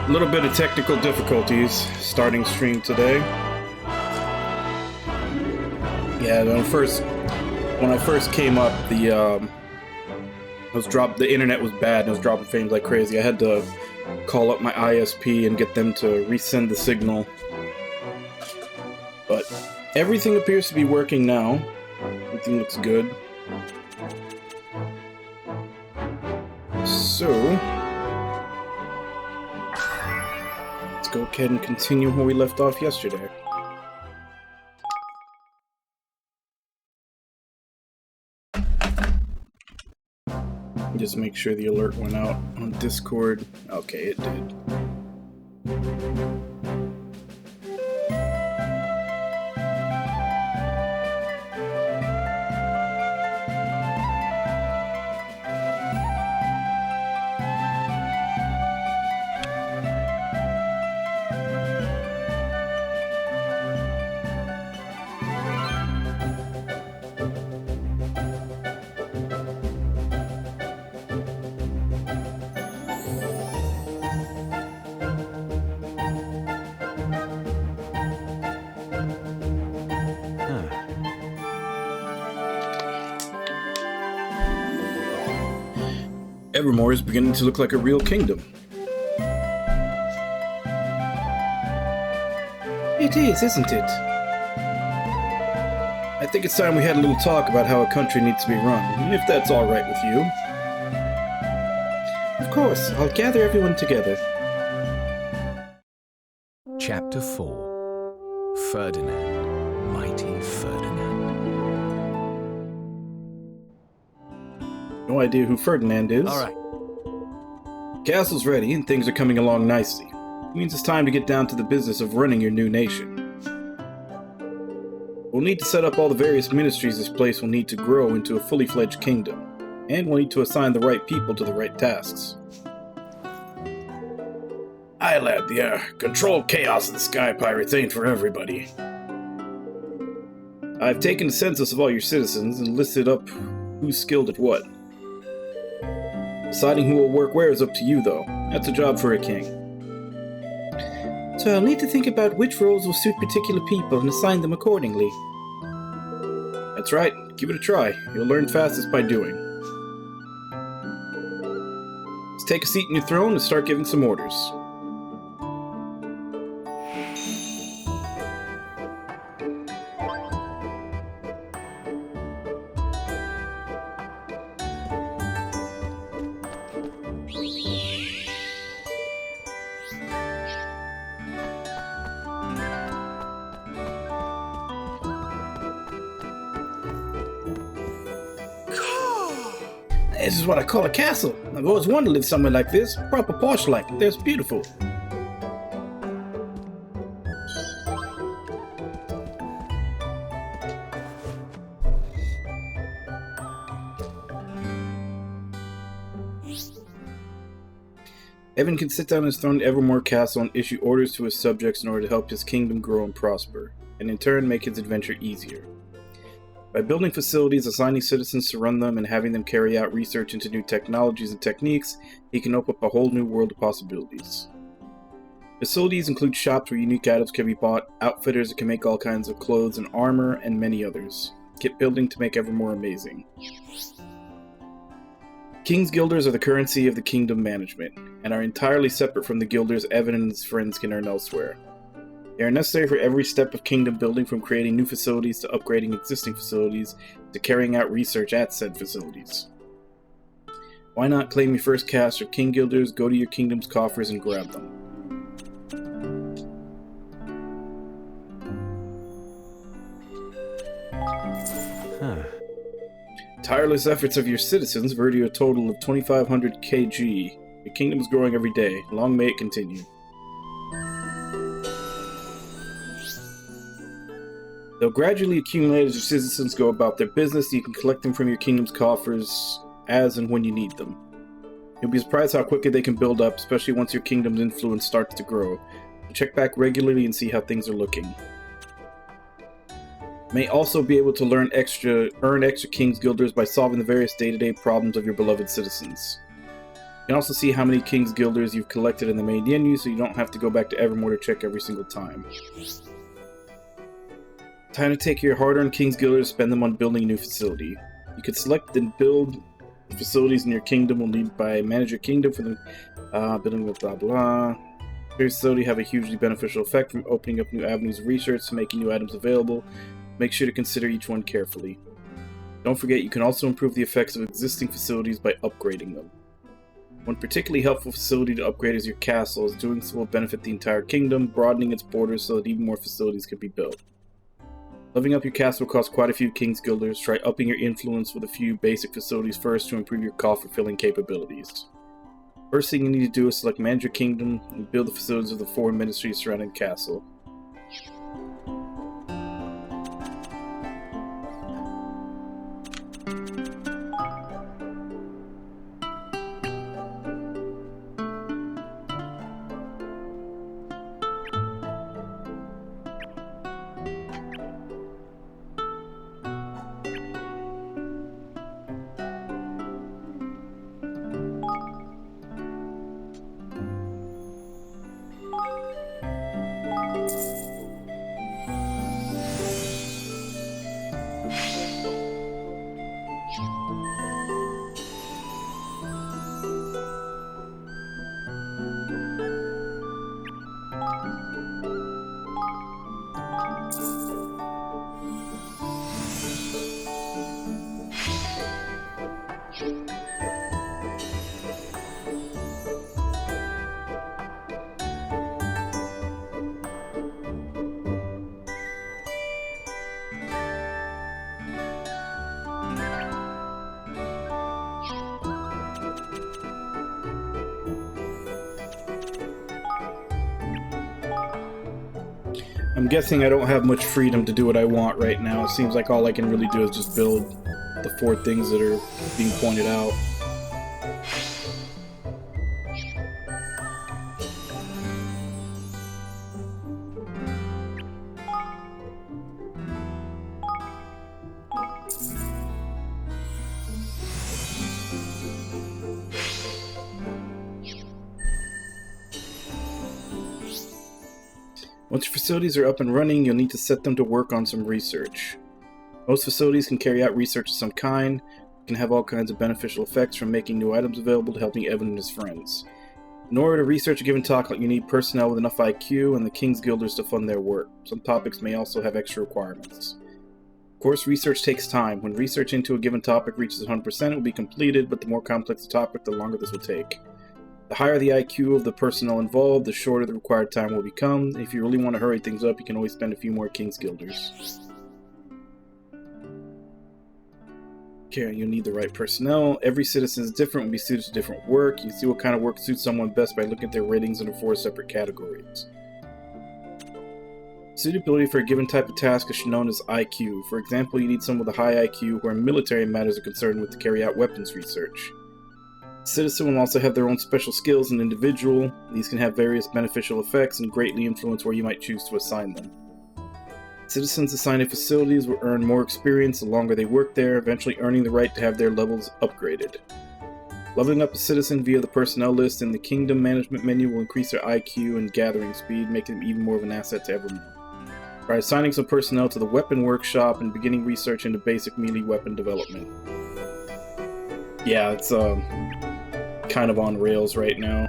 A little bit of technical difficulties starting stream today. Yeah, when I first came up, the internet was bad and it was dropping frames like crazy. I had to call up my ISP and get them to resend the signal. But everything appears to be working now. Everything looks good. So let's go ahead and continue where we left off yesterday. Just make sure the alert went out on Discord. Okay, it did. Evermore is beginning to look like a real kingdom. It is, isn't it? I think it's time we had a little talk about how a country needs to be run, if that's all right with you. Of course, I'll gather everyone together. Chapter 4. Ferdinand, Mighty Ferdinand. No idea who Ferdinand is. All right. Castle's ready and things are coming along nicely. It means it's time to get down to the business of running your new nation. We'll need to set up all the various ministries this place will need to grow into a fully fledged kingdom, and we'll need to assign the right people to the right tasks. Aye, lad, the controlled chaos of the Sky Pirates ain't for everybody. I've taken a census of all your citizens and listed up who's skilled at what. Deciding who will work where is up to you, though. That's a job for a king. So I'll need to think about which roles will suit particular people and assign them accordingly. That's right. Give it a try. You'll learn fastest by doing. Let's take a seat in your throne and start giving some orders. This is what I call a castle. I've always wanted to live somewhere like this, proper posh-like. It's beautiful. Evan can sit down on his throne at Evermore Castle and issue orders to his subjects in order to help his kingdom grow and prosper, and in turn make his adventure easier. By building facilities, assigning citizens to run them, and having them carry out research into new technologies and techniques, he can open up a whole new world of possibilities. Facilities include shops where unique items can be bought, outfitters that can make all kinds of clothes and armor, and many others. Kit building to make Evermore amazing. King's Guilders are the currency of the kingdom management, and are entirely separate from the guilders Evan and his friends can earn elsewhere. They are necessary for every step of kingdom building, from creating new facilities to upgrading existing facilities to carrying out research at said facilities. Why not claim your first caste of King Guilders, go to your kingdom's coffers and grab them. Tireless efforts of your citizens have earned you a total of 2,500 kg. Your kingdom is growing every day. Long may it continue. They'll gradually accumulate as your citizens go about their business, so you can collect them from your kingdom's coffers as and when you need them. You'll be surprised how quickly they can build up, especially once your kingdom's influence starts to grow. So check back regularly and see how things are looking. May also be able to earn extra King's Guilders by solving the various day-to-day problems of your beloved citizens. You can also see how many King's Guilders you've collected in the main menu, so you don't have to go back to Evermore to check every single time. Time to take your hard-earned King's Guilders and spend them on building a new facility. You can select and build facilities in your kingdom will lead by manage your kingdom for the building with blah blah. Your facility have a hugely beneficial effect from opening up new avenues of research to making new items available. Make sure to consider each one carefully. Don't forget you can also improve the effects of existing facilities by upgrading them. One particularly helpful facility to upgrade is your castle, as doing so will benefit the entire kingdom, broadening its borders so that even more facilities can be built. Leveling up your castle will cost quite a few King's Guilders. Try upping your influence with a few basic facilities first to improve your coffer-filling capabilities. First thing you need to do is select Manage Your Kingdom and build the facilities of the foreign ministries surrounding the castle. I'm guessing I don't have much freedom to do what I want right now. It seems like all I can really do is just build the 4 things that are being pointed out. Once your facilities are up and running, you'll need to set them to work on some research. Most facilities can carry out research of some kind, can have all kinds of beneficial effects from making new items available to helping Evan and his friends. In order to research a given topic, you need personnel with enough IQ and the King's Guilders to fund their work. Some topics may also have extra requirements. Of course, research takes time. When research into a given topic reaches 100%, it will be completed, but the more complex the topic, the longer this will take. The higher the IQ of the personnel involved, the shorter the required time will become. If you really want to hurry things up, you can always spend a few more King's Guilders. Okay, you'll need the right personnel. Every citizen is different, will be suited to different work. You can see what kind of work suits someone best by looking at their ratings under 4 separate categories. Suitability for a given type of task is known as IQ. For example, you need someone with a high IQ who are military matters are concerned with to carry out weapons research. Citizen will also have their own special skills and individual. These can have various beneficial effects and greatly influence where you might choose to assign them. Citizens assigned to facilities will earn more experience the longer they work there, eventually earning the right to have their levels upgraded. Leveling up a citizen via the personnel list in the Kingdom Management menu will increase their IQ and gathering speed, making them even more of an asset to Evermore. Try assigning some personnel to the Weapon Workshop and beginning research into basic melee weapon development. Yeah, it's kind of on rails right now.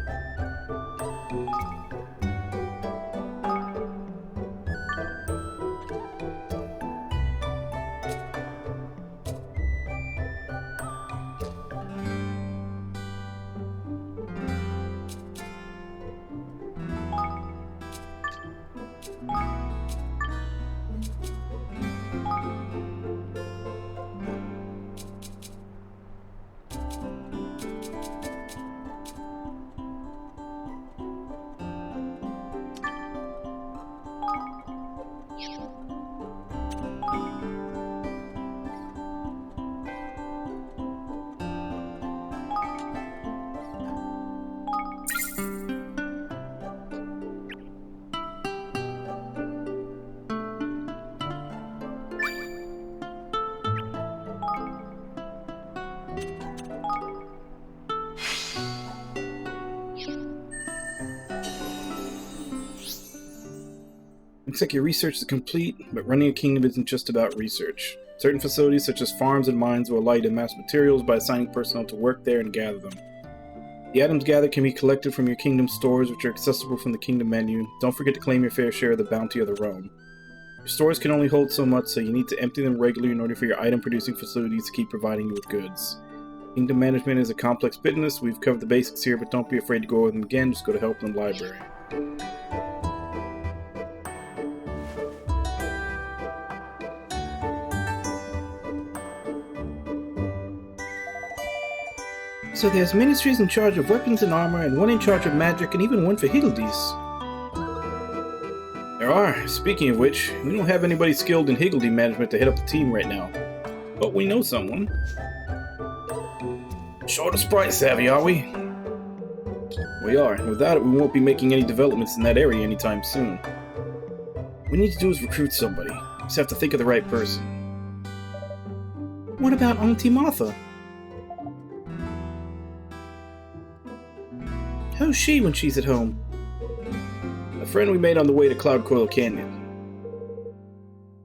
Looks like your research is complete, but running a kingdom isn't just about research. Certain facilities, such as farms and mines, will allow you to amass materials by assigning personnel to work there and gather them. The items gathered can be collected from your kingdom stores, which are accessible from the kingdom menu. Don't forget to claim your fair share of the bounty of the realm. Your stores can only hold so much, so you need to empty them regularly in order for your item-producing facilities to keep providing you with goods. Kingdom management is a complex business. We've covered the basics here, but don't be afraid to go over them again. Just go to Help in the Library. So there's ministries in charge of weapons and armor, and one in charge of magic, and even one for Higgledies. There are. Speaking of which, we don't have anybody skilled in Higgledy management to head up the team right now. But we know someone. Short of sprite savvy, are we? We are, and without it we won't be making any developments in that area anytime soon. What we need to do is recruit somebody. We just have to think of the right person. What about Auntie Martha? How's she when she's at home? A friend we made on the way to Cloud Coil Canyon.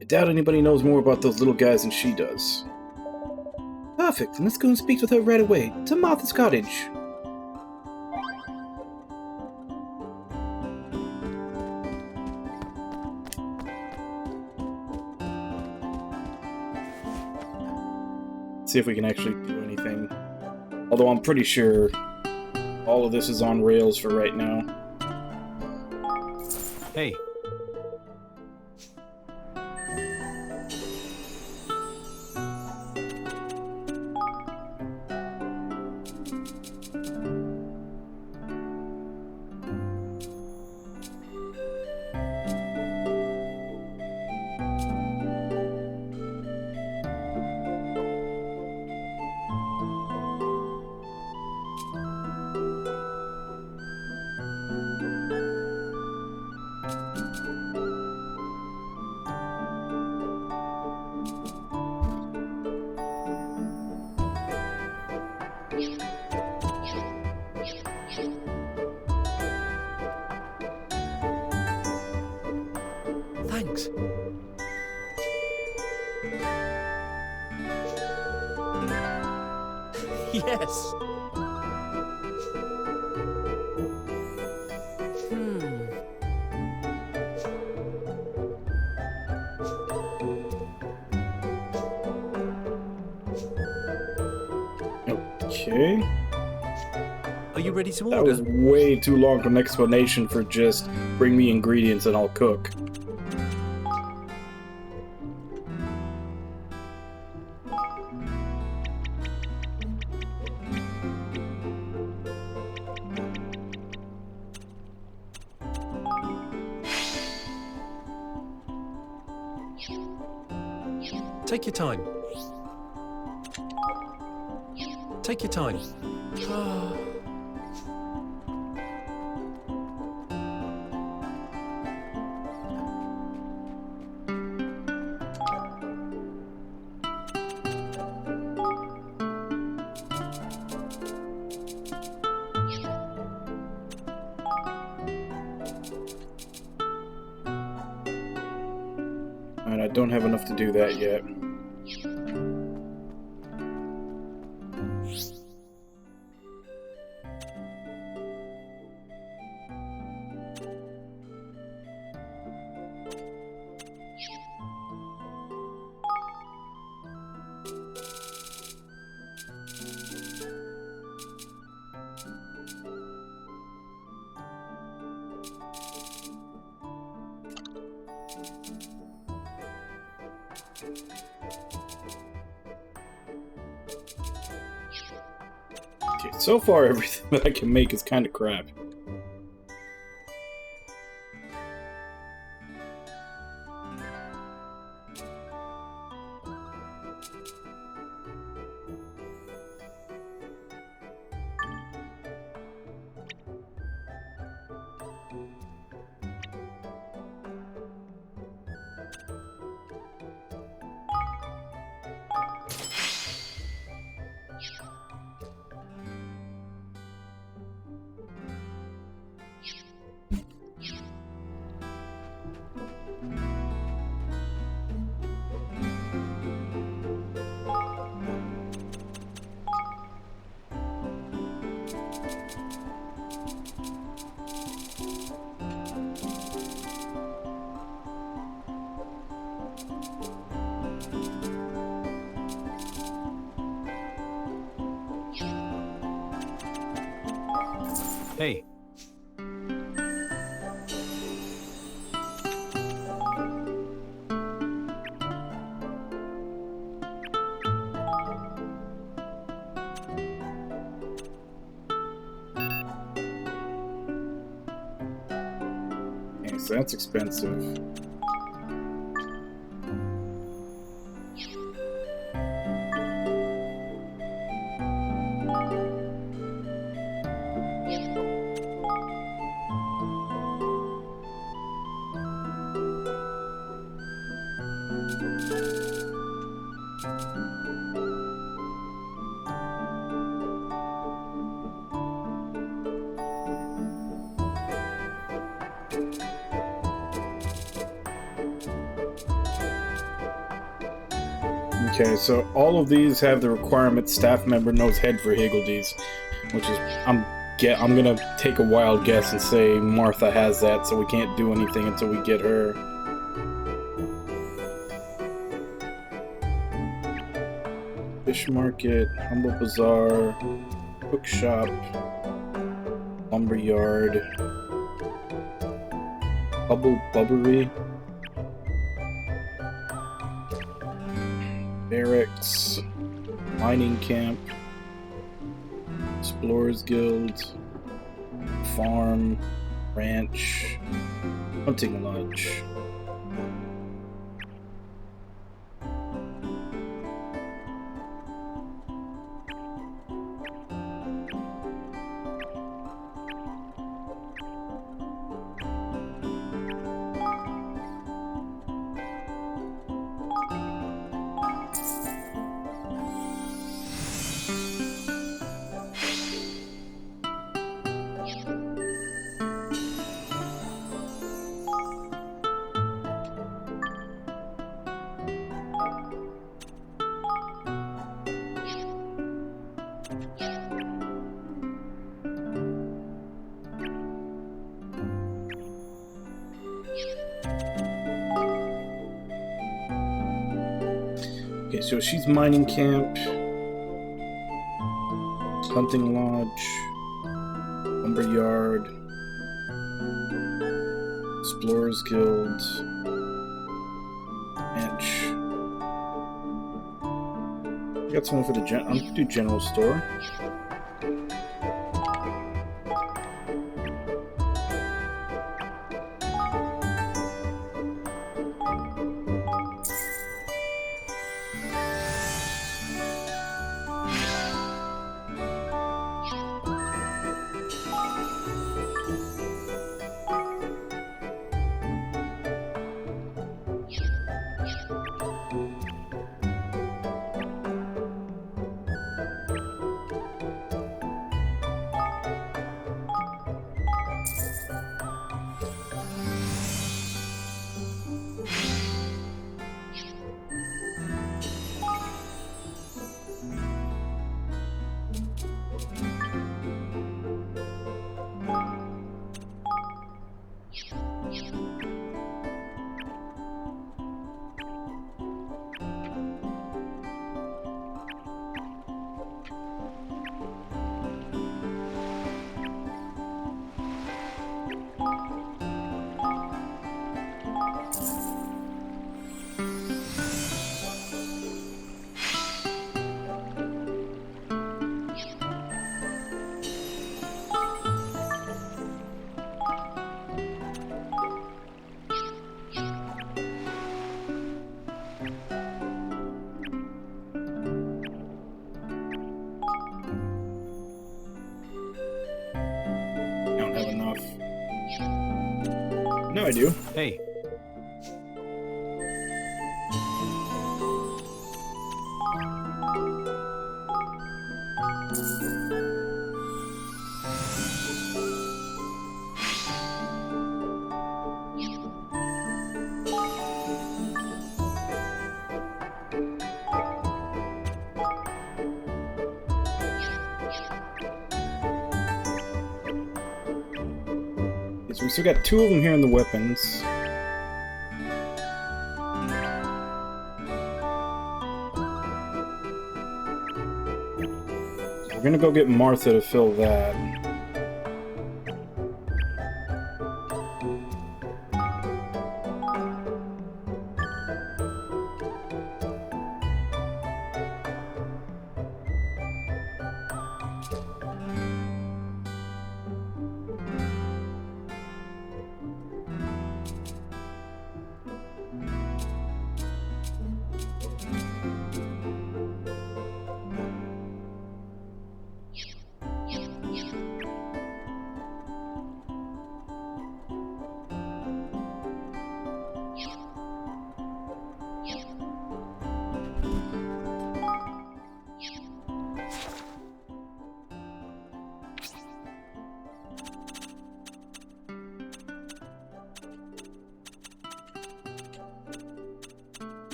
I doubt anybody knows more about those little guys than she does. Perfect, let's go and speak with her right away. To Martha's cottage. See if we can actually do anything. Although I'm pretty sure all of this is on rails for right now. Hey. Thanks. Yes. Okay. Are you ready to order? That was way too long of an explanation for just bring me ingredients and I'll cook. Take your time. Take your time. And I don't have enough to do that yet. Okay, so far everything that I can make is kind of crap. Hey. Okay, so that's expensive. Okay, so all of these have the requirement staff member knows head for Higgledies, which is I'm gonna take a wild guess and say Martha has that, so we can't do anything until we get her. Fish market, humble bazaar, cook shop, lumber yard, bubbery, barracks, mining camp, explorers guild, farm, ranch, hunting lodge. Okay, so she's mining camp, hunting lodge, lumber yard, explorers guild, ranch. I got someone for the I'm gonna do general store. No, I do. Hey. So we still got 2 of them here in the weapons. We're gonna go get Martha to fill that.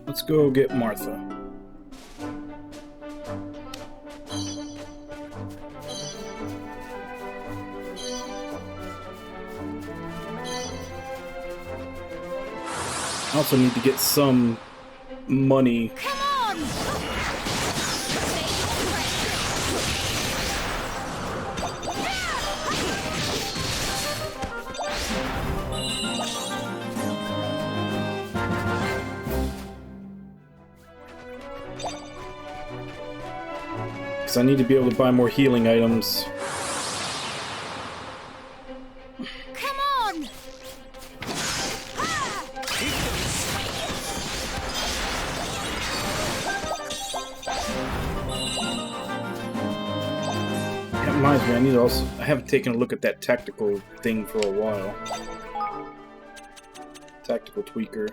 Let's go get Martha. I also need to get some money. Come on! Because I need to be able to buy more healing items. Come on! That reminds me, I need to also. I haven't taken a look at that tactical thing for a while. Tactical tweaker.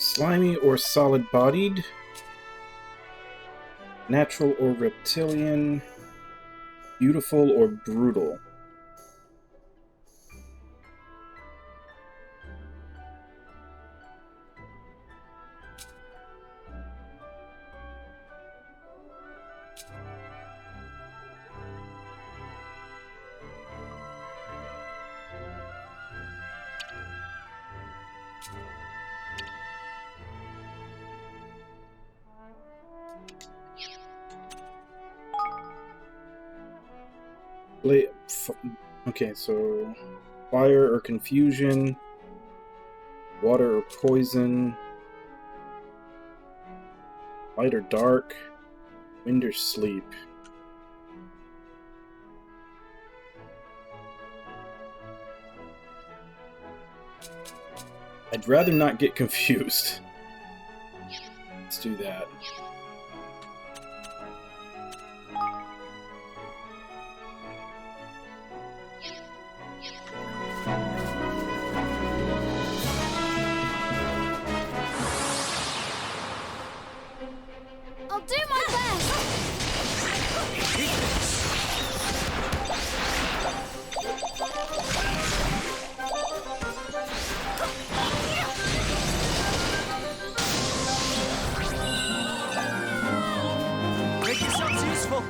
Slimy or solid-bodied, natural or reptilian, beautiful or brutal. Okay, so fire or confusion, water or poison, light or dark, wind or sleep. I'd rather not get confused. Let's do that. I'll do my best. Make yourselves useful.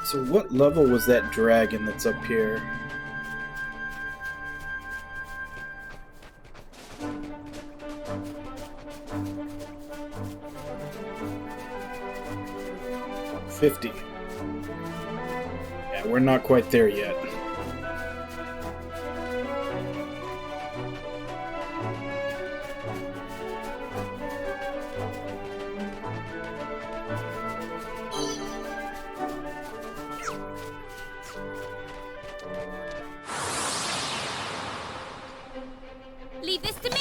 So what level was that dragon that's up here? $50. Yeah, we're not quite there yet. Leave this to me.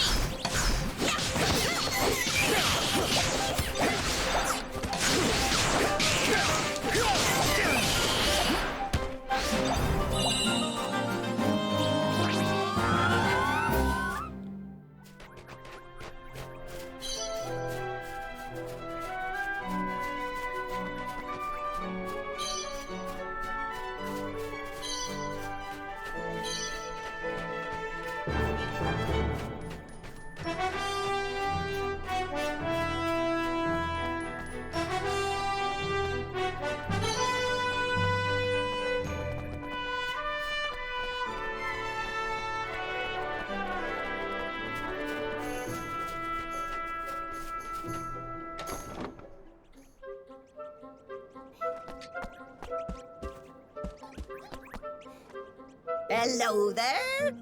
Hello there.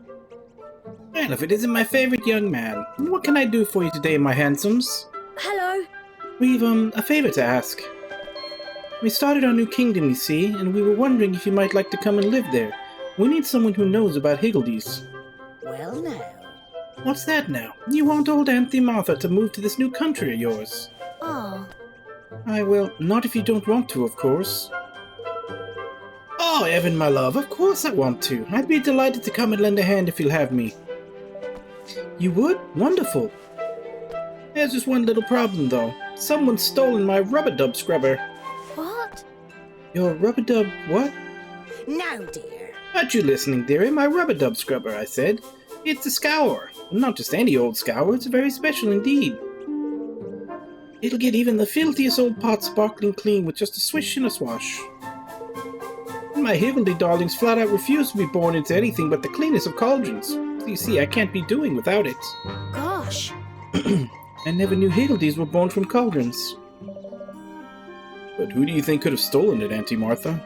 Well, if it isn't my favorite young man, what can I do for you today, my handsomes? Hello. We've, a favor to ask. We started our new kingdom, you see, and we were wondering if you might like to come and live there. We need someone who knows about Higgledies. Well now. What's that now? You want old Auntie Martha to move to this new country of yours? Oh. Well, not if you don't want to, of course. Oh, Evan, my love, of course I want to. I'd be delighted to come and lend a hand if you'll have me. You would? Wonderful. There's just one little problem, though. Someone's stolen my rub-a-dub scrubber. What? Your rub-a-dub what? Now, dear. Aren't you listening, dearie? My rub-a-dub scrubber, I said. It's a scour. Not just any old scour, it's very special indeed. It'll get even the filthiest old pot sparkling clean with just a swish and a swash. My Higgledy darlings flat out refuse to be born into anything but the cleanest of cauldrons. So you see, I can't be doing without it. Gosh. I never knew Higgledies were born from cauldrons. But who do you think could have stolen it, Auntie Martha?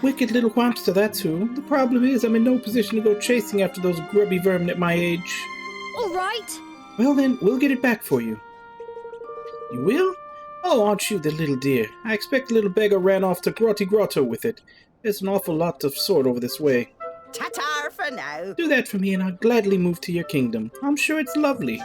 Wicked little whampster, that's who. The problem is I'm in no position to go chasing after those grubby vermin at my age. All right. Well then, we'll get it back for you. You will? Oh, aren't you the little dear? I expect the little beggar ran off to Grotto with it. There's an awful lot of sort over this way. Ta-ta for now. Do that for me and I'll gladly move to your kingdom. I'm sure it's lovely.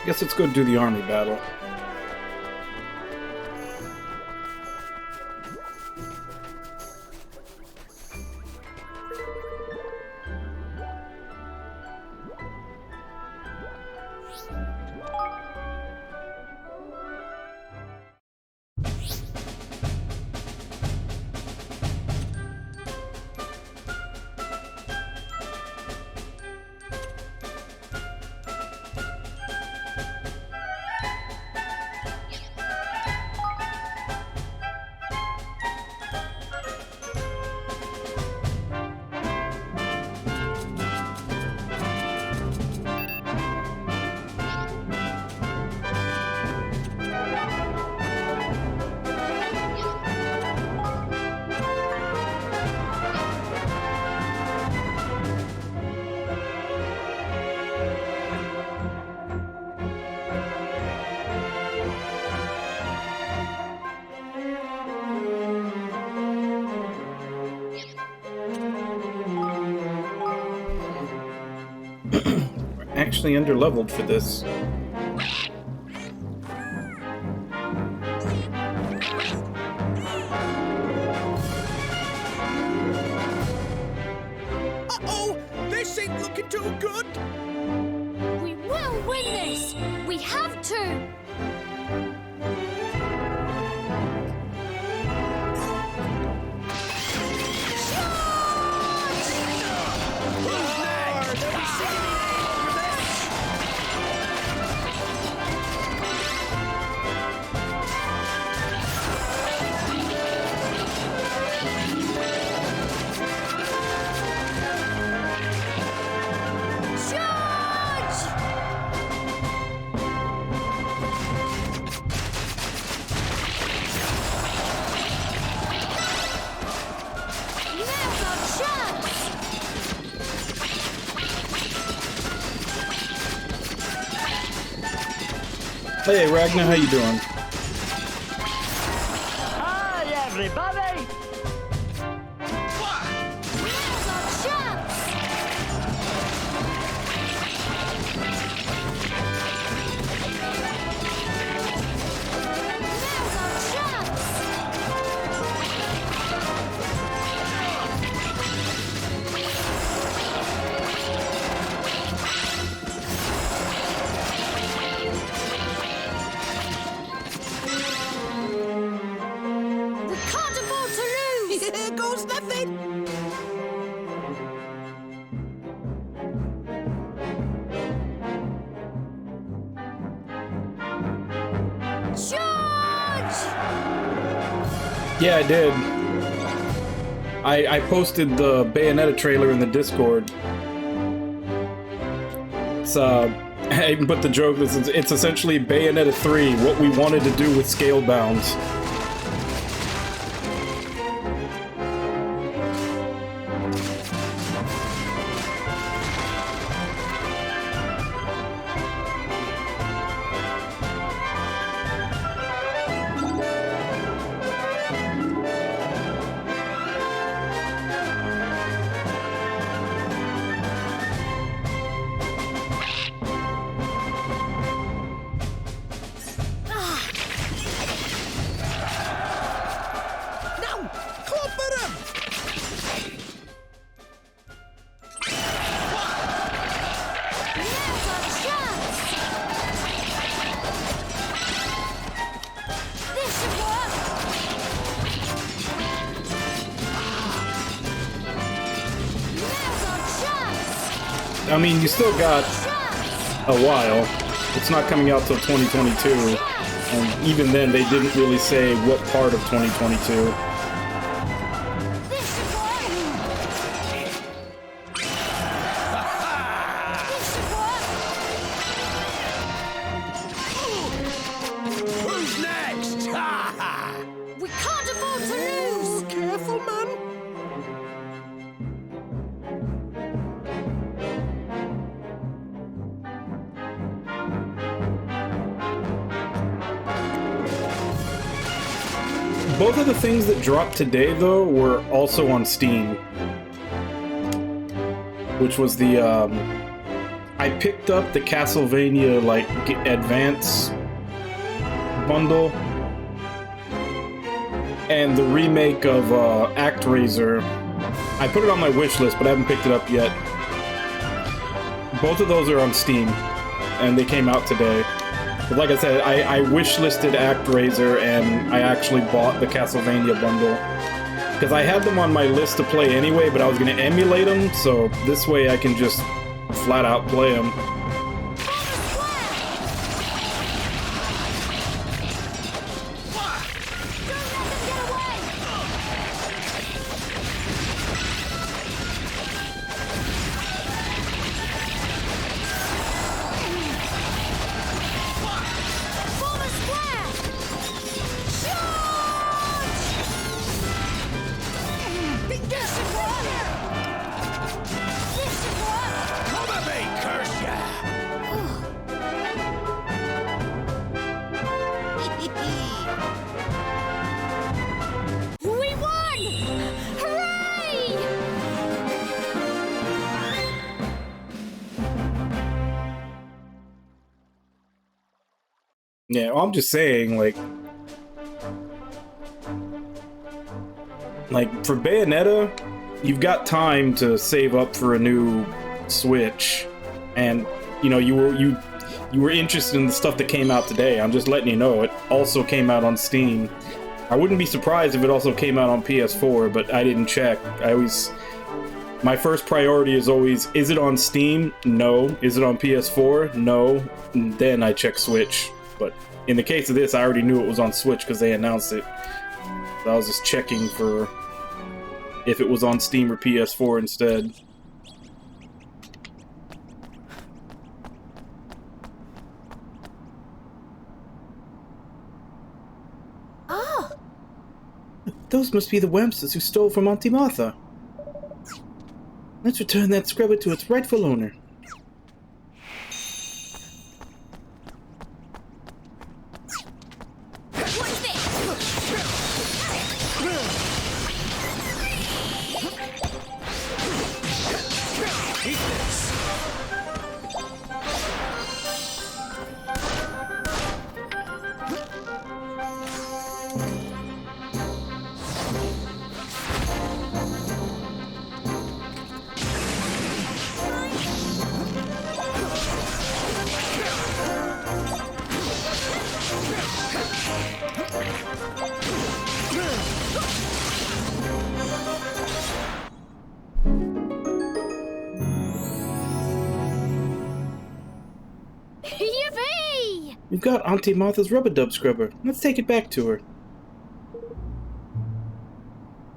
Guess let's go do the army battle. Actually underleveled for this. Uh-oh! This ain't looking too good! We will win this! We have to! Hey Ragnar, how you doing? Hi, everybody! Here goes nothing! Charge! Yeah, I did. I posted the Bayonetta trailer in the Discord. It's I put the joke. It's essentially Bayonetta 3, what we wanted to do with Scalebound. I mean, you still got a while. It's not coming out till 2022, and even then they didn't really say what part of 2022. Who's next? Ha ha! We can't afford to lose! Careful, man! Both of the things that dropped today, though, were also on Steam. Which was the I picked up the Castlevania like Advance bundle and the remake of ActRaiser. I put it on my wish list, but I haven't picked it up yet. Both of those are on Steam, and they came out today. But like I said, I wish listed ActRaiser, and I actually bought the Castlevania bundle. Because I had them on my list to play anyway, but I was going to emulate them, so this way I can just flat out play them. Yeah, well, I'm just saying, like for Bayonetta, you've got time to save up for a new Switch, and you know you were interested in the stuff that came out today. I'm just letting you know it also came out on Steam. I wouldn't be surprised if it also came out on PS4, but I didn't check. My first priority is always, is it on Steam? No. Is it on PS4? No. And then I check Switch. But in the case of this, I already knew it was on Switch because they announced it. So I was just checking for if it was on Steam or PS4 instead. Oh, Those must be the Wamsters who stole from Auntie Martha. Let's return that scrubber to its rightful owner. Yippee! We've got Auntie Martha's rubber dub scrubber. Let's take it back to her.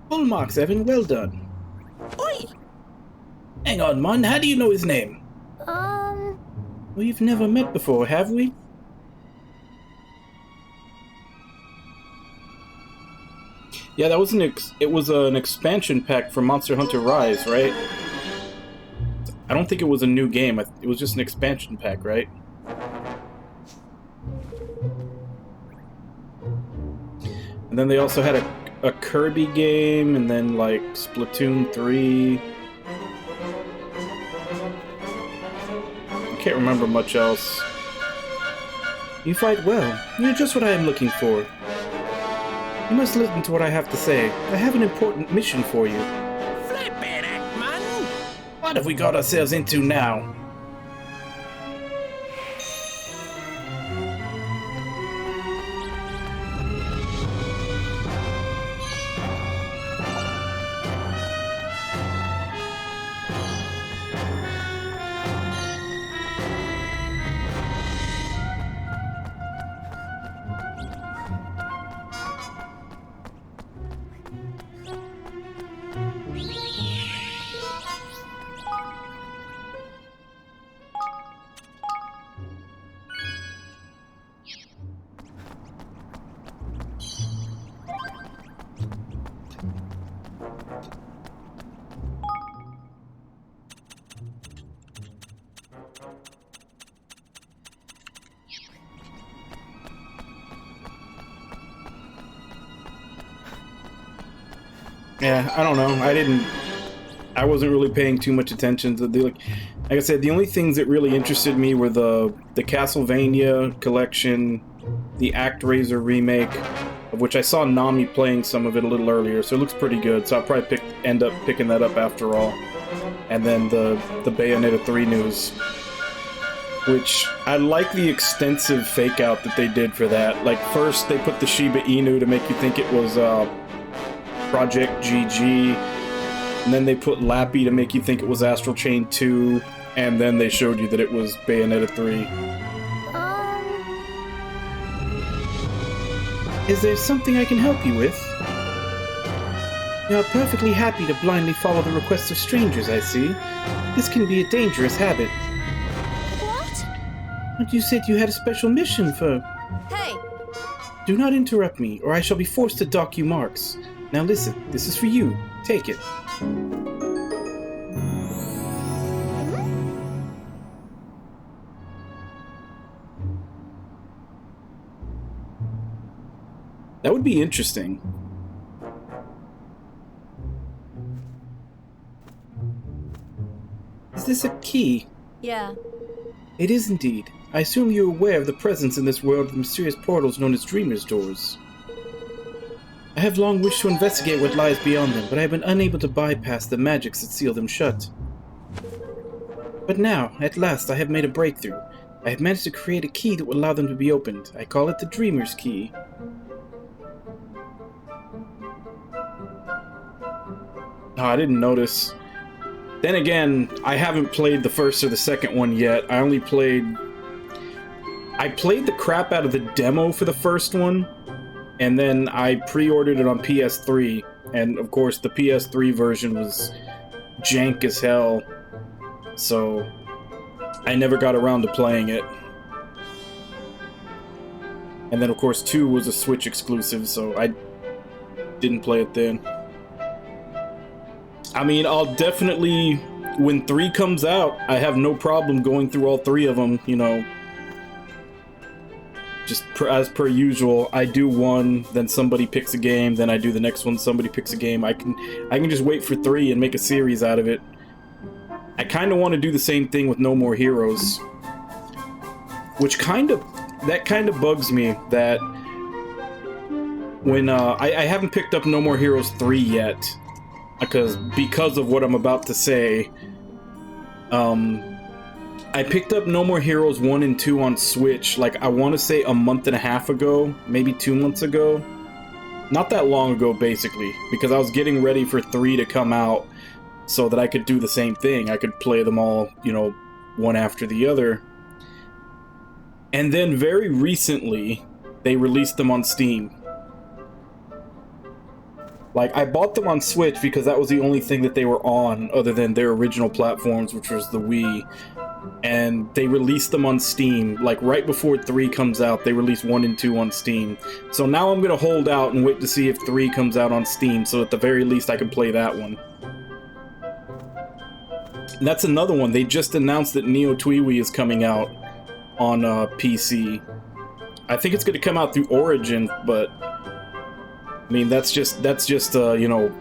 Full marks, Evan. Well done. oi! Hang on, Mon. How do you know his name? We've never met before, have we? Yeah, that was it was an expansion pack for Monster Hunter Rise, right? I don't think it was a new game. It was just an expansion pack, right? And then they also had a Kirby game, and then like Splatoon 3. I can't remember much else. You fight well. You're just what I am looking for. You must listen to what I have to say. I have an important mission for you. Flippin' heck, man! What have we got ourselves into now? Yeah, I don't know. I wasn't really paying too much attention to Like I said, the only things that really interested me were the Castlevania collection, the ActRaiser remake, of which I saw Nami playing some of it a little earlier, so it looks pretty good. So I'll probably end up picking that up after all. And then the Bayonetta 3 news, which I like the extensive fake out that they did for that. Like, first they put the Shiba Inu to make you think it was Project GG, and then they put Lappy to make you think it was Astral Chain 2, and then they showed you that it was Bayonetta 3. Is there something I can help you with? You are perfectly happy to blindly follow the requests of strangers, I see. This can be a dangerous habit. What? But you said you had a special mission for... Hey! Do not interrupt me, or I shall be forced to dock you marks. Now listen, this is for you. Take it. That would be interesting. Is this a key? Yeah. It is indeed. I assume you're aware of the presence in this world of the mysterious portals known as Dreamer's Doors. I have long wished to investigate what lies beyond them, but I have been unable to bypass the magics that seal them shut. But now, at last, I have made a breakthrough. I have managed to create a key that will allow them to be opened. I call it the Dreamer's Key. Oh, I didn't notice. Then again, I haven't played the first or the second one yet. I played the crap out of the demo for the first one, and then I pre-ordered it on PS3, and of course the PS3 version was jank as hell, so I never got around to playing it. And then of course 2 was a Switch exclusive, so I didn't play it then. I mean, I'll definitely, when 3 comes out, I have no problem going through all 3 of them, you know. Just as per usual, I do one, then somebody picks a game, then I do the next one, somebody picks a game. I can just wait for 3 and make a series out of it. I kind of want to do the same thing with No More Heroes. Which that kind of bugs me, that when, I haven't picked up No More Heroes 3 yet. Because of what I'm about to say, I picked up No More Heroes 1 and 2 on Switch, like, I want to say a month and a half ago, maybe 2 months ago. Not that long ago, basically, because I was getting ready for 3 to come out so that I could do the same thing. I could play them all, you know, one after the other. And then very recently, they released them on Steam. Like, I bought them on Switch because that was the only thing that they were on other than their original platforms, which was the Wii. And they released them on Steam. Like, right before 3 comes out, they released 1 and 2 on Steam. So now I'm going to hold out and wait to see if 3 comes out on Steam, so at the very least I can play that one. And that's another one. They just announced that Neo Twiwi is coming out on PC. I think it's going to come out through Origin, but... I mean, that's just you know,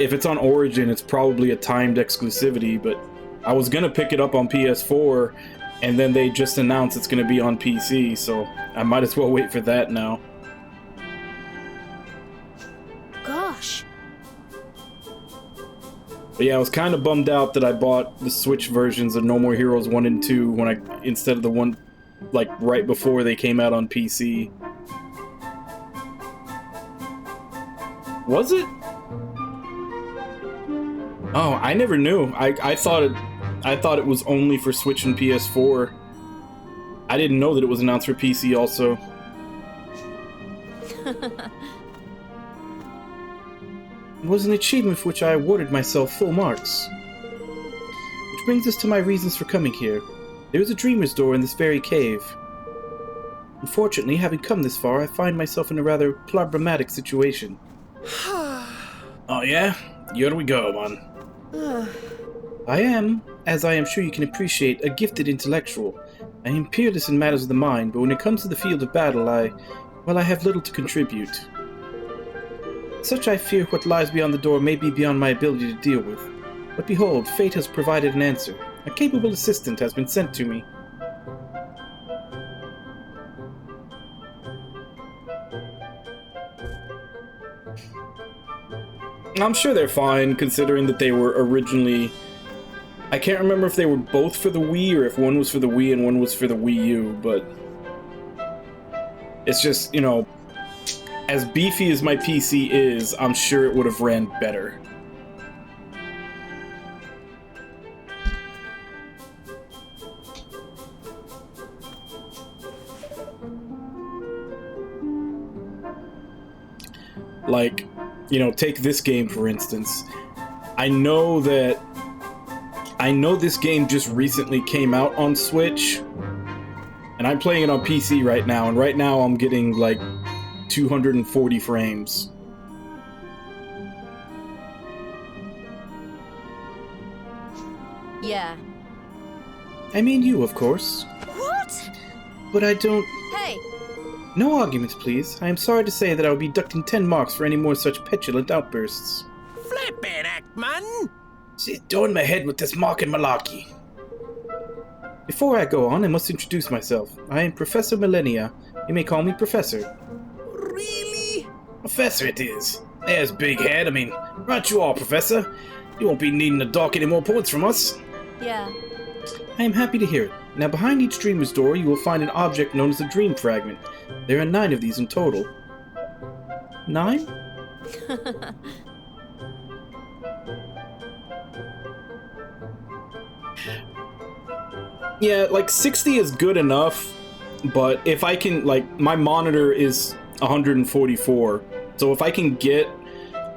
if it's on Origin, it's probably a timed exclusivity, but I was gonna pick it up on PS4, and then they just announced it's gonna be on PC, so I might as well wait for that now. Gosh. But yeah, I was kind of bummed out that I bought the Switch versions of No More Heroes 1 and 2 instead of the one, like, right before they came out on PC. Was it? Oh, I never knew. I thought it was only for Switch and PS4. I didn't know that it was announced for PC also. It was an achievement for which I awarded myself full marks. Which brings us to my reasons for coming here. There is a Dreamer's Door in this very cave. Unfortunately, having come this far, I find myself in a rather problematic situation. Oh yeah? Here we go, man. I am, as I am sure you can appreciate, a gifted intellectual. I am peerless in matters of the mind, but when it comes to the field of battle, I have little to contribute. Such I fear what lies beyond the door may be beyond my ability to deal with. But behold, fate has provided an answer. A capable assistant has been sent to me. I'm sure they're fine, considering that they were originally... I can't remember if they were both for the Wii, or if one was for the Wii and one was for the Wii U, but... It's just, you know... As beefy as my PC is, I'm sure it would have ran better. Like, you know, take this game for instance. I know this game just recently came out on Switch, and I'm playing it on PC right now, and right now I'm getting like 240 frames. Yeah. I mean you, of course. What? But I don't... Hey! No arguments, please. I am sorry to say that I will be deducting 10 marks for any more such petulant outbursts. Flippin' heck, man! She's doing my head with this mark and malarkey. Before I go on, I must introduce myself. I am Professor Millennia. You may call me Professor. Really? Professor it is. There's Big Head. I mean, right you are, Professor. You won't be needing to dock any more points from us. Yeah. I am happy to hear it. Now, behind each dreamer's door, you will find an object known as a dream fragment. There are 9 of these in total. 9? Yeah, like 60 is good enough, but if I can, like, my monitor is 144, so if I can get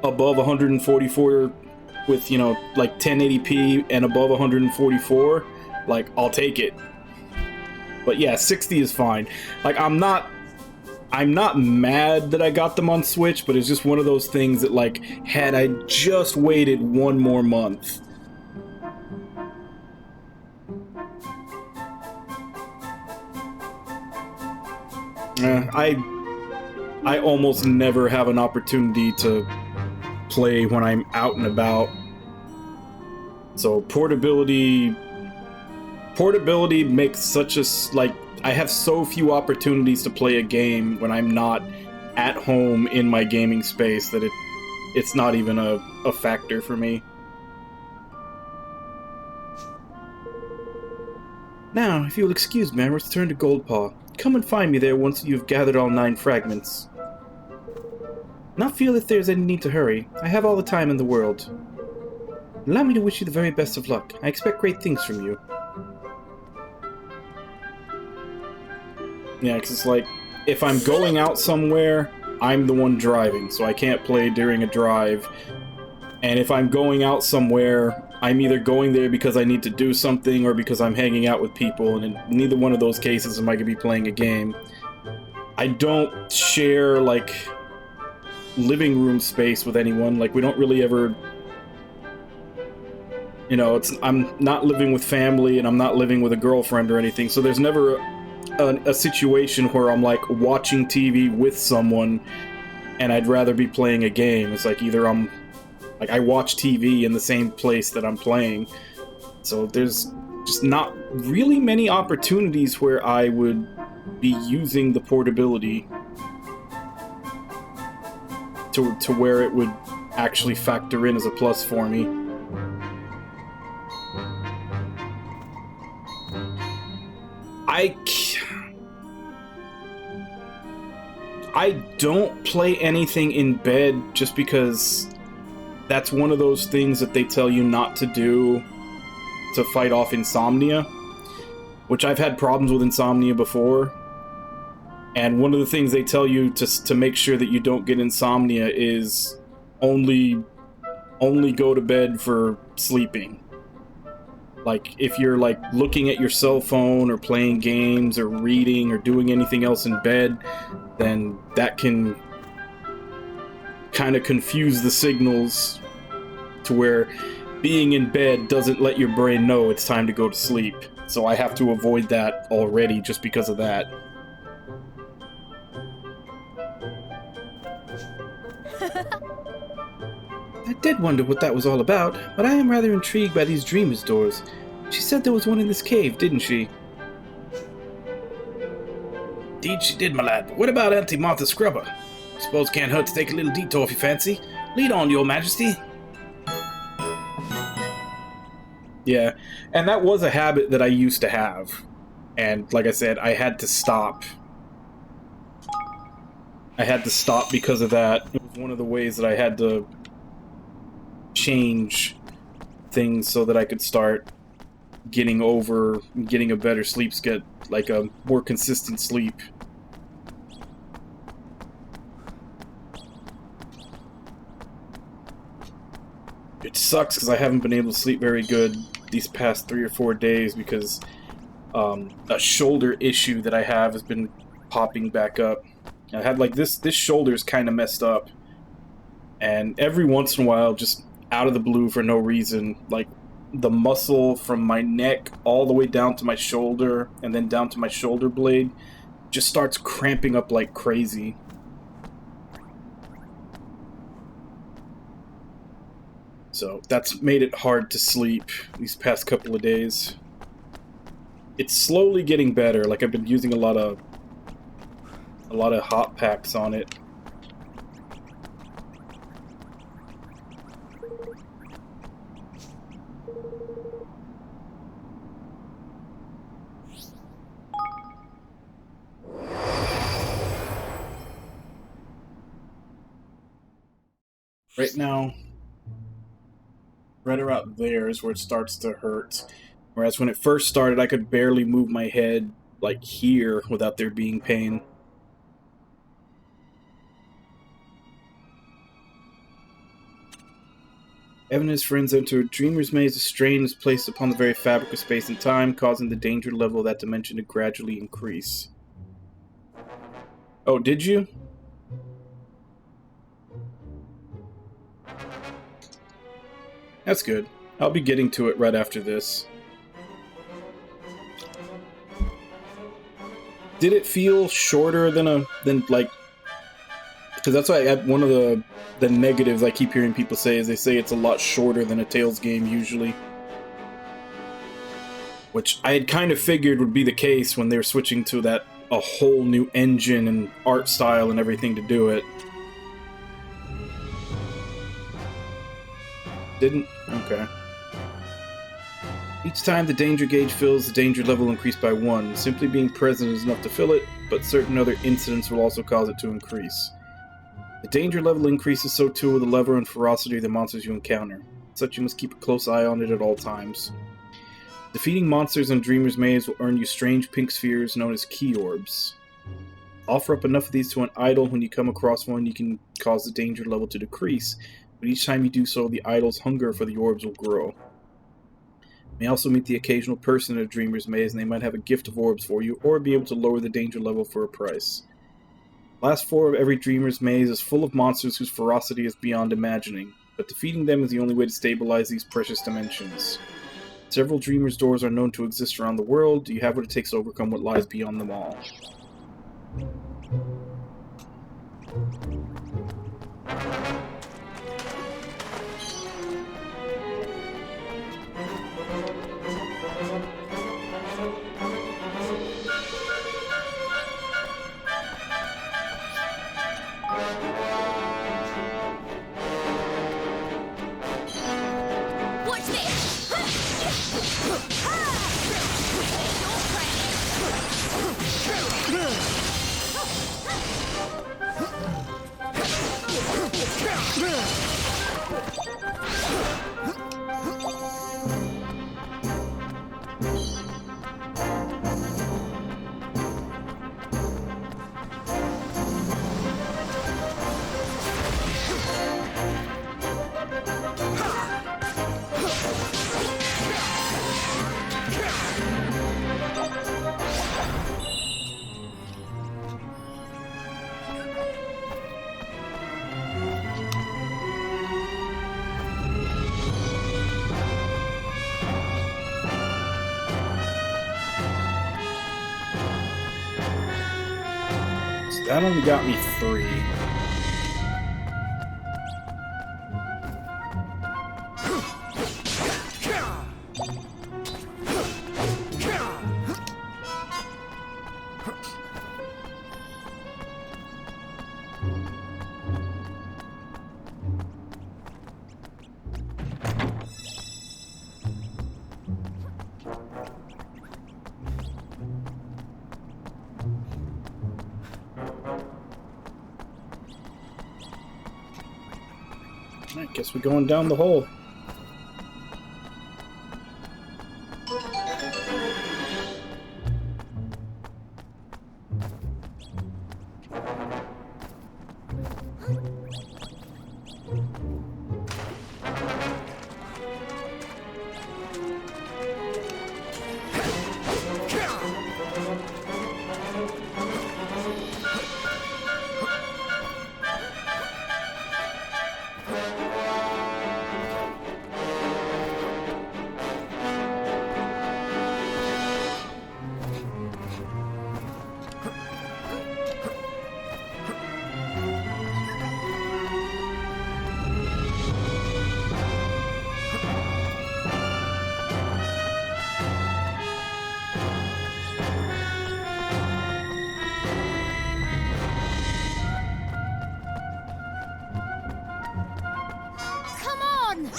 above 144 with, you know, like 1080p and above 144, like, I'll take it. But yeah, 60 is fine. Like, I'm not mad that I got them on Switch, but it's just one of those things that, like, had I just waited one more month. I almost never have an opportunity to play when I'm out and about. So portability makes such a, like, I have so few opportunities to play a game when I'm not at home in my gaming space that it's not even a factor for me. Now, if you'll excuse me, I must return to Goldpaw. Come and find me there once you've gathered all 9 fragments. Not feel that there's any need to hurry. I have all the time in the world. Allow me to wish you the very best of luck. I expect great things from you. Yeah, because it's like, if I'm going out somewhere, I'm the one driving, so I can't play during a drive. And if I'm going out somewhere, I'm either going there because I need to do something or because I'm hanging out with people, and in neither one of those cases am I going to be playing a game. I don't share, like, living room space with anyone. Like, we don't really ever... You know, I'm not living with family, and I'm not living with a girlfriend or anything, so there's never a situation where I'm, like, watching TV with someone, and I'd rather be playing a game. It's like, either I'm... Like, I watch TV in the same place that I'm playing, so there's just not really many opportunities where I would be using the portability to where it would actually factor in as a plus for me. I don't play anything in bed just because that's one of those things that they tell you not to do to fight off insomnia, which I've had problems with insomnia before. And one of the things they tell you to make sure that you don't get insomnia is only go to bed for sleeping. Like, if you're, like, looking at your cell phone or playing games or reading or doing anything else in bed, then that can kind of confuse the signals to where being in bed doesn't let your brain know it's time to go to sleep. So I have to avoid that already just because of that. I did wonder what that was all about, but I am rather intrigued by these dreamers' doors. She said there was one in this cave, didn't she? Indeed she did, my lad. But what about Auntie Martha Scrubber? Suppose can't hurt to take a little detour if you fancy. Lead on, your majesty. Yeah, and that was a habit that I used to have. And like I said, I had to stop. I had to stop because of that. It was one of the ways that I had to change things so that I could start getting a better sleep schedule, like a more consistent sleep. It sucks because I haven't been able to sleep very good these past 3 or 4 days because a shoulder issue that I have has been popping back up. I had like this shoulder is kind of messed up, and every once in a while, just out of the blue for no reason, like the muscle from my neck all the way down to my shoulder and then down to my shoulder blade just starts cramping up like crazy. So that's made it hard to sleep these past couple of days. It's slowly getting better. Like I've been using a lot of hot packs on it. Right now, right around there is where it starts to hurt. Whereas when it first started, I could barely move my head like here without there being pain. Evan and his friends enter a dreamer's maze. A strain is placed upon the very fabric of space and time, causing the danger level of that dimension to gradually increase. Oh, did you? That's good. I'll be getting to it right after this. Did it feel shorter than like... Because that's why one of the negatives I keep hearing people say is they say it's a lot shorter than a Tales game usually. Which I had kind of figured would be the case when they were switching to a whole new engine and art style and everything to do it. Didn't? Okay. Each time the danger gauge fills, the danger level increased by 1. Simply being present is enough to fill it, but certain other incidents will also cause it to increase. The danger level increases, so too will the level and ferocity of the monsters you encounter. As such, you must keep a close eye on it at all times. Defeating monsters in Dreamer's Maze will earn you strange pink spheres known as key orbs. Offer up enough of these to an idol. When you come across one, you can cause the danger level to decrease, but each time you do so, the idol's hunger for the orbs will grow. You may also meet the occasional person in a Dreamer's Maze, and they might have a gift of orbs for you, or be able to lower the danger level for a price. The last 4 of every Dreamer's Maze is full of monsters whose ferocity is beyond imagining, but defeating them is the only way to stabilize these precious dimensions. Several Dreamer's doors are known to exist around the world. Do you have what it takes to overcome what lies beyond them all? Watch this! That only got me 3. I guess we're going down the hole. Come on!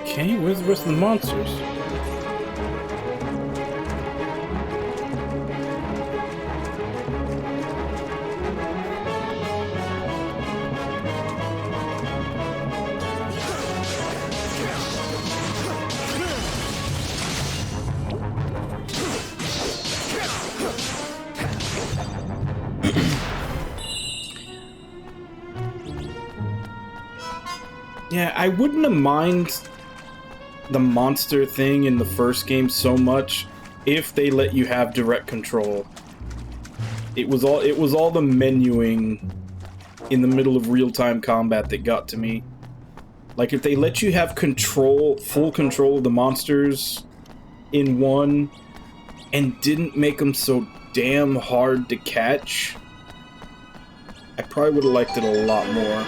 Okay, where's the rest of the monsters? Yeah, I wouldn't have minded the monster thing in the first game so much if they let you have direct control. It was all the menuing in the middle of real-time combat that got to me. Like, if they let you have control, full control of the monsters in one and didn't make them so damn hard to catch, I probably would have liked it a lot more.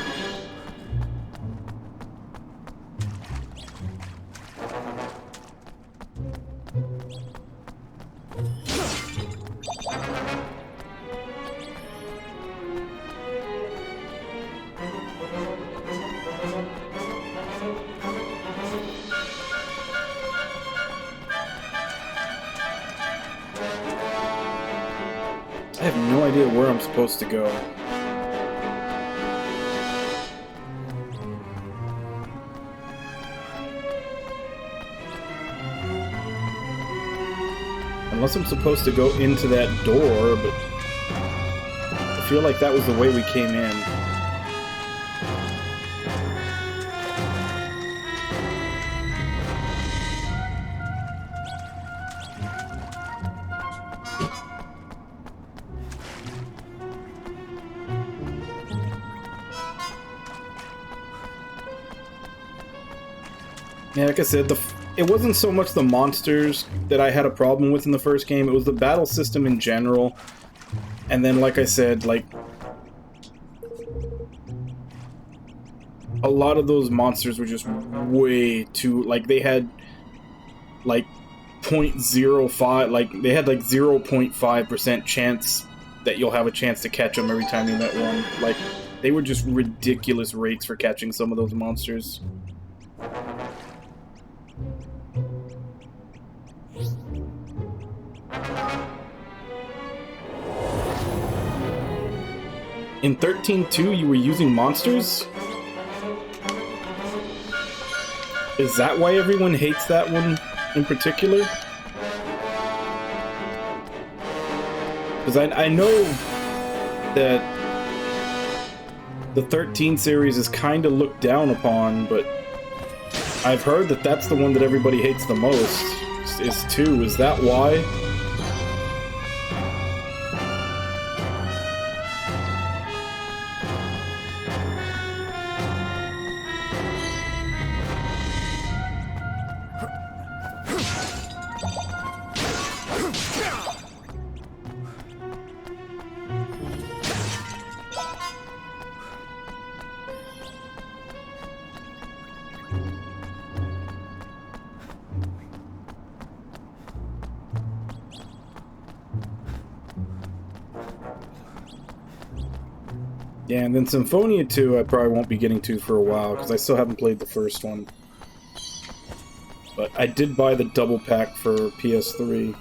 I have no idea where I'm supposed to go. Unless I'm supposed to go into that door, but I feel like that was the way we came in. Yeah, like I said, it wasn't so much the monsters that I had a problem with in the first game, it was the battle system in general. And then, like I said, like, a lot of those monsters were just way too, like, they had, like, 0.05, like, they had, like, 0.5% chance that you'll have a chance to catch them every time you met one. Like, they were just ridiculous rates for catching some of those monsters. In 13.2, you were using monsters? Is that why everyone hates that one in particular? Because I know that the 13 series is kind of looked down upon, but I've heard that that's the one that everybody hates the most, is 2. Is that why? Yeah, and then Symphonia 2 I probably won't be getting to for a while, because I still haven't played the first one. But I did buy the double pack for PS3.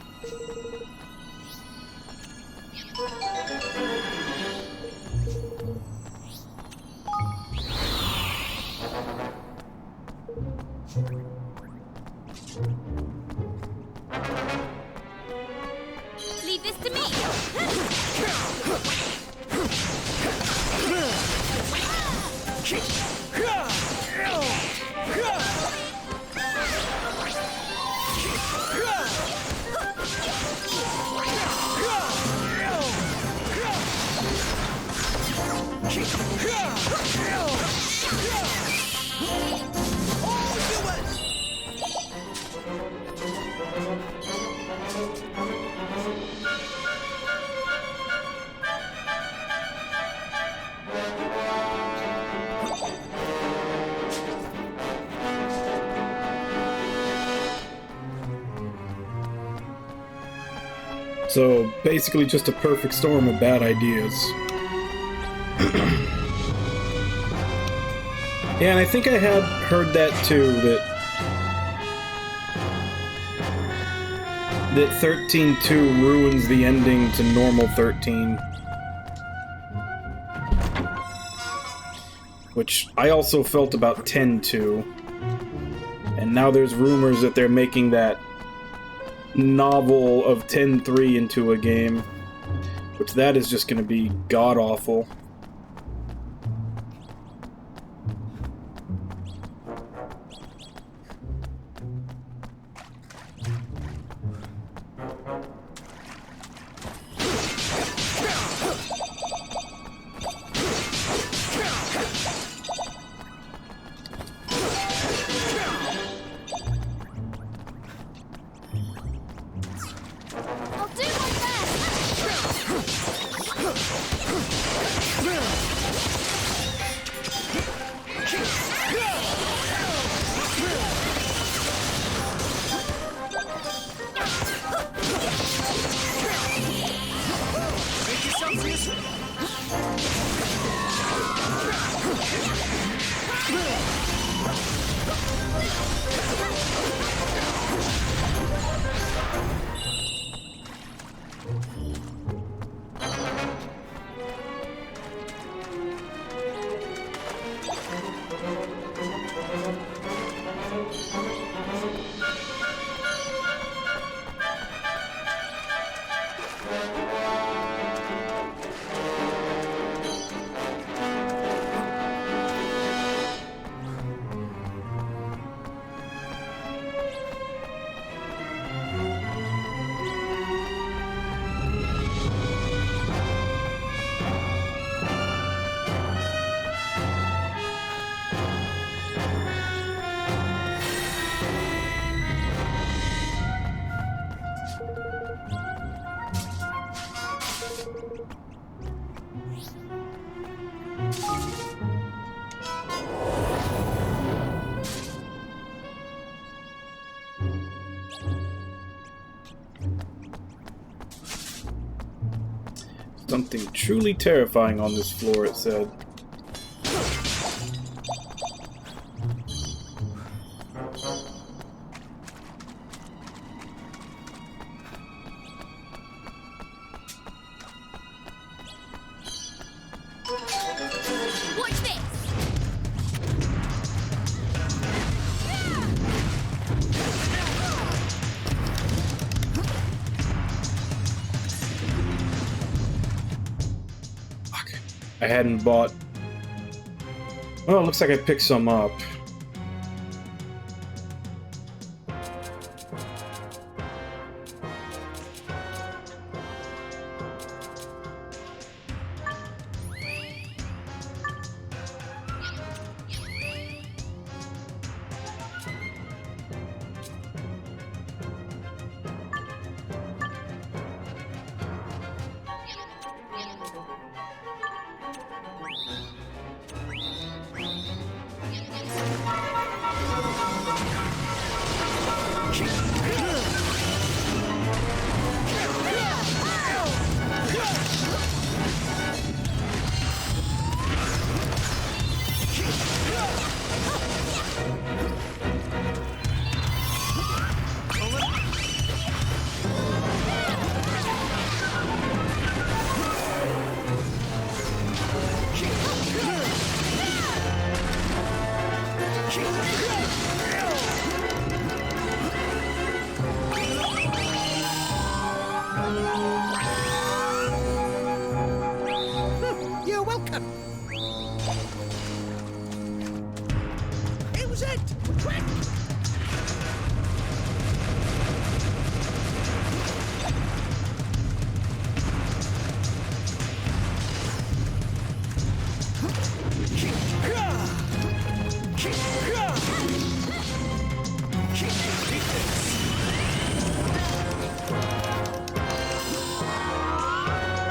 Leave this to me. So, basically just a perfect storm of bad ideas. Yeah, and I think I had heard that too, that 13.2 ruins the ending to normal 13. Which I also felt about 10.2. And now there's rumors that they're making that novel of 10.3 into a game, which that is just going to be god-awful. I'll do my Something truly terrifying on this floor, it said. Watch this! I hadn't bought... Oh, it looks like I picked some up. You're welcome. It was it. Quick.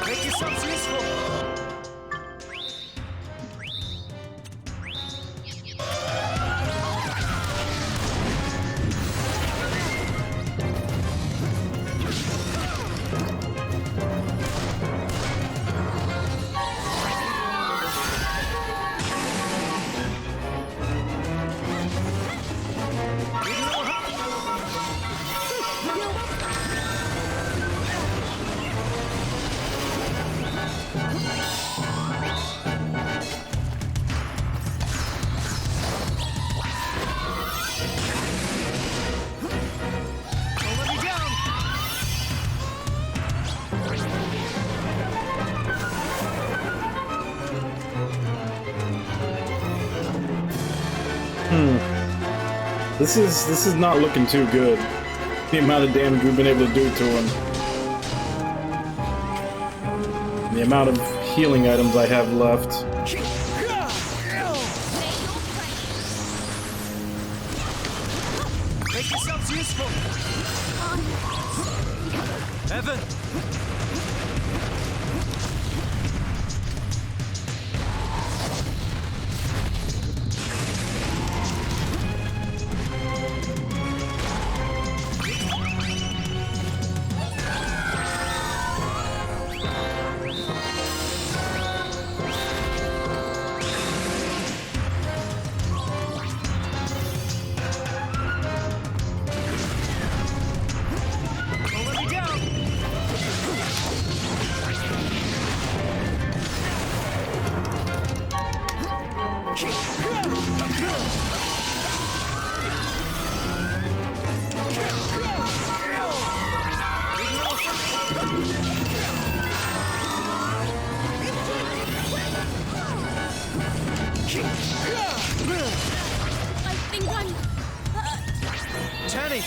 Make yourselves useful. Don't let me down. This is not looking too good. The amount of damage we've been able to do to him. The amount of healing items I have left. Make yourselves useful. Evan. Don't let me down. I think I'm hurt. Tanny.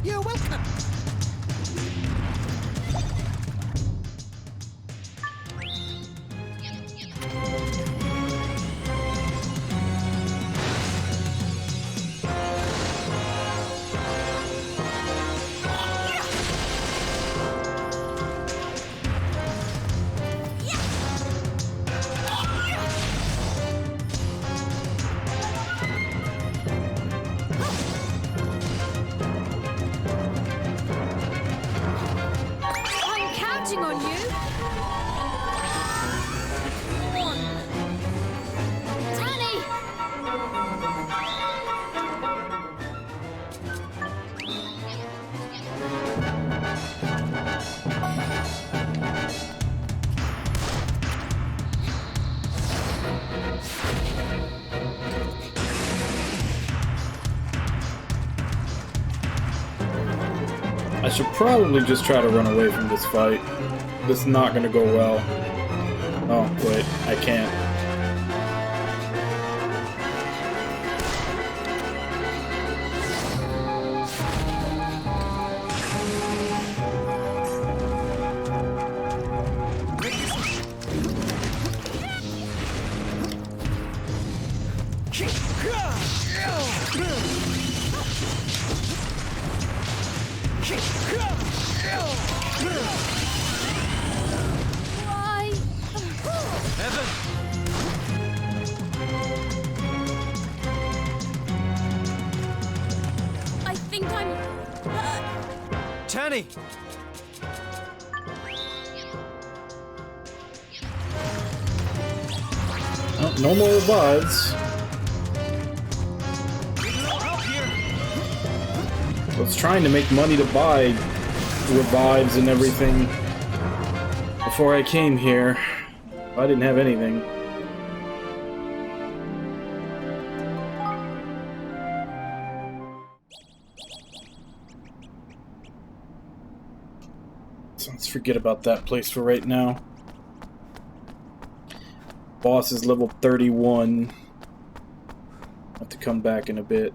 You're welcome. I'm counting on you. One. Tanny! I should probably just try to run away from this fight. This is not gonna go well. Oh, wait, I can't. Why? Evan! I think I'm. Tanny! Oh, no more revives. Need a little help here! I was trying to make money to buy revives and everything before I came here. I didn't have anything. So let's forget about that place for right now. Boss is level 31. I'll have to come back in a bit.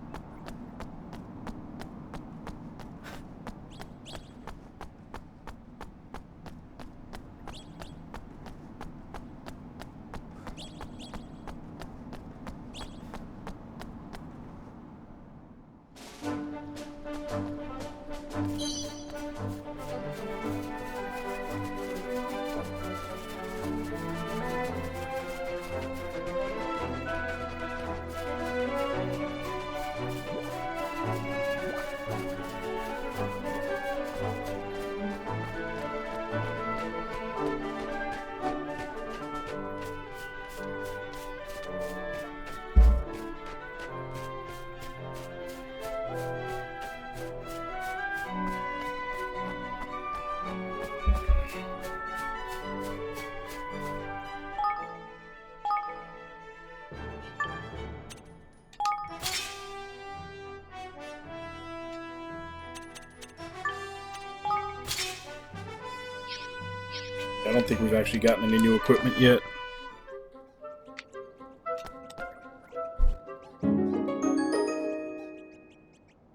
I don't think we've actually gotten any new equipment yet.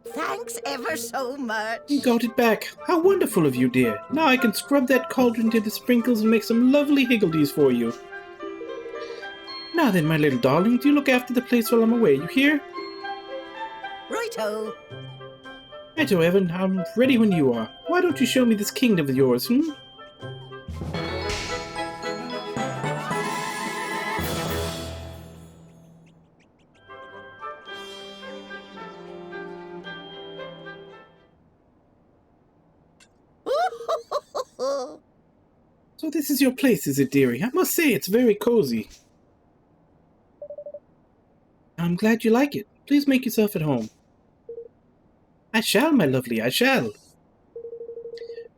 Thanks ever so much. You got it back. How wonderful of you, dear. Now I can scrub that cauldron to the sprinkles and make some lovely higgledies for you. Now then, my little darling, do you look after the place while I'm away, you hear? Righto. Righto, Evan. I'm ready when you are. Why don't you show me this kingdom of yours, hmm? So this is your place, is it, dearie? I must say, it's very cozy. I'm glad you like it. Please make yourself at home. I shall, my lovely, I shall.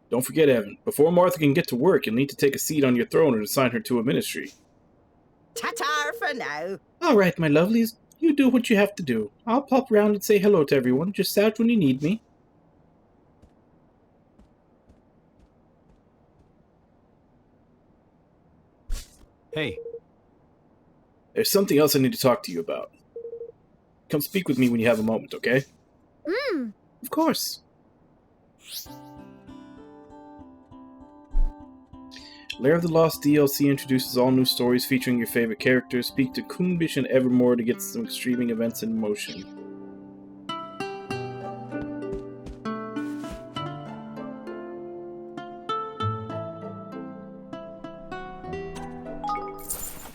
Don't forget, Evan, before Martha can get to work, you'll need to take a seat on your throne and assign her to a ministry. Ta-ta for now. All right, my lovelies, you do what you have to do. I'll pop round and say hello to everyone. Just shout when you need me. Hey, There's something else I need to talk to you about. Come speak with me when you have a moment, okay? Of course. Lair of the Lost DLC introduces all new stories featuring your favorite characters. Speak to Kuni and Evermore to get some streaming events in motion.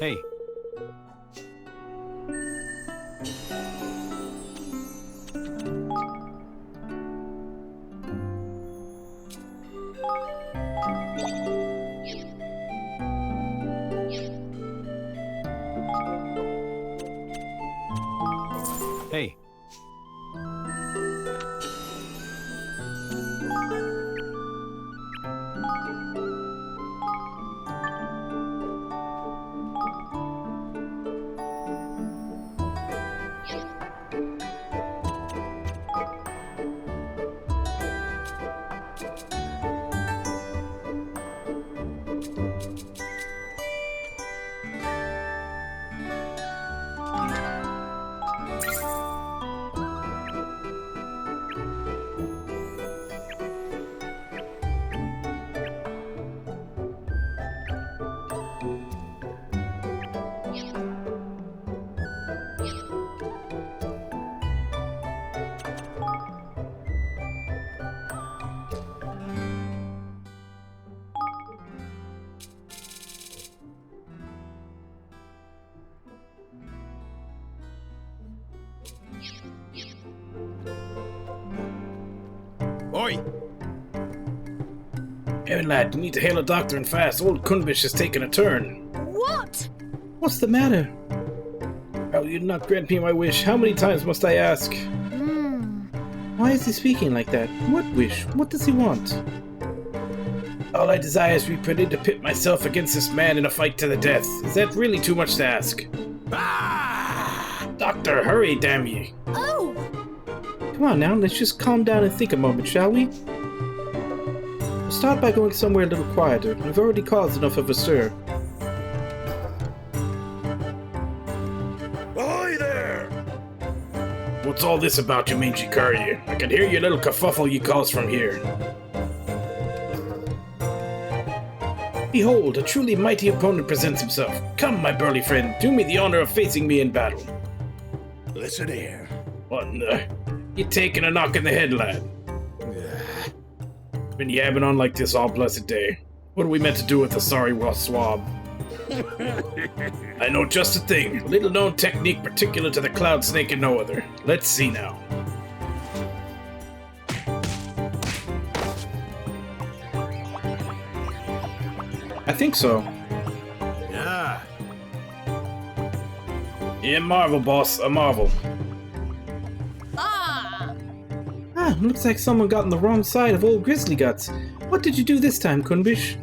hey. Hey. Hey lad, you need to hail a doctor and fast. Old Kunbish has taken a turn. What? What's the matter? Oh, you not grant me my wish. How many times must I ask? Why is he speaking like that? What wish? What does he want? All I desire is to be permitted to pit myself against this man in a fight to the death. Is that really too much to ask? Doctor, hurry, damn ye. Oh! Come on now, let's just calm down and think a moment, shall we? We'll start by going somewhere a little quieter. We've already caused enough of a stir. Ahoy there! What's all this about, you mangy courier? I can hear your little kerfuffle ye cause from here. Behold, a truly mighty opponent presents himself. Come, my burly friend, do me the honor of facing me in battle. Listen here. What in the... You taking a knock in the head, lad? Been yabbing on like this all blessed day. What are we meant to do with a sorry swab? I know just a thing. Little known technique particular to the cloud snake and no other. Let's see now. I think so. Yeah. Yeah, marvel, boss. A marvel. Looks like someone got on the wrong side of old Grizzly Guts. What did you do this time, Kunbish?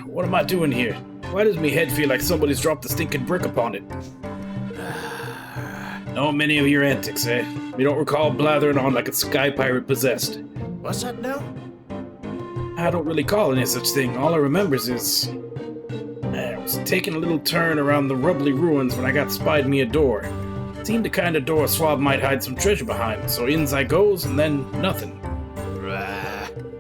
What am I doing here? Why does me head feel like somebody's dropped a stinking brick upon it? Know many of your antics, eh? You don't recall blathering on like a sky pirate possessed. What's that now? I don't really call any such thing. All I remembers is... I was taking a little turn around the rubbly ruins when I got spied me a door. Seemed the kind of door a swab might hide some treasure behind, so ins I goes, and then nothing.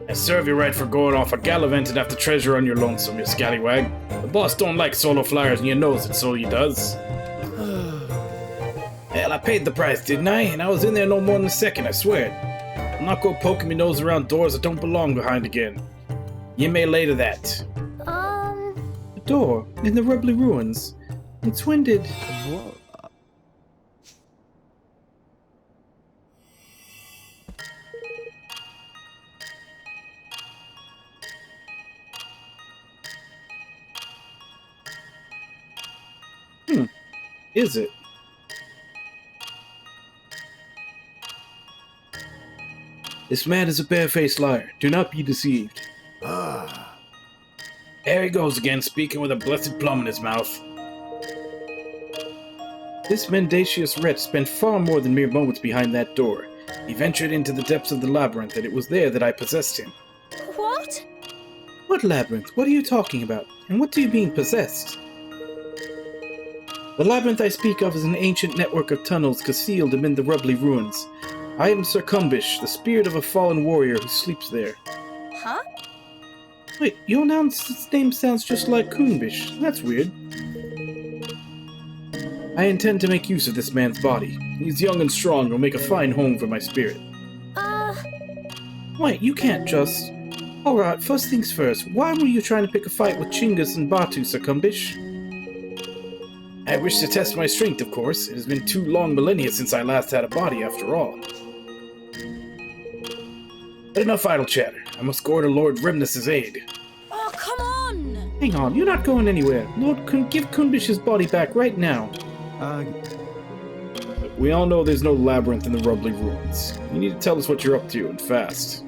I serve you right for going off a gallivanting after treasure on your lonesome, you scallywag. The boss don't like solo flyers, and you knows it, so he does. Hell, I paid the price, didn't I? And I was in there no more than a second, I swear. I'm not go poking me nose around doors that don't belong behind again. You may lay to that. The door in the rubbly ruins. It's when did... Whoa. Is it? This man is a barefaced liar. Do not be deceived. There he goes again, speaking with a blessed plum in his mouth. This mendacious wretch spent far more than mere moments behind that door. He ventured into the depths of the labyrinth, and it was there that I possessed him. What? What labyrinth? What are you talking about? And what do you mean, possessed? The labyrinth I speak of is an ancient network of tunnels concealed amid the rubbly ruins. I am Sir Kumbish, the spirit of a fallen warrior who sleeps there. Huh? Wait, your name sounds just like Kunbish. That's weird. I intend to make use of this man's body. He's young and strong and will make a fine home for my spirit. Wait, you can't just... Alright, first things first, why were you trying to pick a fight with Chinggis and Batu, Sir Kumbish? I wish to test my strength, of course. It has been 2 long millennia since I last had a body, after all. But enough idle chatter. I must go to Lord Remnus's aid. Oh, come on! Hang on, you're not going anywhere. Lord, give Kunbish's body back right now. We all know there's no labyrinth in the rubbly ruins. You need to tell us what you're up to, and fast.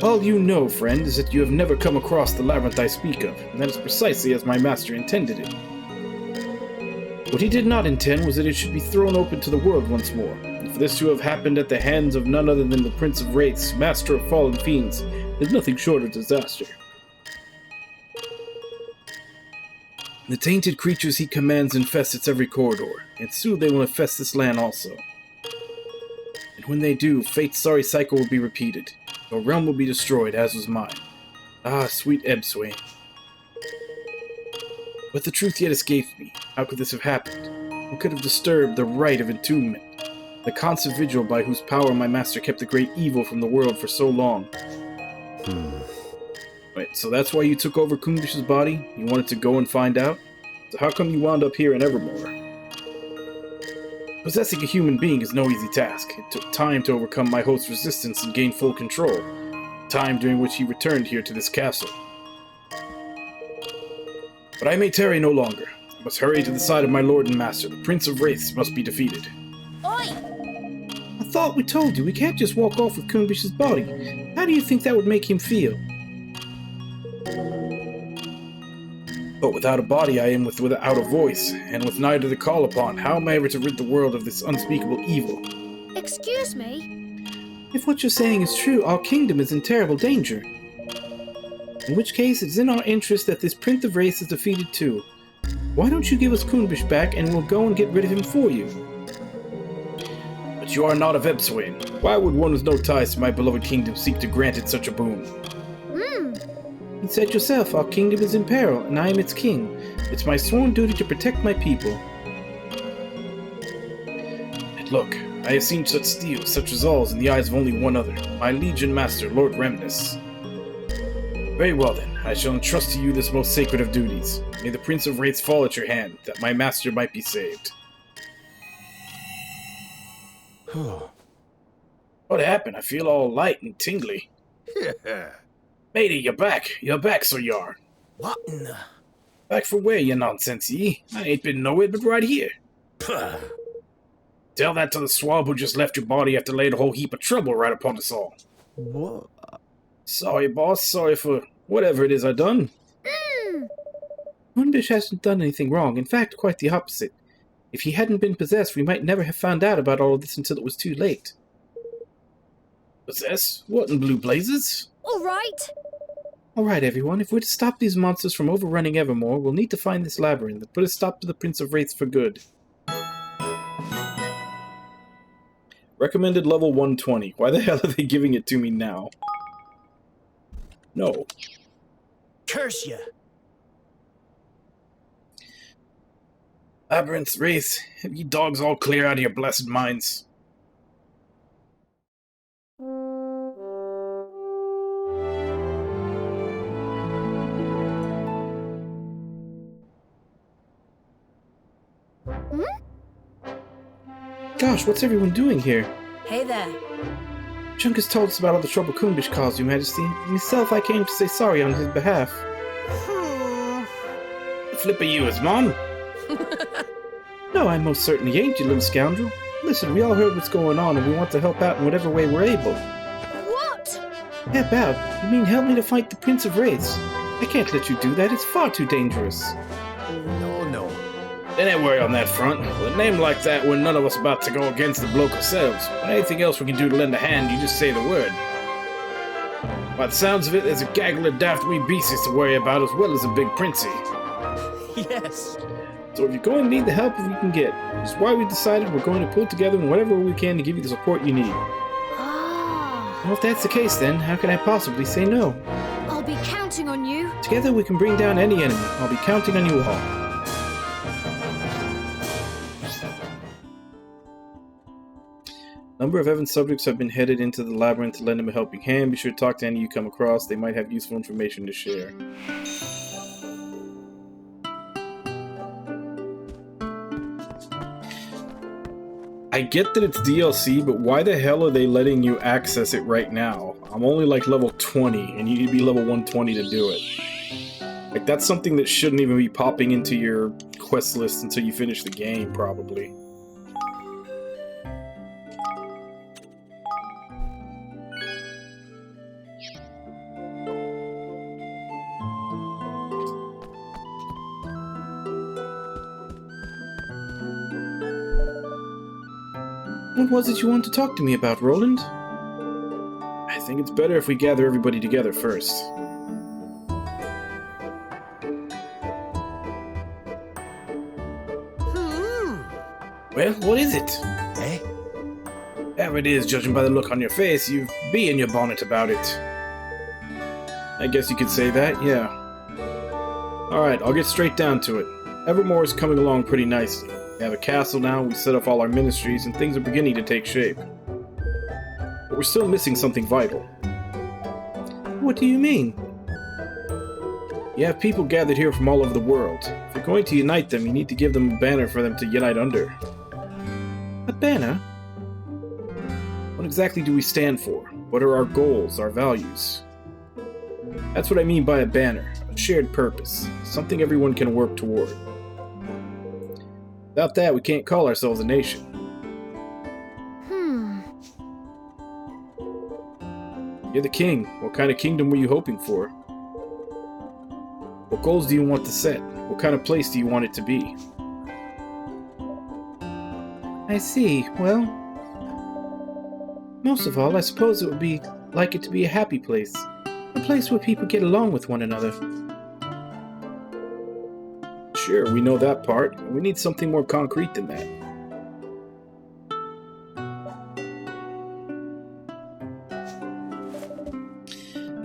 All you know, friend, is that you have never come across the labyrinth I speak of, and that is precisely as my master intended it. What he did not intend was that it should be thrown open to the world once more, and for this to have happened at the hands of none other than the Prince of Wraiths, Master of Fallen Fiends, is nothing short of disaster. The tainted creatures he commands infest its every corridor, and soon they will infest this land also. And when they do, fate's sorry cycle will be repeated. Your realm will be destroyed, as was mine. Ah, sweet Ebswain. But the truth yet escapes me. How could this have happened? Who could have disturbed the rite of entombment? The constant vigil by whose power my master kept the great evil from the world for so long. Wait, so that's why you took over Kumbish's body? You wanted to go and find out? So how come you wound up here in Evermore? Possessing a human being is no easy task. It took time to overcome my host's resistance and gain full control. Time during which he returned here to this castle. But I may tarry no longer. I must hurry to the side of my lord and master. The Prince of Wraiths must be defeated. Oi! I thought we told you we can't just walk off with Kunbish's body. How do you think that would make him feel? But without a body I am without a voice, and with neither to call upon, how am I ever to rid the world of this unspeakable evil? Excuse me? If what you're saying is true, our kingdom is in terrible danger. In which case, it's in our interest that this Prince of Wraiths is defeated too. Why don't you give us Kunbish back and we'll go and get rid of him for you? But you are not of Ebswain. Why would one with no ties to my beloved kingdom seek to grant it such a boon? You said yourself, our kingdom is in peril, and I am its king. It's my sworn duty to protect my people. And look, I have seen such steel, such resolves in the eyes of only one other, my liege master, Lord Revenant. Very well then, I shall entrust to you this most sacred of duties. May the Prince of Wraiths fall at your hand, that my master might be saved. What happened? I feel all light and tingly. Matey, you're back. You're back, so you are. What in the... Back for where, you nonsense ye? I ain't been nowhere but right here. Puh. Tell that to the swab who just left your body after laying a whole heap of trouble right upon us all. What? Sorry, boss. Sorry for whatever it is I done. Kunbish hasn't done anything wrong. In fact, quite the opposite. If he hadn't been possessed, we might never have found out about all of this until it was too late. Possessed? What in blue blazes? All right. Alright everyone, if we're to stop these monsters from overrunning Evermore, we'll need to find this labyrinth and put a stop to the Prince of Wraiths for good. Recommended level 120. Why the hell are they giving it to me now? No. Curse you! Labyrinth, Wraiths, have ye dogs all clear out of your blessed minds? Gosh, what's everyone doing here? Hey there. Chunkus told us about all the trouble Kunbish caused, Your Majesty. Myself, I came to say sorry on his behalf. The flip of you is, Mom? No, I most certainly ain't, you little scoundrel. Listen, we all heard what's going on, and we want to help out in whatever way we're able. What? Help out? You mean help me to fight the Prince of Wraiths? I can't let you do that, it's far too dangerous. No. They ain't worry on that front. With a name like that, we're none of us about to go against the bloke ourselves. But anything else we can do to lend a hand, you just say the word. By the sounds of it, there's a gaggle of daft wee beasties to worry about as well as a big princey. Yes. So if you're going to need the help we can get, which is why we decided we're going to pull together in whatever we can to give you the support you need. Ah. Well, if that's the case then, how can I possibly say no? I'll be counting on you. Together we can bring down any enemy. I'll be counting on you all. Number of Evan's subjects have been headed into the labyrinth to lend him a helping hand. Be sure to talk to any you come across. They might have useful information to share. I get that it's DLC, but why the hell are they letting you access it right now? I'm only like level 20, and you need to be level 120 to do it. Like, that's something that shouldn't even be popping into your quest list until you finish the game, probably. What was it you wanted to talk to me about, Roland? I think it's better if we gather everybody together first. Well, what is it? Eh? Whatever it is, judging by the look on your face, you be in your bonnet about it. I guess you could say that, yeah. Alright, I'll get straight down to it. Evermore is coming along pretty nicely. We have a castle now, we set up all our ministries, and things are beginning to take shape. But we're still missing something vital. What do you mean? You have people gathered here from all over the world. If you're going to unite them, you need to give them a banner for them to unite under. banner? What exactly do we stand for? What are our goals, our values? That's what I mean by a banner, a shared purpose, something everyone can work toward. Without that, we can't call ourselves a nation. You're the king. What kind of kingdom were you hoping for? What goals do you want to set? What kind of place do you want it to be? I see. Well, most of all, I suppose it would be like it to be a happy place. A place where people get along with one another. Sure, we know that part. We need something more concrete than that.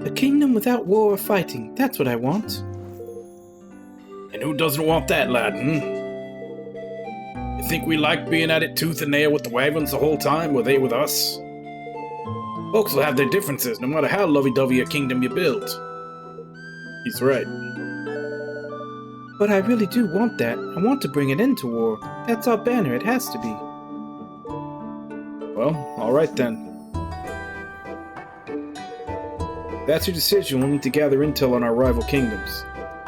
A kingdom without war or fighting. That's what I want. And who doesn't want that, lad, You think we like being at it tooth and nail with the wagons the whole time? Were they with us? Folks will have their differences, no matter how lovey-dovey a kingdom you build. He's right. But I really do want that. I want to bring an end to war. That's our banner. It has to be. Well, alright then. If that's your decision, we'll need to gather intel on our rival kingdoms.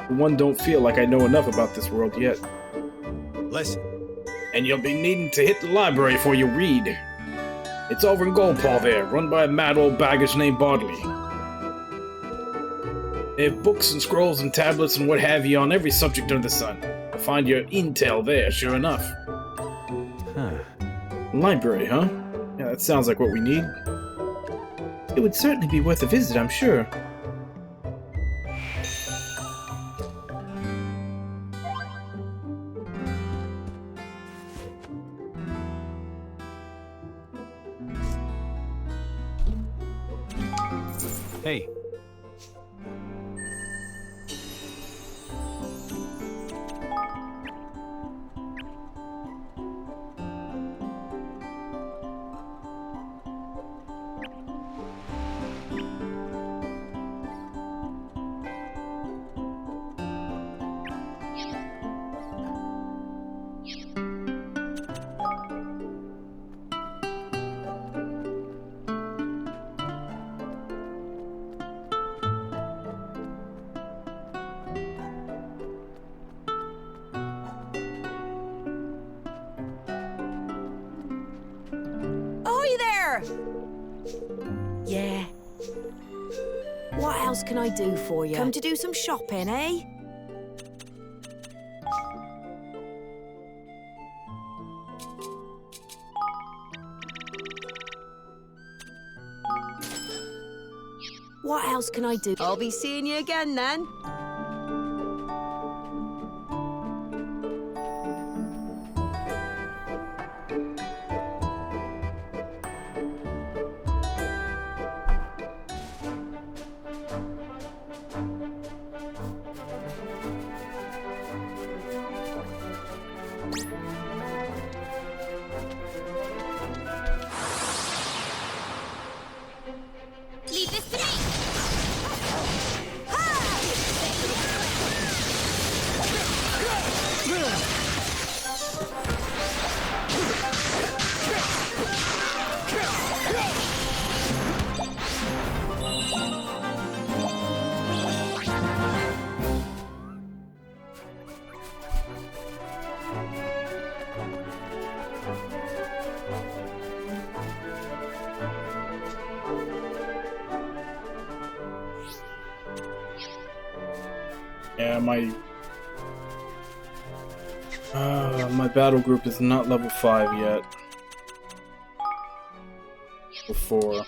For one, don't feel like I know enough about this world yet. Listen. And you'll be needing to hit the library for your read. It's over in Goldpaw there, run by a mad old baggage named Bodley. They have books and scrolls and tablets and what have you on every subject under the sun. You'll find your intel there, sure enough. Huh. Library, huh? Yeah, that sounds like what we need. It would certainly be worth a visit, I'm sure. Hey. Yeah. What else can I do for you? Come to do some shopping, eh? What else can I do? I'll be seeing you again then. Leave this to me! Yeah, my battle group is not level 5 yet. Before.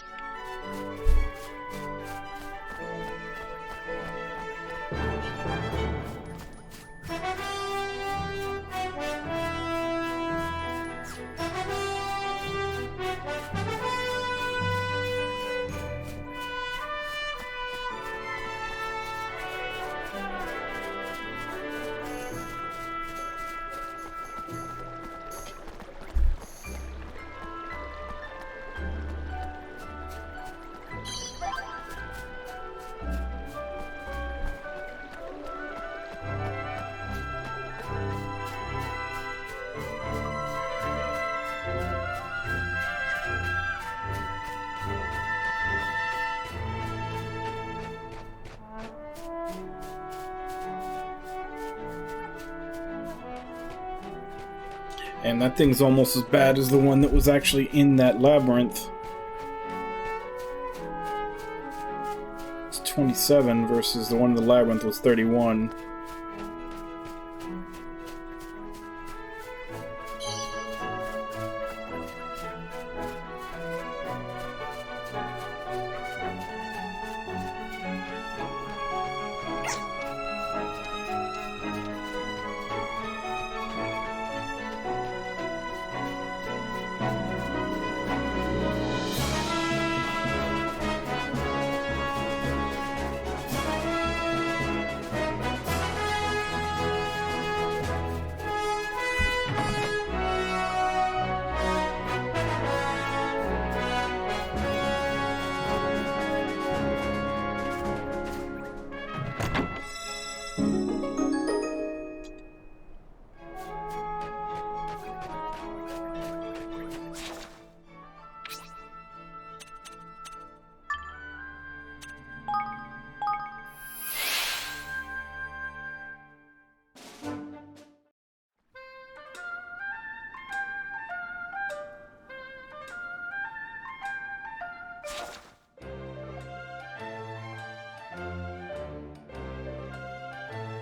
And that thing's almost as bad as the one that was actually in that labyrinth. It's 27 versus the one in the labyrinth was 31.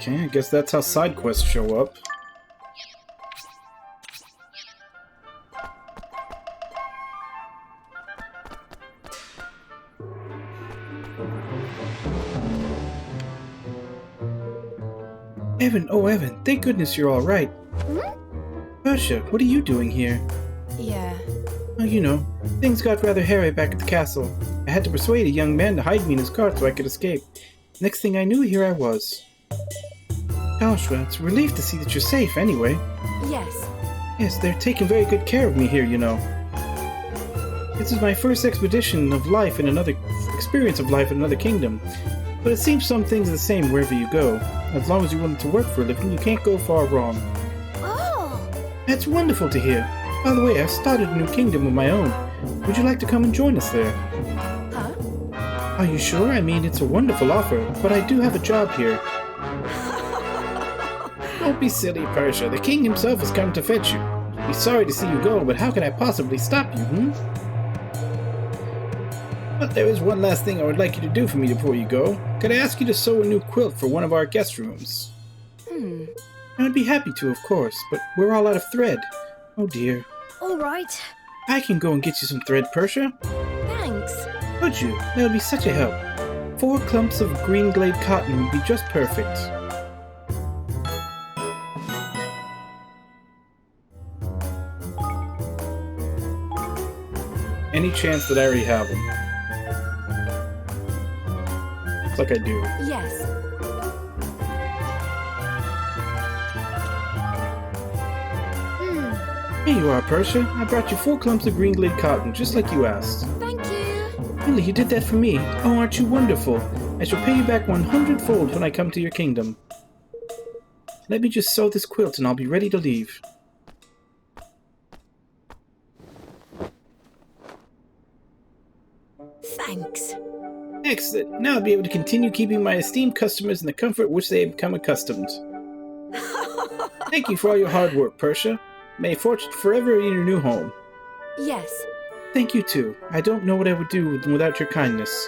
Okay, I guess that's how side quests show up. Evan, oh Evan, thank goodness you're all right. Persia, what are you doing here? Yeah. Oh, you know, things got rather hairy back at the castle. I had to persuade a young man to hide me in his cart so I could escape. Next thing I knew, here I was. Gosh, well, it's a relief to see that you're safe anyway. Yes. Yes, they're taking very good care of me here, you know. This is my first experience of life in another kingdom. But it seems some things are the same wherever you go. As long as you're willing to work for a living, you can't go far wrong. Oh! That's wonderful to hear. By the way, I've started a new kingdom of my own. Would you like to come and join us there? Huh? Are you sure? I mean, it's a wonderful offer, but I do have a job here. Don't be silly, Persia. The king himself has come to fetch you. He's sorry to see you go, but how can I possibly stop you, But there is one last thing I would like you to do for me before you go. Could I ask you to sew a new quilt for one of our guest rooms? I would be happy to, of course, but we're all out of thread. Oh dear. All right. I can go and get you some thread, Persia. Thanks. Would you? That would be such a help. 4 clumps of green glade cotton would be just perfect. Any chance that I already have them? Looks like I do. Yes. Here you are, Persia. I brought you 4 clumps of green glade cotton, just like you asked. Thank you. Really, you did that for me? Oh, aren't you wonderful? I shall pay you back 100-fold when I come to your kingdom. Let me just sew this quilt and I'll be ready to leave. Thanks. Excellent. Now I'll be able to continue keeping my esteemed customers in the comfort which they have become accustomed. Thank you for all your hard work, Persia. May fortune forever in your new home. Yes. Thank you too. I don't know what I would do without your kindness.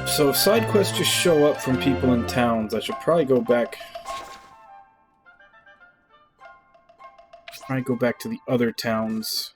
So if side quests just show up from people in towns, I should probably go back. Try and go back to the other towns.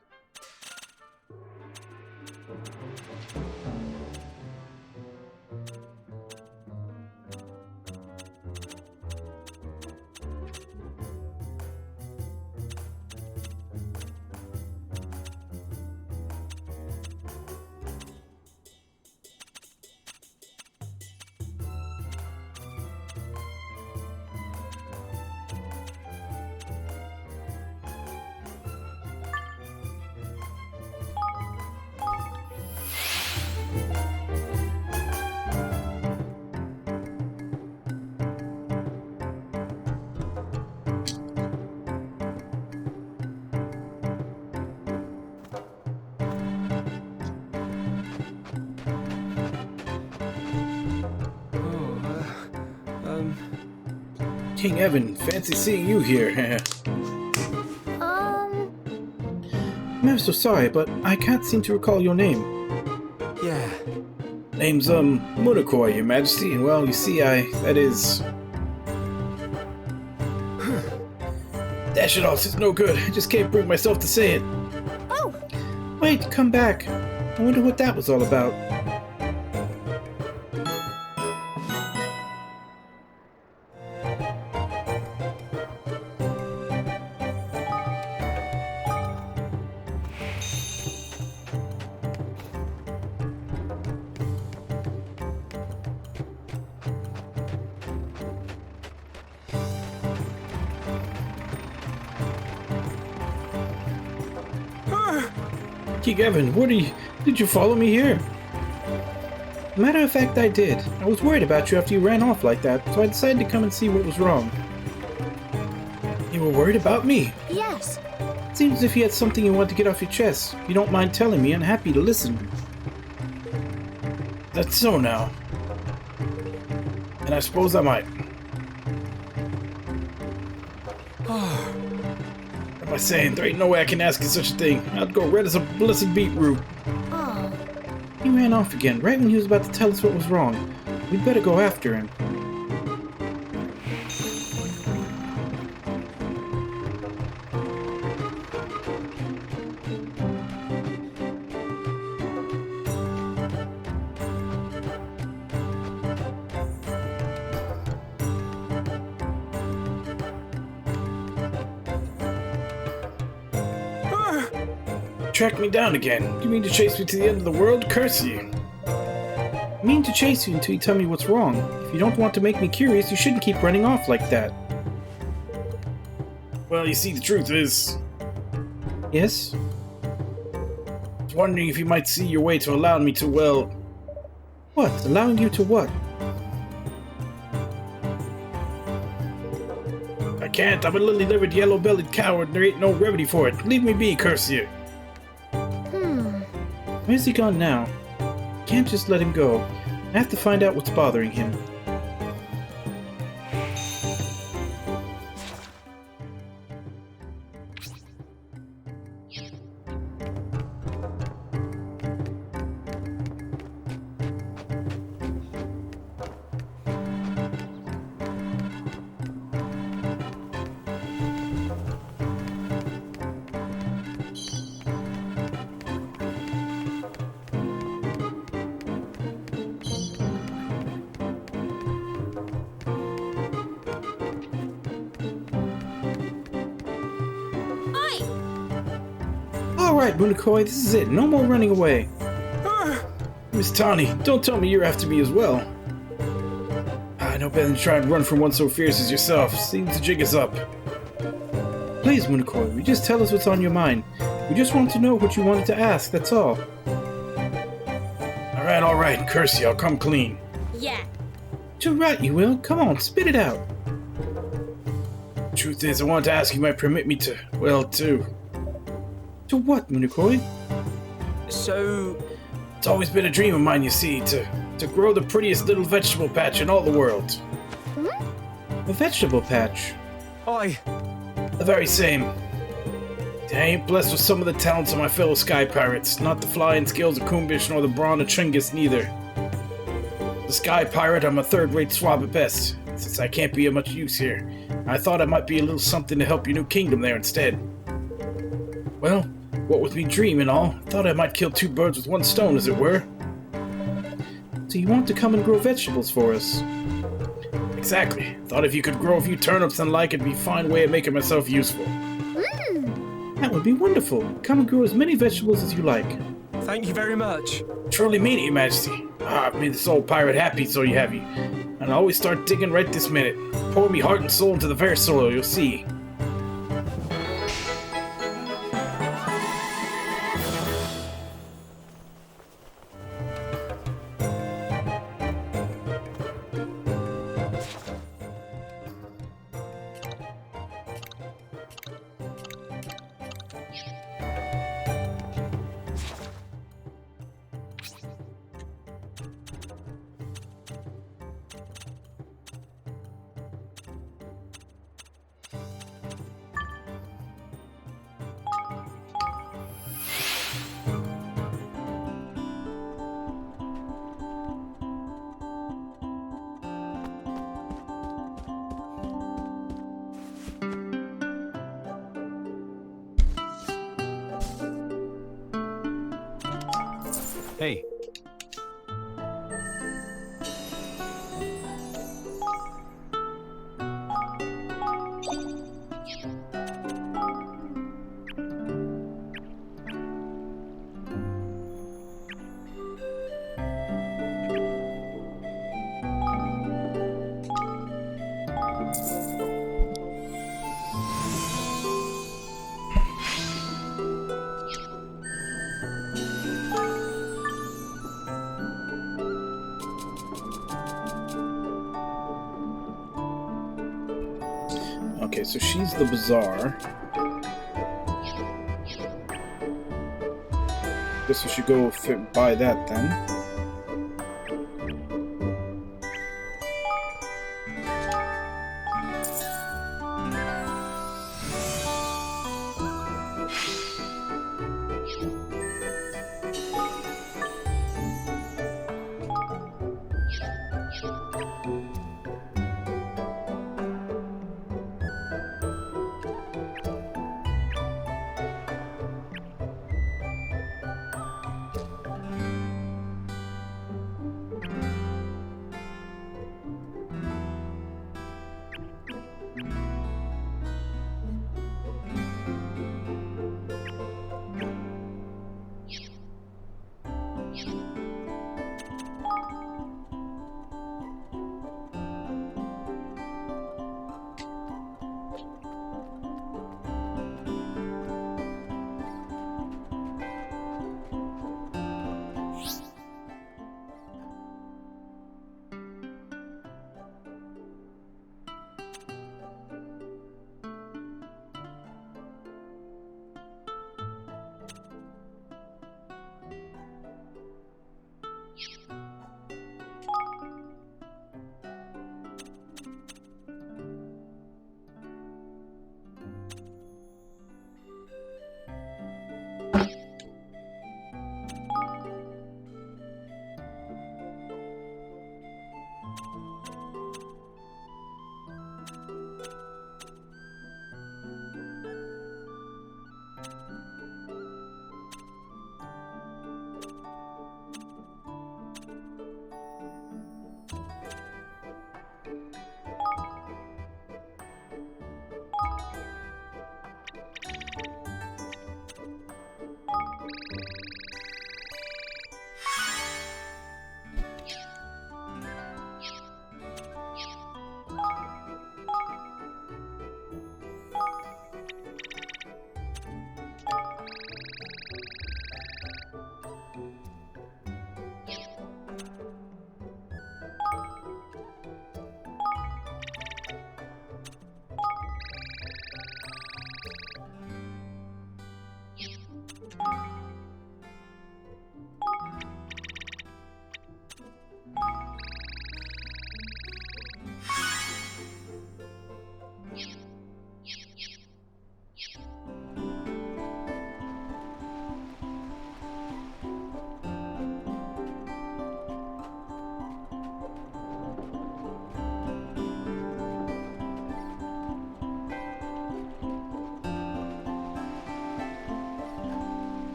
King Evan, fancy seeing you here. I'm ever so sorry, but I can't seem to recall your name. Yeah. Name's, Munakoi, Your Majesty. Well, you see, that is... Dash it off, it's no good. I just can't bring myself to say it. Oh, Wait, come back. I wonder what that was all about. King Evan, did you follow me here? Matter of fact, I did. I was worried about you after you ran off like that, so I decided to come and see what was wrong. You were worried about me? yes. Seems as if you had something you want to get off your chest. If you don't mind telling me, I'm happy to listen. That's so now. And I suppose I might. What am I saying? There ain't no way I can ask you such a thing. I'd go red as a blessed beetroot. Oh, He ran off again, right when he was about to tell us what was wrong. We'd better go after him. Track me down again. You mean to chase me to the end of the world? Curse you. I mean to chase you until you tell me what's wrong. If you don't want to make me curious, you shouldn't keep running off like that. Well, you see, the truth is, Yes? I was wondering if you might see your way to allowing me to, well, What? Allowing you to what? I can't. I'm a lily-livered, yellow-bellied coward, and there ain't no remedy for it. Leave me be, curse you. Where's he gone now? Can't just let him go. I have to find out what's bothering him. Alright, Munakoi, this is it. No more running away. Miss Tawny, don't tell me you're after me as well. I know better than to try and run from one so fierce as yourself. Seems the jig is up. Please, Munakoi, just tell us what's on your mind. We just want to know what you wanted to ask, that's all. Alright, curse you, I'll come clean. Yeah. You're right, you will. Come on, spit it out. Truth is, I wanted to ask you might permit me to, well, to... To what, Munakoi? So, It's always been a dream of mine, you see, to grow the prettiest little vegetable patch in all the world. A vegetable patch. The very same. I ain't blessed with some of the talents of my fellow sky pirates, not the flying skills of Kumbish nor the brawn of Chungus neither. The sky pirate, I'm a third-rate swab at best, since I can't be of much use here. I thought I might be a little something to help your new kingdom there instead. Well, what with me dream and all, thought I might kill two birds with one stone, as it were. So you want to come and grow vegetables for us? Exactly. Thought if you could grow a few turnips and like, it'd be a fine way of making myself useful. That would be wonderful. Come and grow as many vegetables as you like. thank you very much. Truly mean it, Your Majesty. I've made this old pirate happy, so you have you. And I'll always start digging right this minute. Pour me heart and soul into the very soil, you'll see. Hey. Okay, so she's the bazaar. Guess we should go buy that then.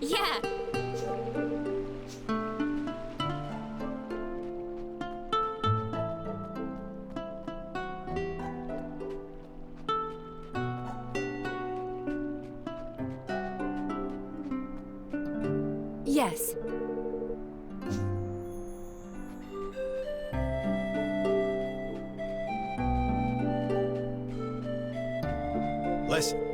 Yeah. Yes. Listen.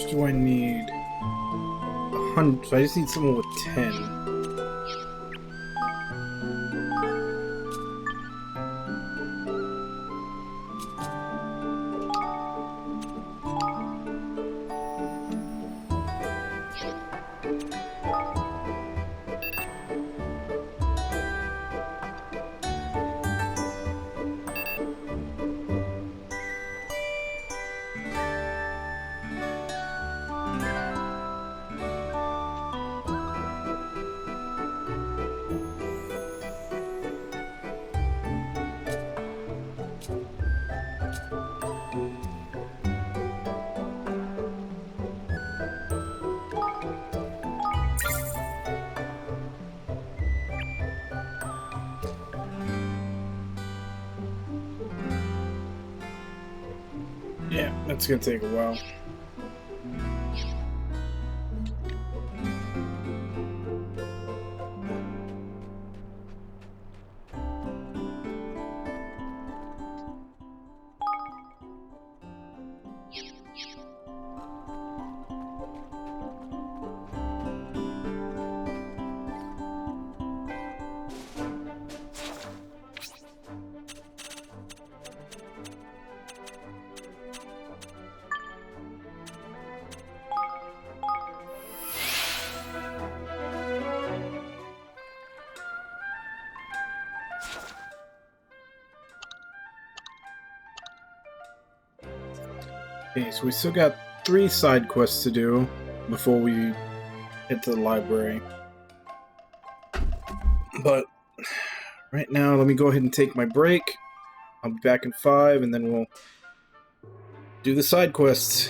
much do I need? 100. So I just need someone with 10. Yeah, that's gonna take a while. Okay, so we still got 3 side quests to do before we head to the library. But right now, let me go ahead and take my break. I'll be back in 5, and then we'll do the side quests.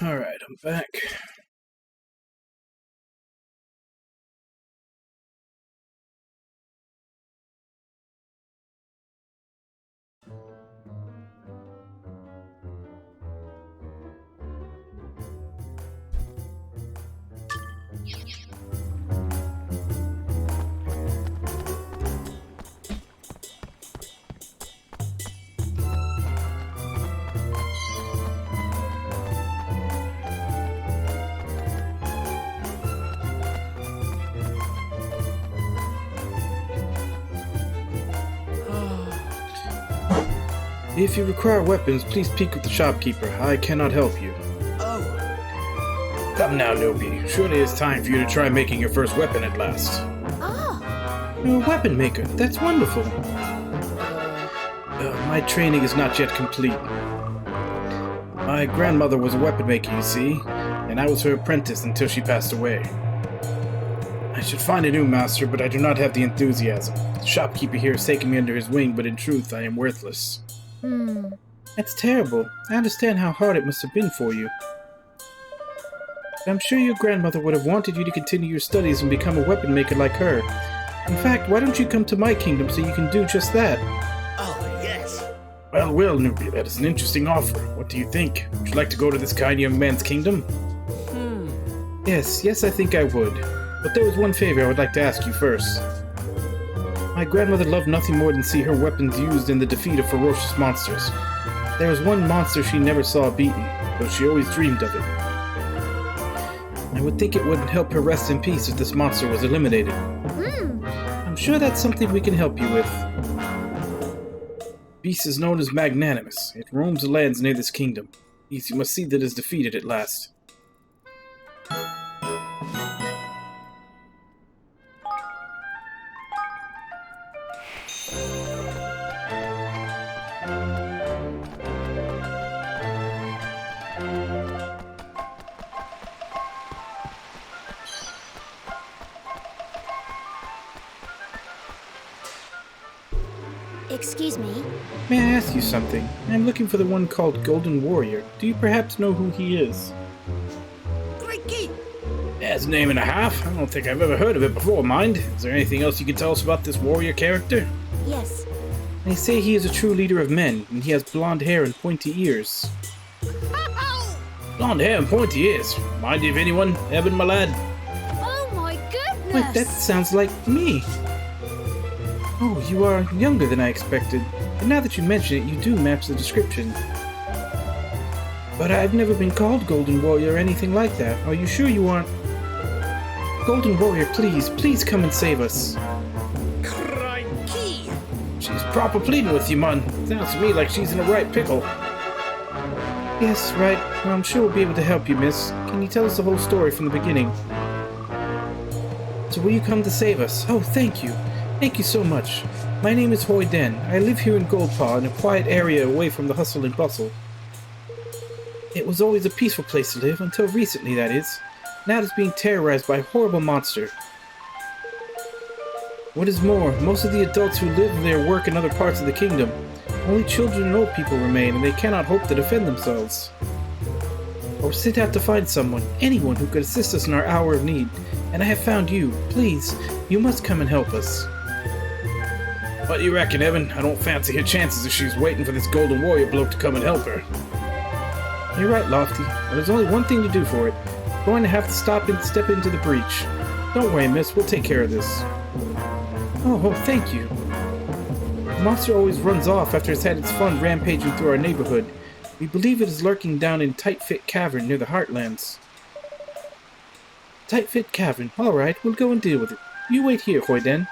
Alright, I'm back. If you require weapons, please speak with the shopkeeper. I cannot help you. Oh. Come now, newbie. Surely it's time for you to try making your first weapon at last. Ah, You're a weapon maker. That's wonderful. My training is not yet complete. My grandmother was a weapon maker, you see, and I was her apprentice until she passed away. I should find a new master, but I do not have the enthusiasm. The shopkeeper here has taken me under his wing, but in truth, I am worthless. That's terrible. I understand how hard it must have been for you. I'm sure your grandmother would have wanted you to continue your studies and become a weapon maker like her. In fact, why don't you come to my kingdom so you can do just that? Oh, yes. Well, newbie, that is an interesting offer. What do you think? Would you like to go to this kind young man's kingdom? Yes, I think I would. But there was one favor I would like to ask you first. My grandmother loved nothing more than see her weapons used in the defeat of ferocious monsters. There was one monster she never saw beaten, though she always dreamed of it. I would think it would help her rest in peace if this monster was eliminated. I'm sure that's something we can help you with. The beast is known as Magnanimous. It roams the lands near this kingdom. You must see that it is defeated at last. excuse me. May I ask you something? I'm looking for the one called Golden Warrior. Do you perhaps know who he is? Crikey! That's a name and a half. I don't think I've ever heard of it before, mind. Is there anything else you can tell us about this warrior character? Yes. They say he is a true leader of men, and he has blonde hair and pointy ears. Blonde hair and pointy ears. Mind you of anyone, Evan, my lad? Oh my goodness! Wait, that sounds like me! Oh, you are younger than I expected. But now that you mention it, you do match the description. But I've never been called Golden Warrior or anything like that. Are you sure you aren't? Golden Warrior, please come and save us. Crikey! She's proper pleading with you, man. Sounds to me like she's in a right pickle. Yes, right. Well, I'm sure we'll be able to help you, miss. Can you tell us the whole story from the beginning? So will you come to save us? Oh, thank you. Thank you so much. My name is Hoi Den. I live here in Goldpaw, in a quiet area away from the hustle and bustle. It was always a peaceful place to live, until recently, that is. Now it's being terrorized by a horrible monster. What is more, most of the adults who live there work in other parts of the kingdom. Only children and old people remain, and they cannot hope to defend themselves. Or sit out to find someone, anyone who could assist us in our hour of need. And I have found you. Please, you must come and help us. What do you reckon, Evan? I don't fancy her chances if she's waiting for this Golden Warrior bloke to come and help her. You're right, Lofty. But there's only one thing to do for it. We're going to have to step into the breach. Don't worry, miss. We'll take care of this. Oh, thank you. The monster always runs off after it's had its fun rampaging through our neighborhood. We believe it is lurking down in Tight Fit Cavern near the Heartlands. Tight Fit Cavern. Alright, we'll go and deal with it. You wait here, Hoi Den.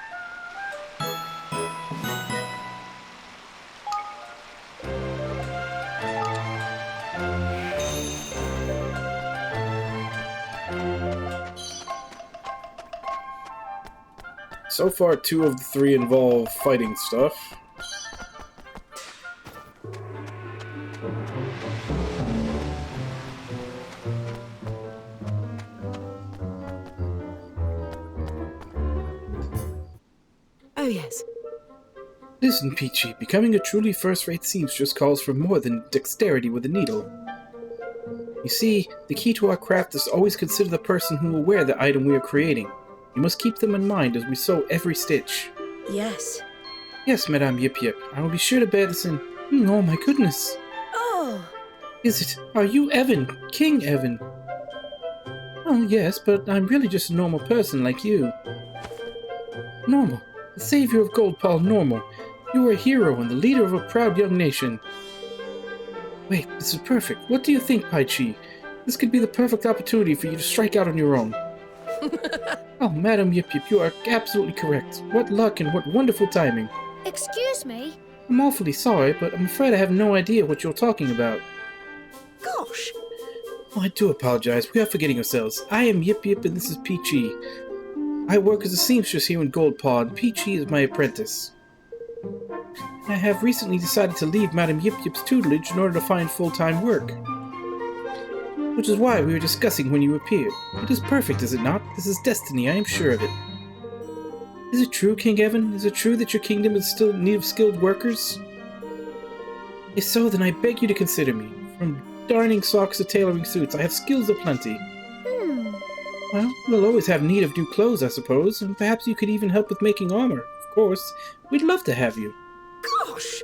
So far, 2 of the 3 involve fighting stuff. Oh, yes. Listen, Peachy, becoming a truly first-rate seamstress calls for more than dexterity with a needle. You see, the key to our craft is to always consider the person who will wear the item we are creating. You must keep them in mind as we sew every stitch. Yes. Yes, Madame Yip Yip. I will be sure to bear this in. Oh my goodness. Oh, Is it? Are you Evan? King Evan? Oh, yes, but I'm really just a normal person like you. Normal. The savior of Goldpaw Normal. You are a hero and the leader of a proud young nation. Wait, this is perfect. What do you think, Pai Chi? This could be the perfect opportunity for you to strike out on your own. Oh, Madam Yip Yip, you are absolutely correct. What luck and what wonderful timing. Excuse me? I'm awfully sorry, but I'm afraid I have no idea what you're talking about. gosh. Oh, I do apologize. We are forgetting ourselves. I am Yip Yip and this is Peachy. I work as a seamstress here in Goldpaw, and Peachy is my apprentice. I have recently decided to leave Madam Yip Yip's tutelage in order to find full-time work. Which is why we were discussing when you appeared. It is perfect, is it not? This is destiny, I am sure of it. Is it true, King Evan? Is it true that your kingdom is still in need of skilled workers? If so, then I beg you to consider me. From darning socks to tailoring suits, I have skills aplenty. Well, we'll always have need of new clothes, I suppose, and perhaps you could even help with making armor. Of course, we'd love to have you. Gosh!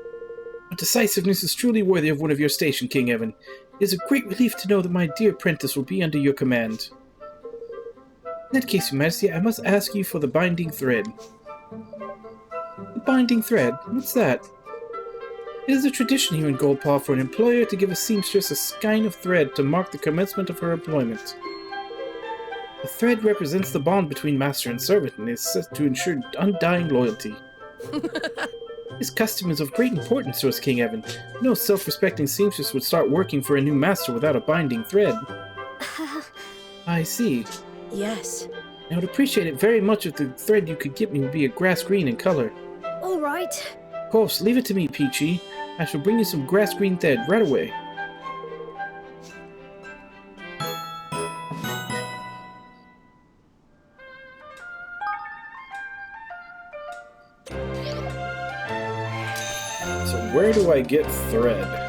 Your decisiveness is truly worthy of one of your station, King Evan. It is a great relief to know that my dear apprentice will be under your command. In that case, Your Majesty, I must ask you for the binding thread. The binding thread? What's that? It is a tradition here in Goldpaw for an employer to give a seamstress a skein of thread to mark the commencement of her employment. The thread represents the bond between master and servant and is set to ensure undying loyalty. This custom is of great importance to us, King Evan. No self-respecting seamstress would start working for a new master without a binding thread. I see. Yes. I would appreciate it very much if the thread you could get me would be a grass green in color. All right. Of course, leave it to me, Peachy. I shall bring you some grass green thread right away. So where do I get thread?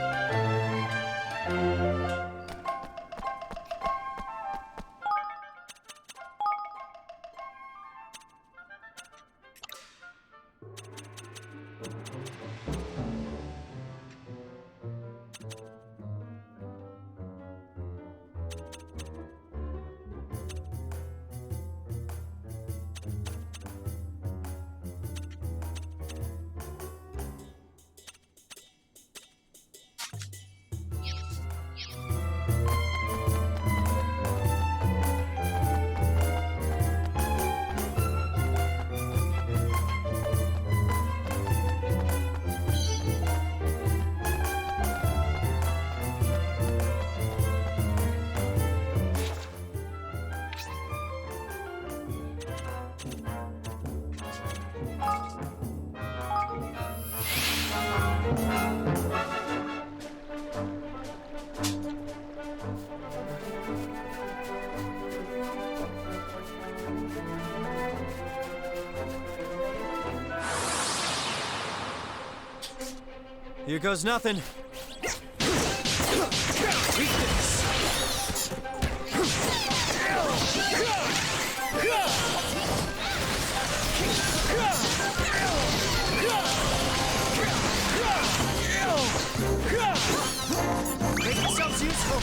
Here goes nothing. Make yourselves useful.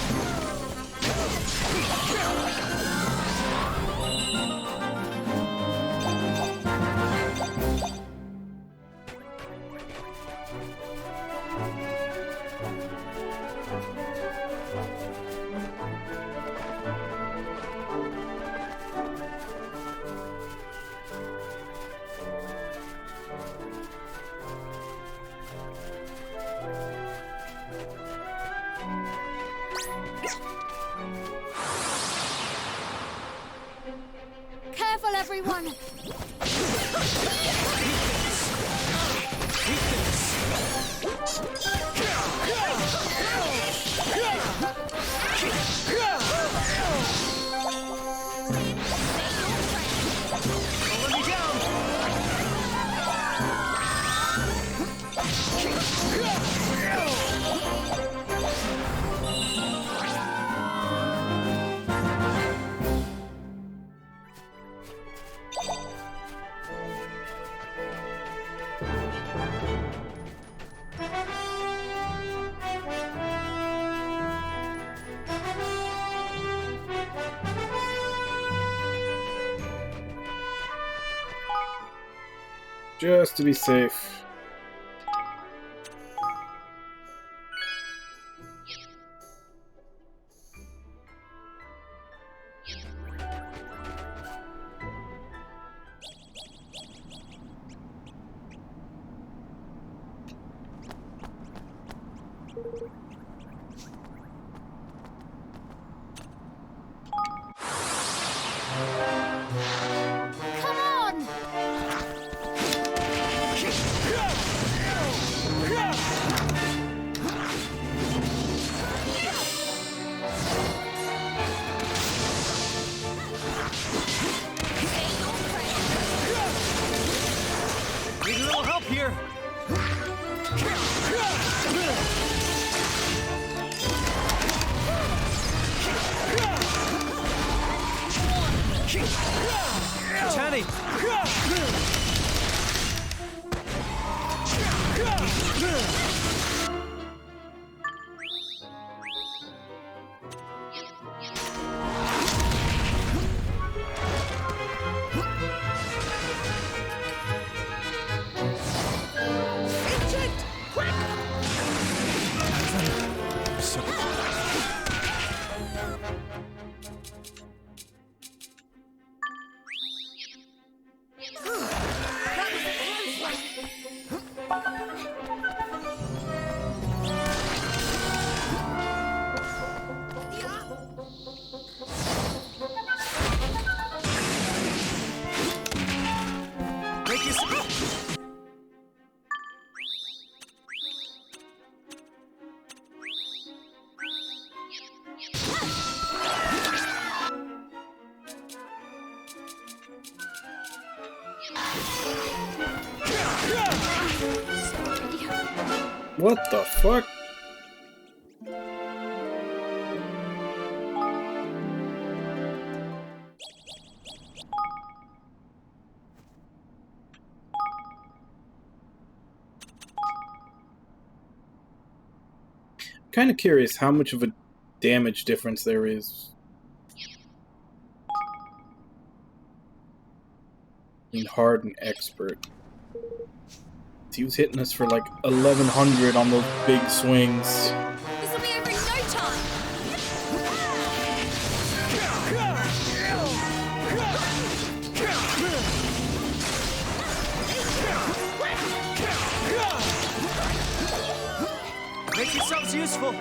Careful, everyone. Just to be safe. Come on! Need a little help here. Tanny! Make you What the fuck? Kind of curious how much of a damage difference there is. In hard and expert. He was hitting us for like 1100 on those big swings. This will be over in no time! make yourselves useful.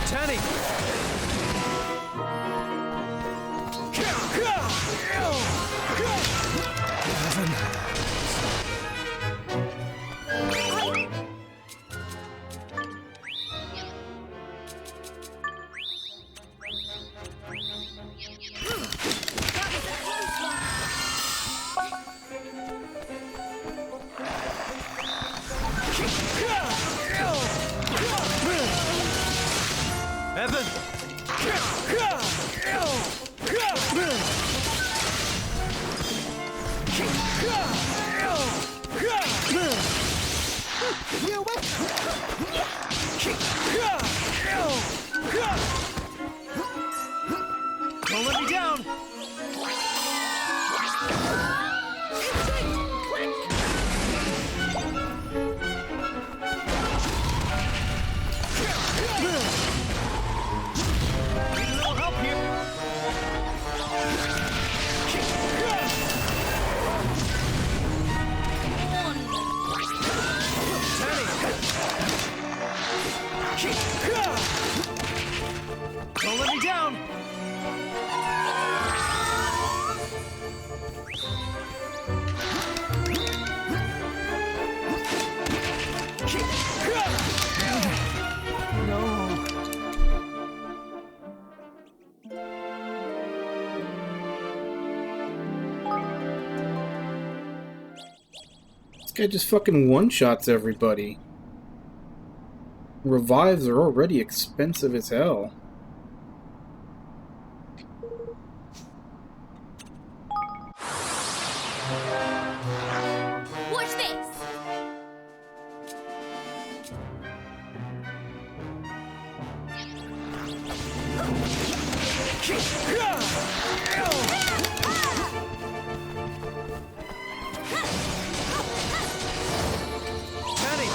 Tanny! Evan! Don't let me down! Need a little help here. Don't let me down! guy just fucking one-shots everybody. Revives are already expensive as hell. Watch this. Tanny!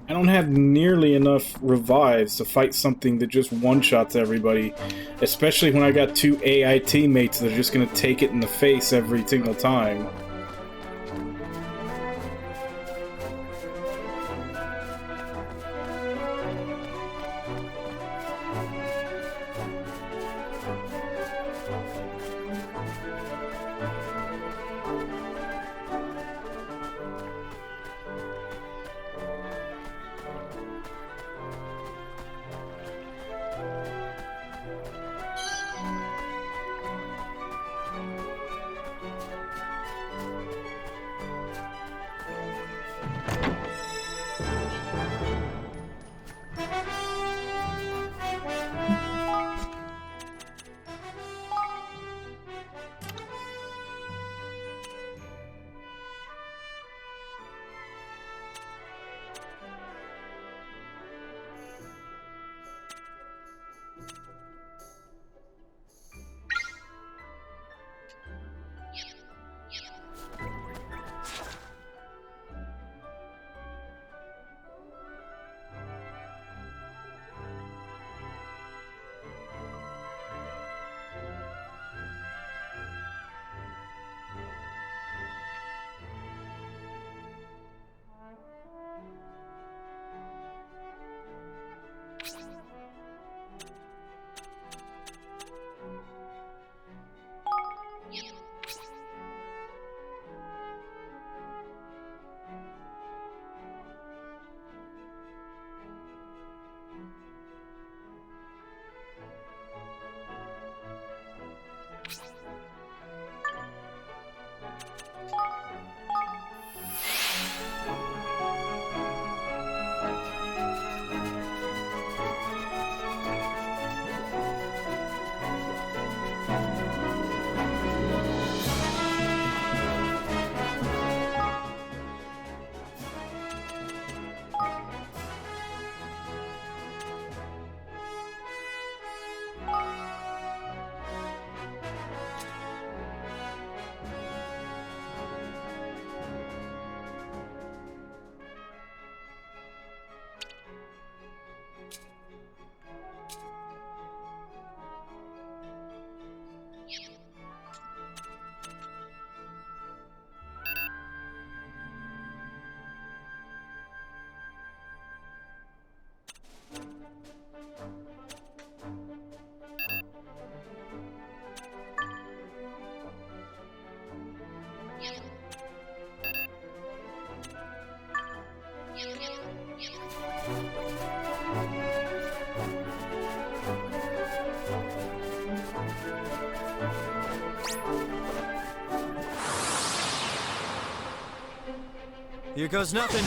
I don't have nearly enough revives to fight something that just one-shots everybody. Especially when I got two AI teammates that are just gonna take it in the face every single time. Here goes nothing.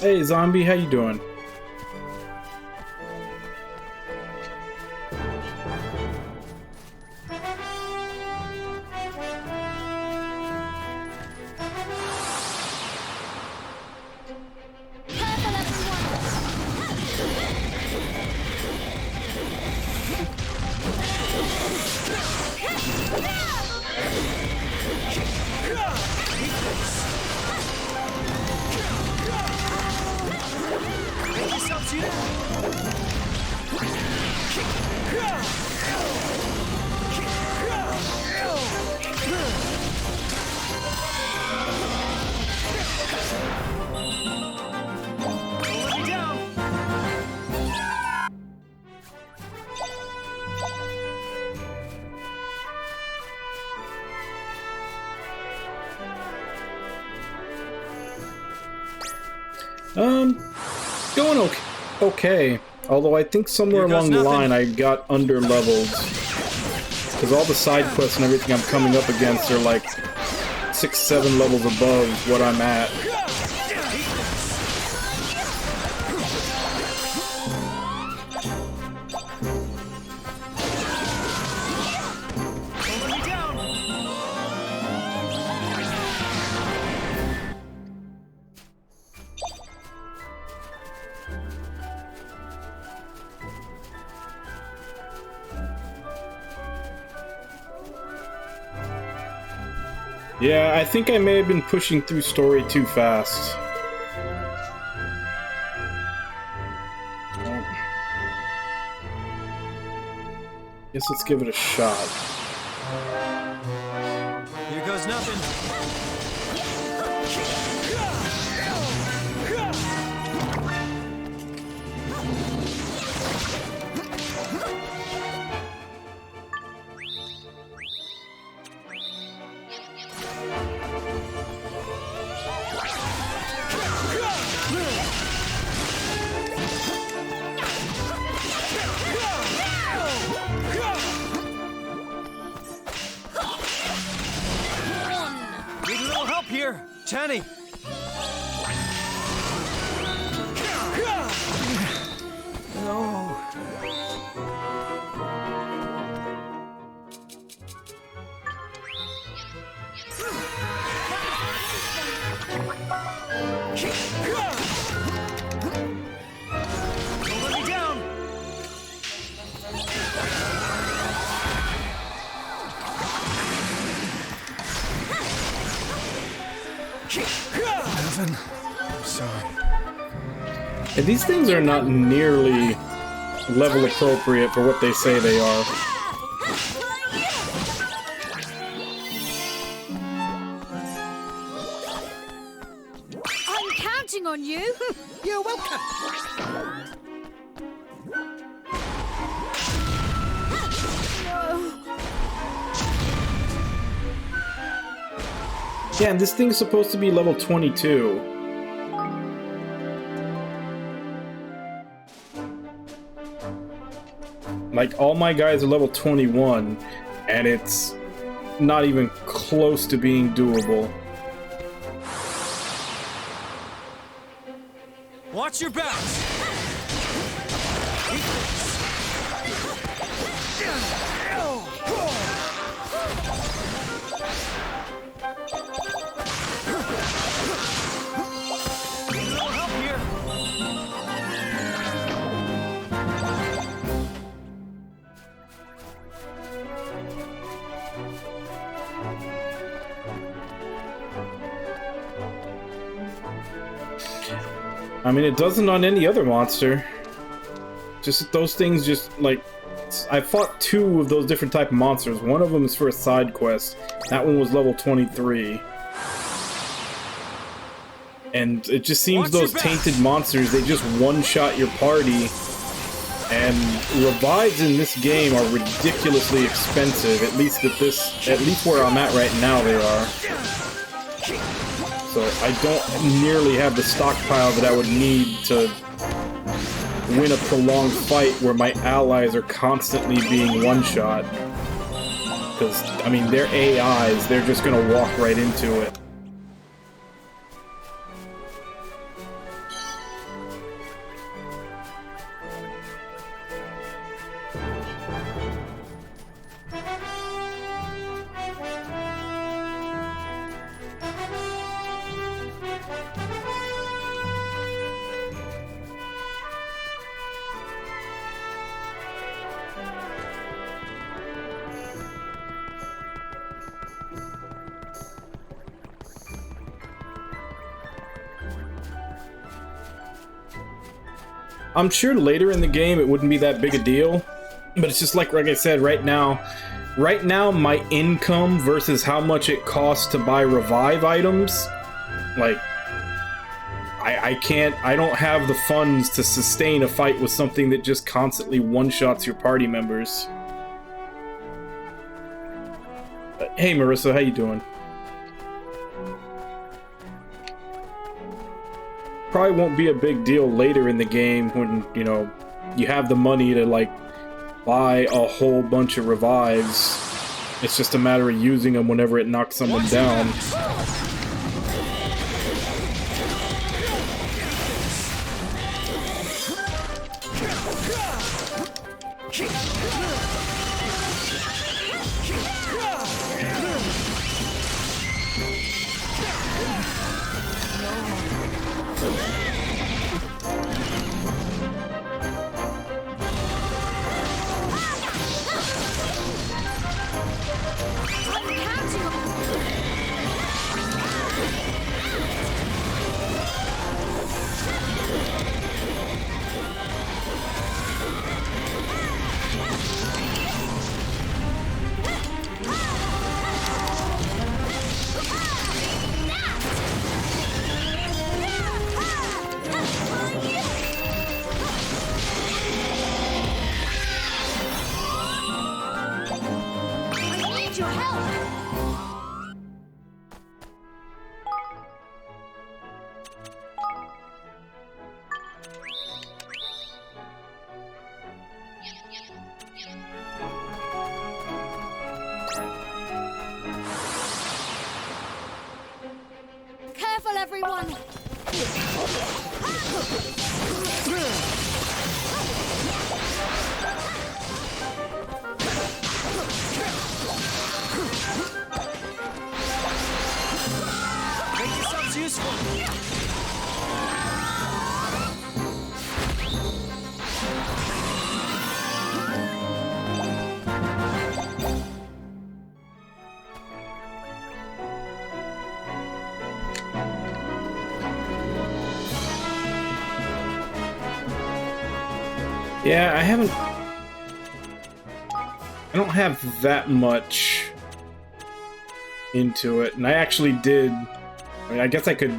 Hey, zombie, how you doing? Going okay. Okay. Although I think somewhere Here goes along the nothing. line I got under-leveled. Because all the side quests and everything I'm coming up against are like 6-7 levels above what I'm at. Don't let me down. Yeah, I think I may have been pushing through story too fast. Guess let's give it a shot. Here goes nothing. Need a little help here. Tanny. No. Don't let me down. Evan, I'm sorry. And these things are not nearly level appropriate for what they say they are. I'm counting on you. You're welcome. Yeah, and this thing's supposed to be level 22. Like, all my guys are level 21, and it's not even close to being doable. Watch your backs. Need a little help here. I mean, it doesn't on any other monster. Just that those things just, like... I fought 2 of those different type of monsters. One of them is for a side quest. That one was level 23. And it just seems Watch your those back. tainted monsters, they just one-shot your party. And revives in this game are ridiculously expensive. At least where I'm at right now, they are. So I don't nearly have the stockpile that I would need to win a prolonged fight where my allies are constantly being one-shot. Because, I mean, they're AIs, they're just gonna walk right into it. I'm sure later in the game it wouldn't be that big a deal, but it's just like I said, right now my income versus how much it costs to buy revive items, like, I don't have the funds to sustain a fight with something that just constantly one-shots your party members. Hey Marissa, how you doing? probably won't be a big deal later in the game when, you know, you have the money to, like, buy a whole bunch of revives. It's just a matter of using them whenever it knocks someone down. Careful, everyone! Make yourselves useful. Yeah, I don't have that much into it, and I actually did. I mean, I guess I could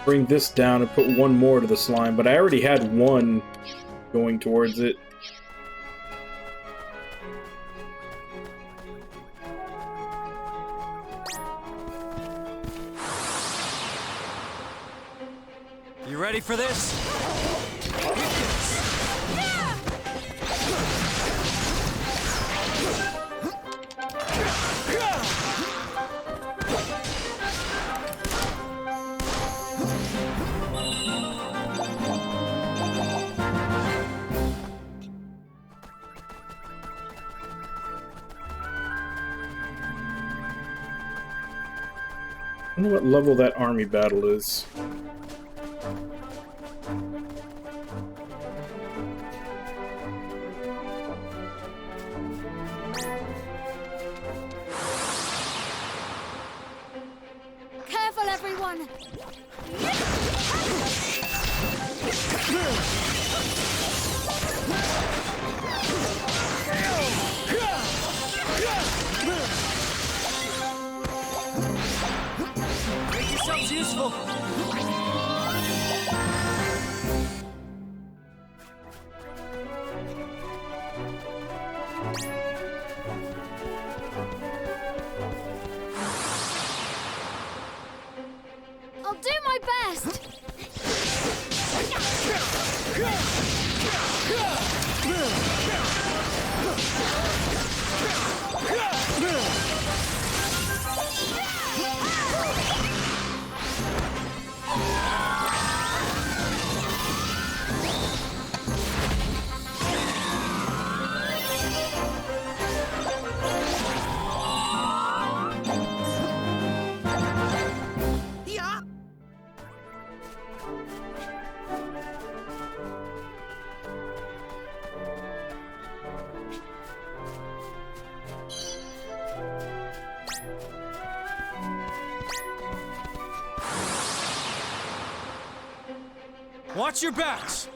bring this down and put one more to the slime, but I already had one going towards it. You ready for this? I wonder what level that army battle is. Careful, everyone! Make yourselves useful. I'll do my best! Yeah. Watch your backs.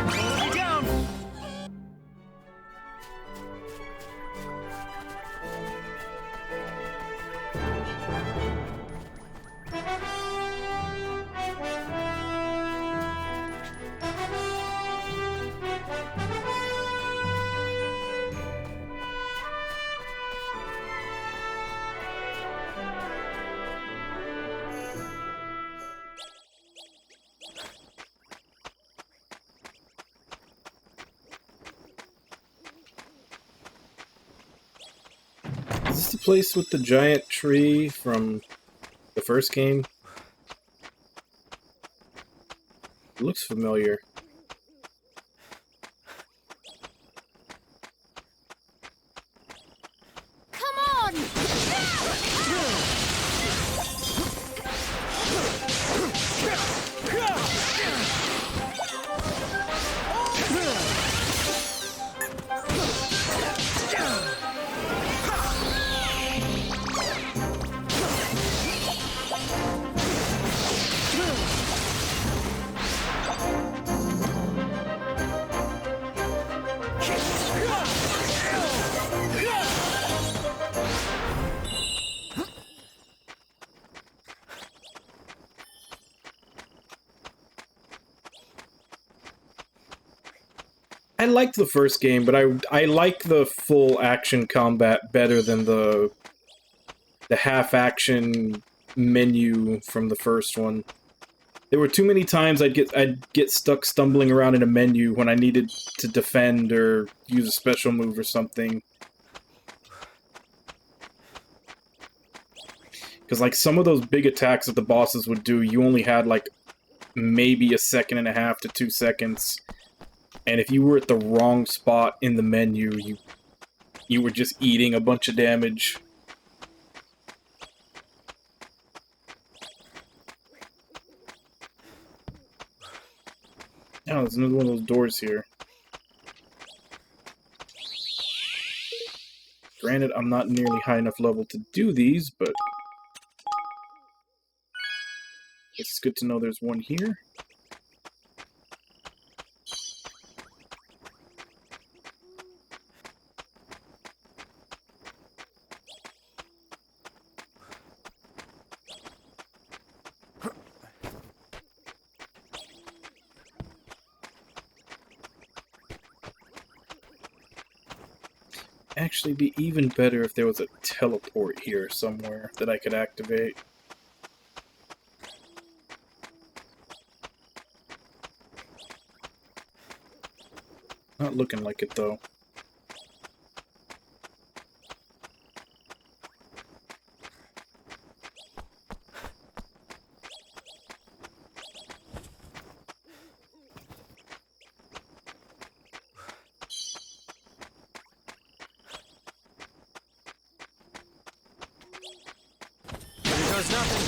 Enemy down. Is this the place with the giant tree from the first game? It looks familiar. Come on! I liked the first game, but I like the full action combat better than the half action menu from the first one. There were too many times I'd get stuck stumbling around in a menu when I needed to defend or use a special move or something. Because like some of those big attacks that the bosses would do, you only had like maybe 1.5 to 2 seconds. And if you were at the wrong spot in the menu, you were just eating a bunch of damage. Oh, there's another one of those doors here. Granted, I'm not nearly high enough level to do these, but it's good to know there's one here. Actually be even better if there was a teleport here somewhere that I could activate. Not looking like it though. There's nothing.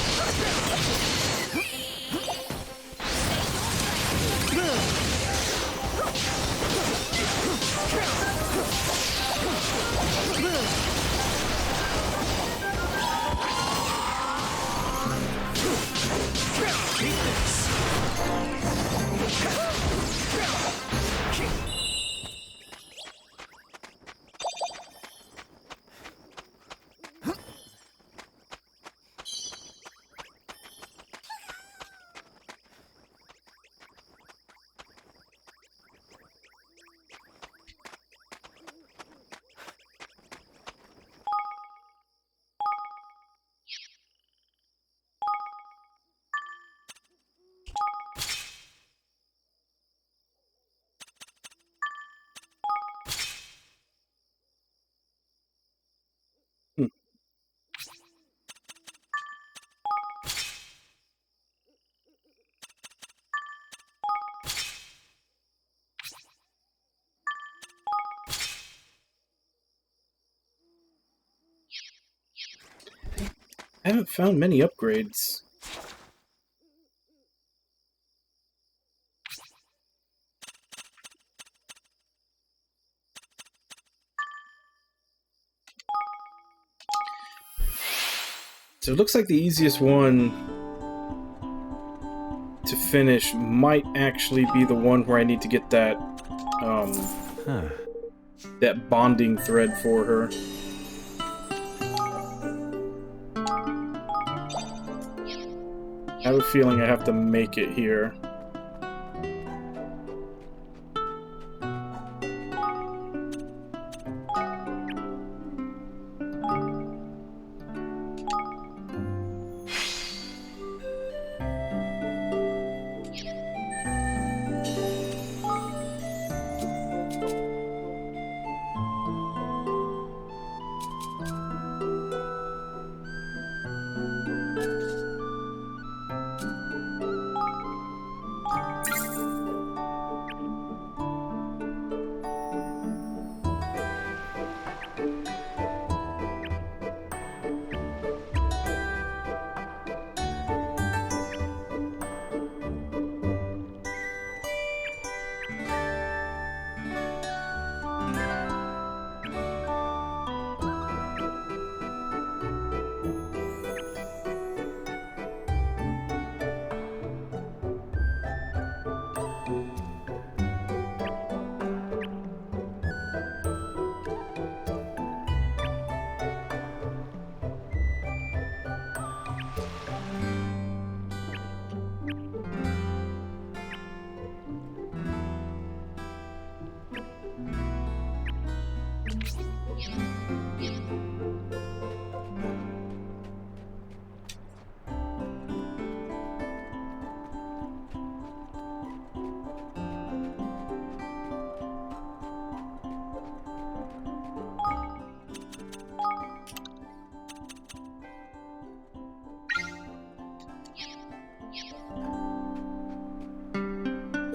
I haven't found many upgrades. So it looks like the easiest one to finish might actually be the one where I need to get that, that bonding thread for her. I have a feeling I have to make it here.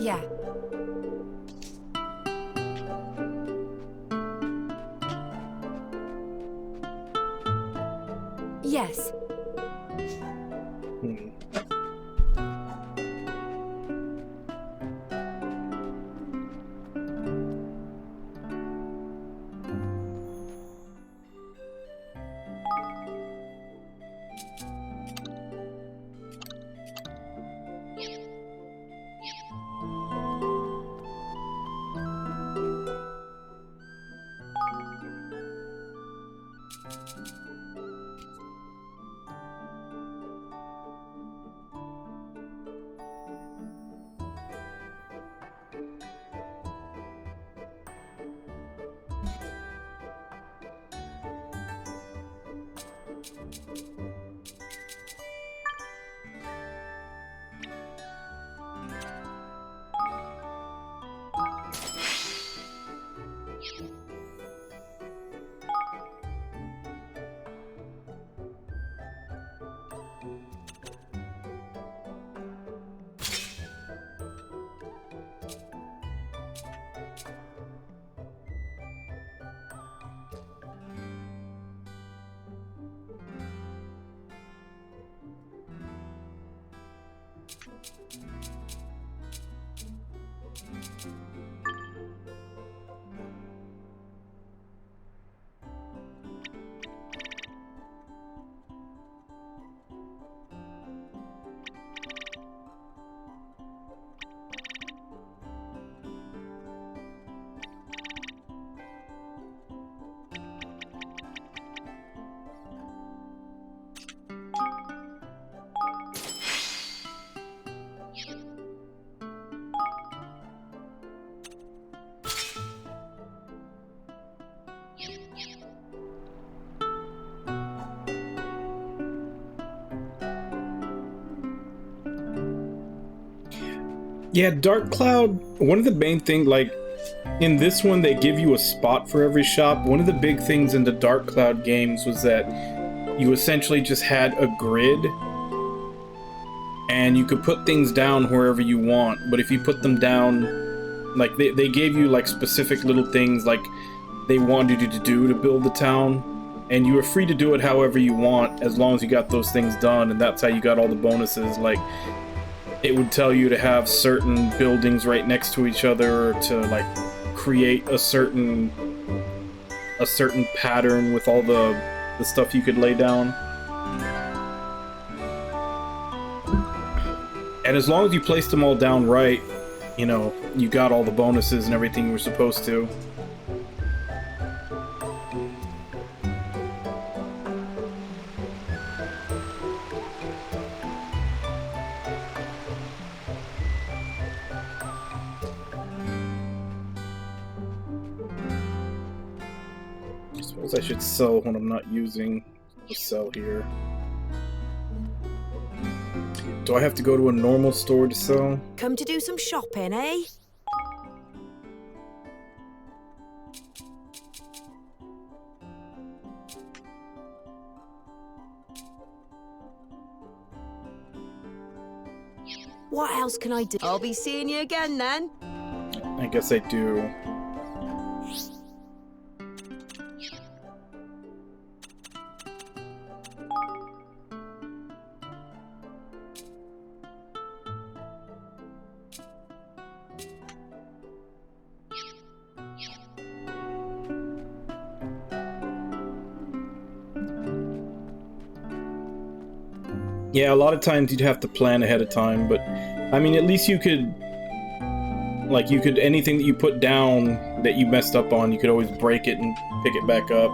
Yeah. Yes. Hmm. Yeah, Dark Cloud, one of the main things, like, in this one, they give you a spot for every shop. One of the big things in the Dark Cloud games was that you essentially just had a grid, and you could put things down wherever you want, but if you put them down, like, they gave you, like, specific little things, like, they wanted you to do to build the town, and you were free to do it however you want, as long as you got those things done, and that's how you got all the bonuses, like, it would tell you to have certain buildings right next to each other, or to, like, create a certain pattern with all the stuff you could lay down. And as long as you placed them all down right, you know, you got all the bonuses and everything you were supposed to. I should sell when I'm not using the sell here. Do I have to go to a normal store to sell? Come to do some shopping, eh? What else can I do? I'll be seeing you again then. I guess I do. Yeah, a lot of times you'd have to plan ahead of time, but I mean, at least you could, like, anything that you put down that you messed up on, you could always break it and pick it back up.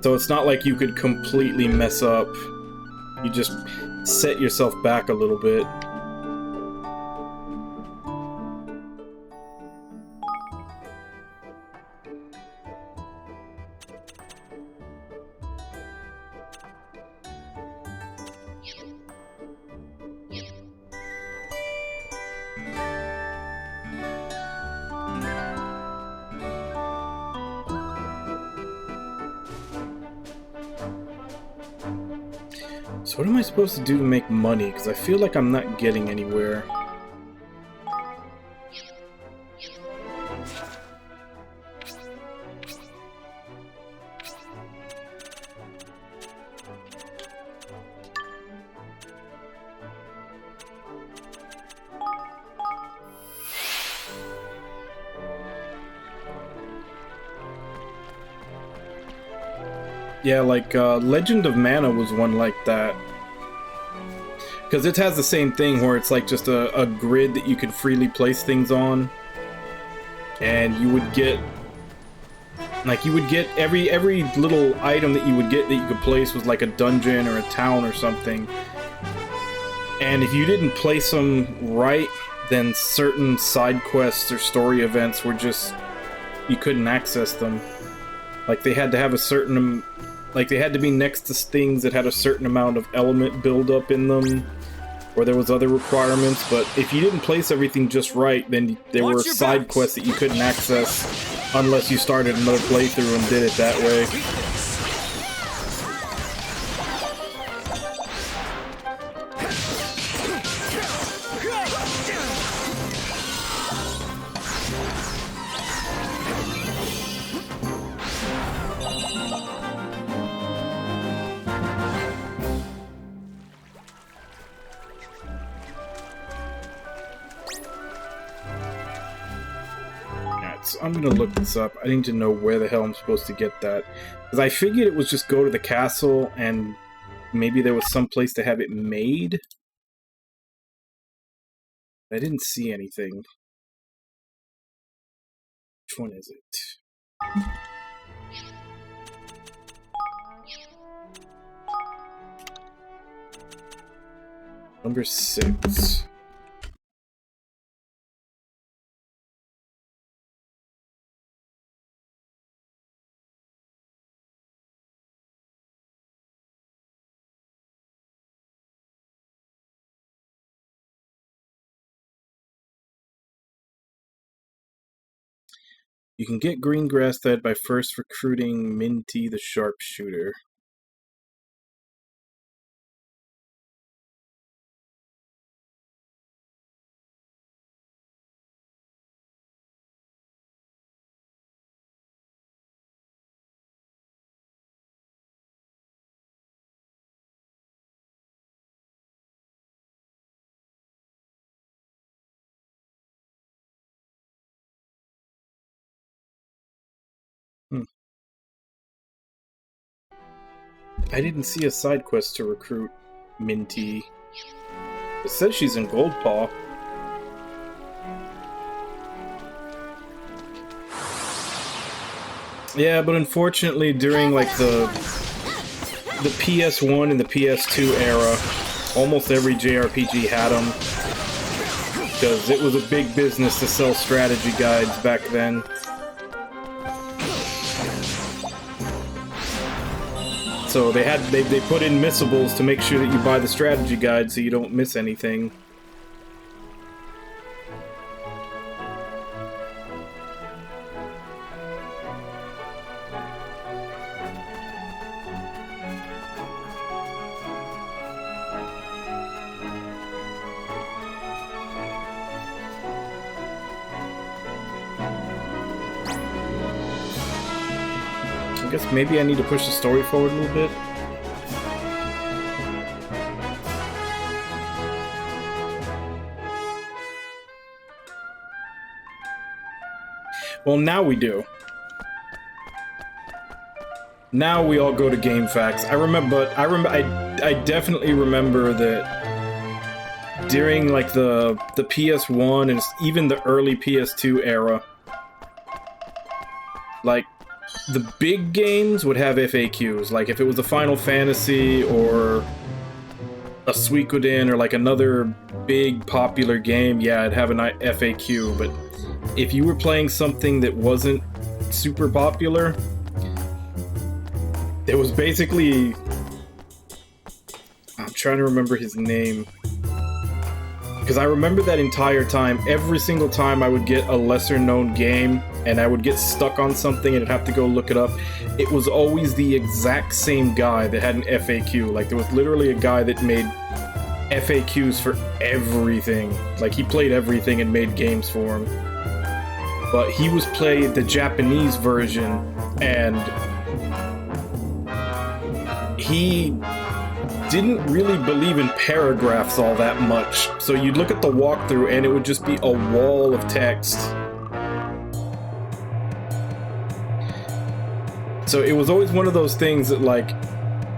So it's not like you could completely mess up. You just set yourself back a little bit. So what am I supposed to do to make money? Because I feel like I'm not getting anywhere. Yeah, like, Legend of Mana was one like that. Because it has the same thing where it's like just a grid that you could freely place things on. And you would get... Like, you would get every little item that you would get that you could place was like a dungeon or a town or something. And if you didn't place them right, then certain side quests or story events were just... You couldn't access them. Like, they had to have a certain... Like, they had to be next to things that had a certain amount of element buildup in them, or there was other requirements, but if you didn't place everything just right, then there were side quests that you couldn't access unless you started another playthrough and did it that way. I'm gonna look this up. I need to know where the hell I'm supposed to get that. Because I figured it was just go to the castle and maybe there was some place to have it made. I didn't see anything. Which one is it? Number 6. You can get green grass fed by first recruiting Minty the sharpshooter. I didn't see a side quest to recruit Minty. It says she's in Goldpaw. Yeah, but unfortunately during like the PS1 and the PS2 era, almost every JRPG had them. Because it was a big business to sell strategy guides back then. So they put in missables to make sure that you buy the strategy guide so you don't miss anything. I guess maybe I need to push the story forward a little bit. Well, now we do. Now we all go to Game Facts. I definitely remember that during like the PS1 and even the early PS2 era, like the big games would have FAQs. Like if it was a Final Fantasy or a Suikoden or like another big popular game, yeah, it'd have an FAQ. But if you were playing something that wasn't super popular, it was basically... I'm trying to remember his name. Because I remember that entire time, every single time I would get a lesser known game, and I would get stuck on something and I'd have to go look it up, it was always the exact same guy that had an FAQ. Like, there was literally a guy that made FAQs for everything. Like, he played everything and made games for him. But he was playing the Japanese version, and he didn't really believe in paragraphs all that much. So you'd look at the walkthrough and it would just be a wall of text. So it was always one of those things that, like,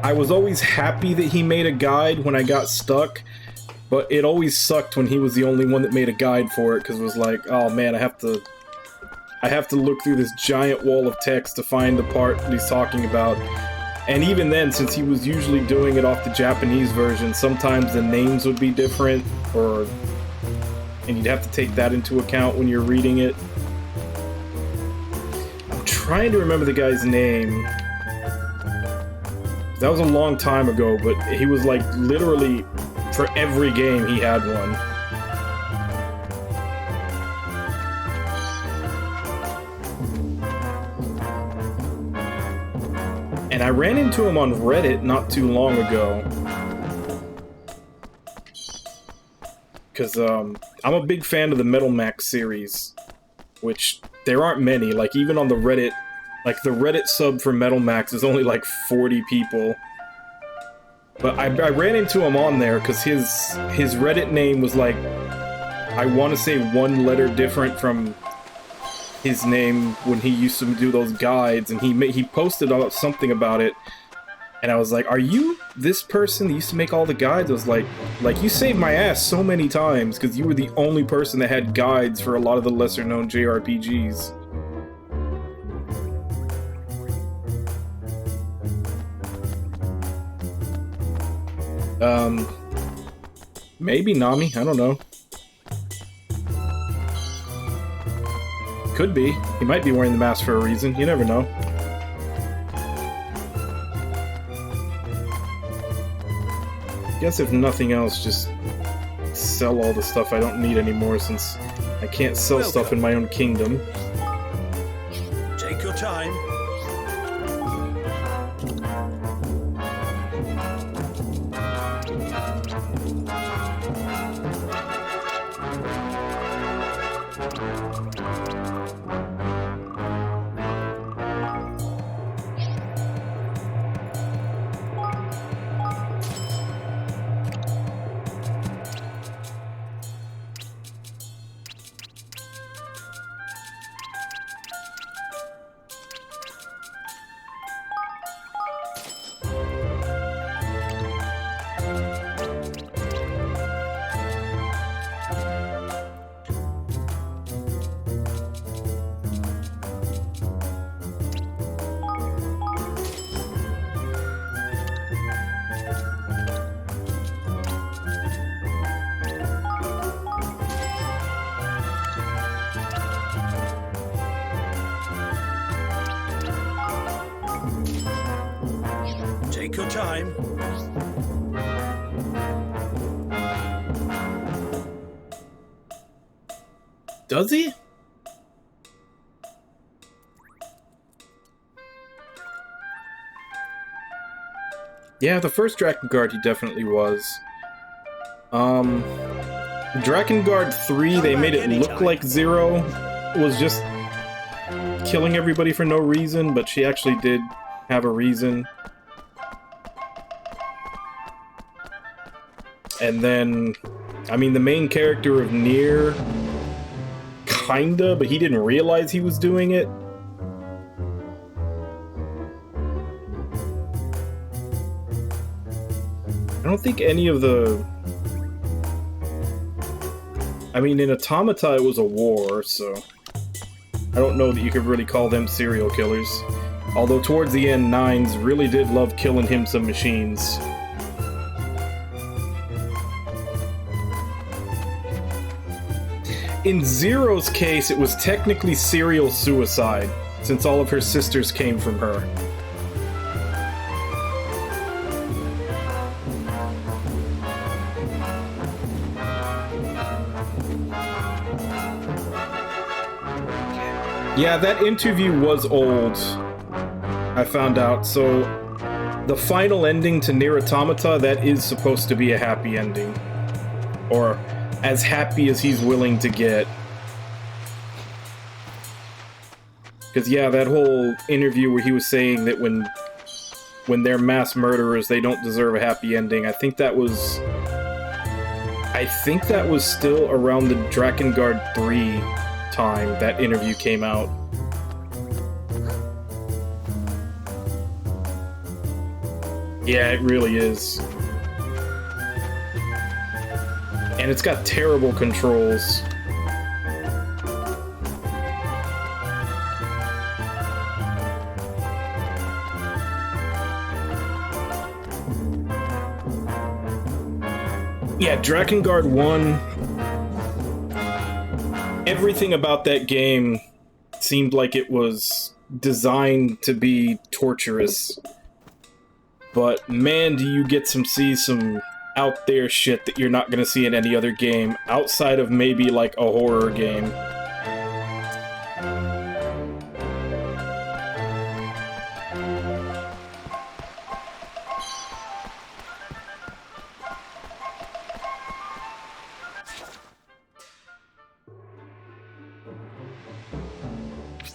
I was always happy that he made a guide when I got stuck, but it always sucked when he was the only one that made a guide for it, because it was like, oh man, I have to look through this giant wall of text to find the part that he's talking about. And even then, since he was usually doing it off the Japanese version, sometimes the names would be different, and you'd have to take that into account when you're reading it. I'm trying to remember the guy's name. That was a long time ago, but he was like literally for every game he had one. And I ran into him on Reddit not too long ago. Because I'm a big fan of the Metal Max series, which there aren't many. Like, even on the Reddit, like the Reddit sub for Metal Max is only like 40 people. But I ran into him on there because his Reddit name was like, I want to say one letter different from his name when he used to do those guides, and he posted about something about it, and I was like, are you this person that used to make all the guides? I was like you saved my ass so many times because you were the only person that had guides for a lot of the lesser known JRPGs. Maybe Nami, I don't know. Could be. He might be wearing the mask for a reason. You never know. Guess if nothing else, just sell all the stuff I don't need anymore, since I can't sell stuff in my own kingdom. Take your time. Take your time. Does he? Yeah, the first Drakengard he definitely was. Drakengard 3, they made it look like Zero was just killing everybody for no reason, but she actually did have a reason. And then, I mean, the main character of Nier, kinda, but he didn't realize he was doing it. I don't think any of the... I mean, in Automata it was a war, so... I don't know that you could really call them serial killers. Although towards the end, Nines really did love killing him some machines. In Zero's case, it was technically serial suicide, since all of her sisters came from her. Yeah, that interview was old, I found out. So the final ending to Nier Automata, that is supposed to be a happy ending. Or as happy as he's willing to get. Because, yeah, that whole interview where he was saying that when they're mass murderers, they don't deserve a happy ending, I think that was still around the Drakengard 3 time that interview came out. Yeah, it really is. And it's got terrible controls. Yeah, Drakengard 1, everything about that game seemed like it was designed to be torturous. But man, do you get see some out there shit that you're not gonna see in any other game, outside of maybe like a horror game.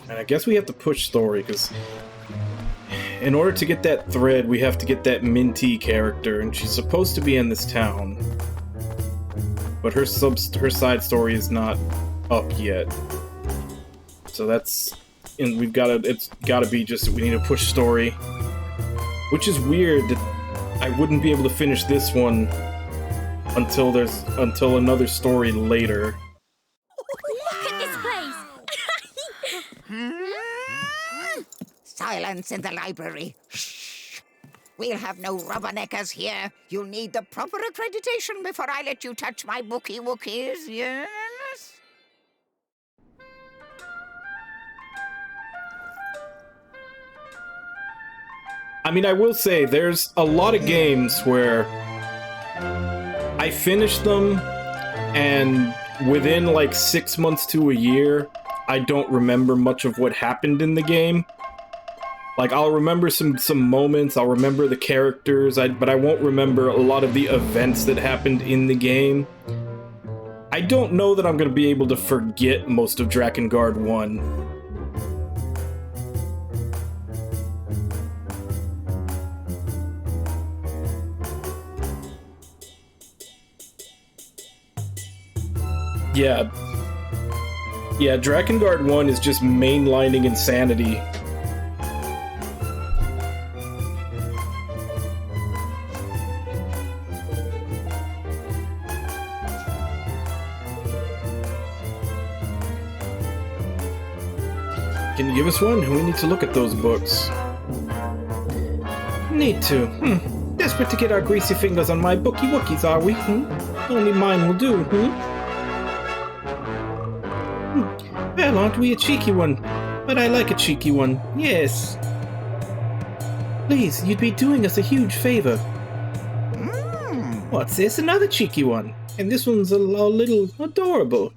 And I guess we have to push story, because in order to get that thread, we have to get that Minty character, and she's supposed to be in this town. But her side story is not up yet. So that's... and it's gotta be just that we need to push story. Which is weird that I wouldn't be able to finish this one until another story later. Look at this place! Silence in the library. Shh. We'll have no rubberneckers here. You'll need the proper accreditation before I let you touch my bookie wookies, yes? I mean, I will say, there's a lot of games where I finish them, and within like 6 months to a year, I don't remember much of what happened in the game. Like, I'll remember some moments, I'll remember the characters, but I won't remember a lot of the events that happened in the game. I don't know that I'm going to be able to forget most of Drakengard 1. Yeah, Drakengard 1 is just mainlining insanity. Can you give us one? We need to look at those books. Need to. Desperate to get our greasy fingers on my bookie wookies, are we? Only mine will do, Well, aren't we a cheeky one? But I like a cheeky one, yes. Please, you'd be doing us a huge favor. What's this? Another cheeky one. And this one's a little adorable.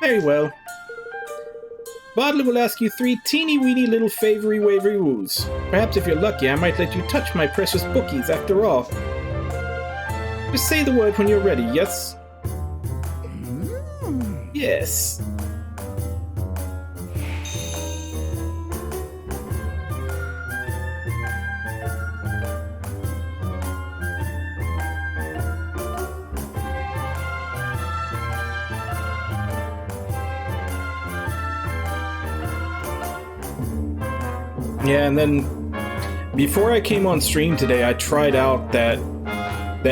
Very well. Bodley will ask you 3 teeny-weeny little favory-wavery woos. Perhaps if you're lucky, I might let you touch my precious bookies after all. Just say the word when you're ready, yes? Yes. Yeah, and then before I came on stream today, I tried out that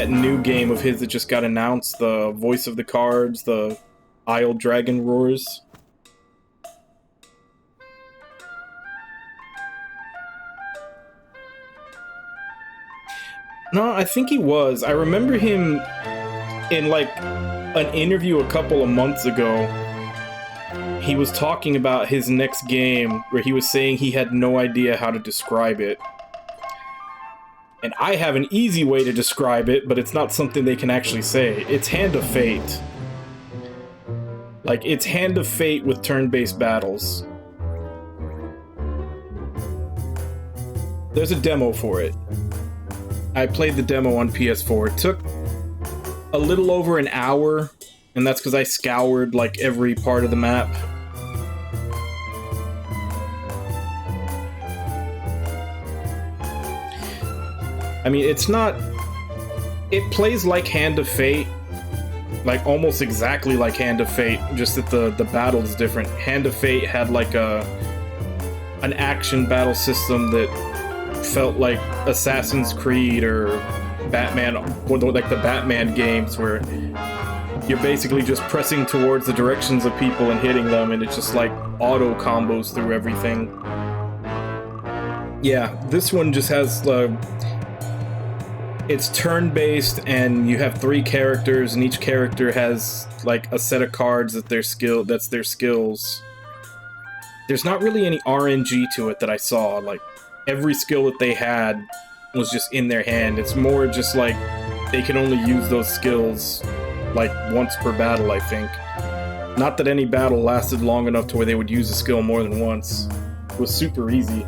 new game of his that just got announced, the Voice of the Cards, the Isle Dragon Roars. No, I think he was. I remember him in like an interview a couple of months ago. He was talking about his next game, where he was saying he had no idea how to describe it. And I have an easy way to describe it, but it's not something they can actually say. It's Hand of Fate. Like, it's Hand of Fate with turn-based battles. There's a demo for it. I played the demo on PS4. It took a little over an hour, and that's because I scoured, like, every part of the map. I mean, it's not... It plays like Hand of Fate, like almost exactly like Hand of Fate, just that the battle is different. Hand of Fate had like an action battle system that felt like Assassin's Creed or Batman, like the Batman games, where you're basically just pressing towards the directions of people and hitting them, and it's just like auto combos through everything. Yeah, this one just has it's turn-based, and you have 3 characters, and each character has like a set of cards that's their skills. There's not really any RNG to it that I saw. Like, every skill that they had was just in their hand. It's more just like they can only use those skills like once per battle, I think. Not that any battle lasted long enough to where they would use a skill more than once. It was super easy.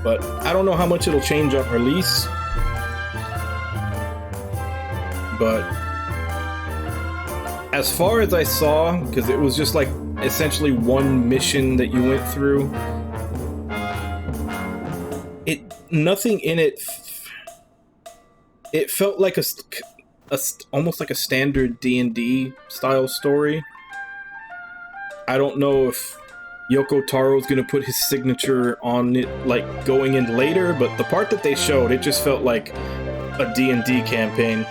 But I don't know how much it'll change on release. But as far as I saw, because it was just like essentially one mission that you went through, nothing in it. It felt like almost like a standard D&D style story. I don't know if Yoko Taro's gonna put his signature on it, like, going in later, but the part that they showed, it just felt like a D&D campaign.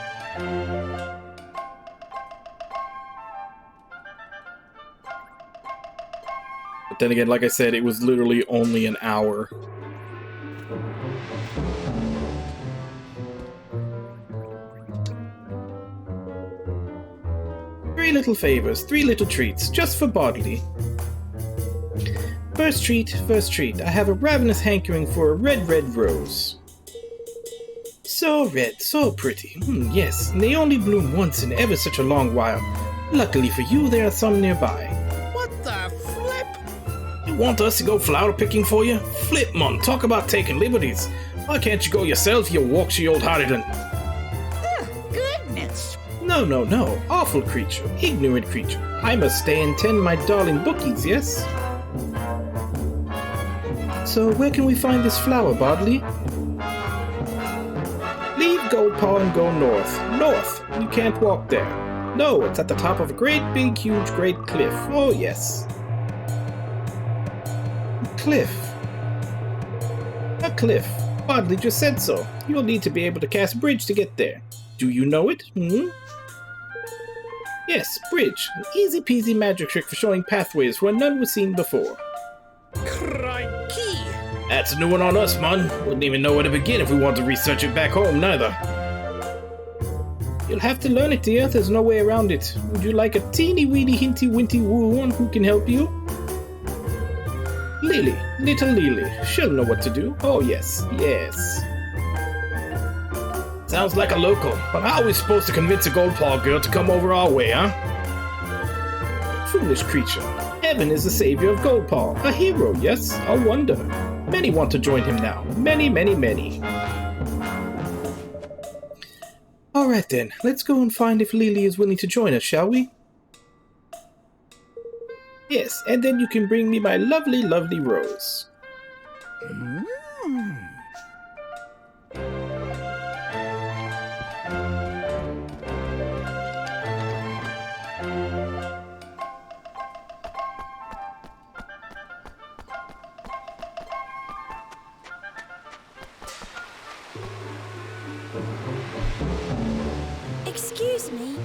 But then again, like I said, it was literally only an hour. Three little favors, 3 little treats, just for Bodley. First treat. I have a ravenous hankering for a red rose. So red, so pretty. Yes, and they only bloom once in ever such a long while. Luckily for you, there are some nearby. What the flip? You want us to go flower picking for you? Flip, mon, talk about taking liberties. Why can't you go yourself, you walkshy old harridan? Goodness. No. Awful creature, ignorant creature. I must stay and tend my darling bookies, yes? So where can we find this flower, Bodley? Leave Goldpaw and go north. North! You can't walk there. No, it's at the top of a great huge cliff. Oh yes. A cliff. Bodley just said so. You'll need to be able to cast bridge to get there. Do you know it? Yes, bridge. An easy peasy magic trick for showing pathways where none was seen before. Crikey! That's a new one on us, man. Wouldn't even know where to begin if we want to research it back home, neither. You'll have to learn it, dear. There's no way around it. Would you like a teeny-weeny hinty-winty woo on who can help you? Lily. Little Lily. She'll know what to do. Oh, yes. Sounds like a local, but how are we supposed to convince a Goldpaw girl to come over our way, huh? Foolish creature. Evan is the savior of Goldpaw. A hero, yes? A wonder. Many want to join him now. Many. Alright then, let's go and find if Lily is willing to join us, shall we? Yes, and then you can bring me my lovely rose. Excuse me.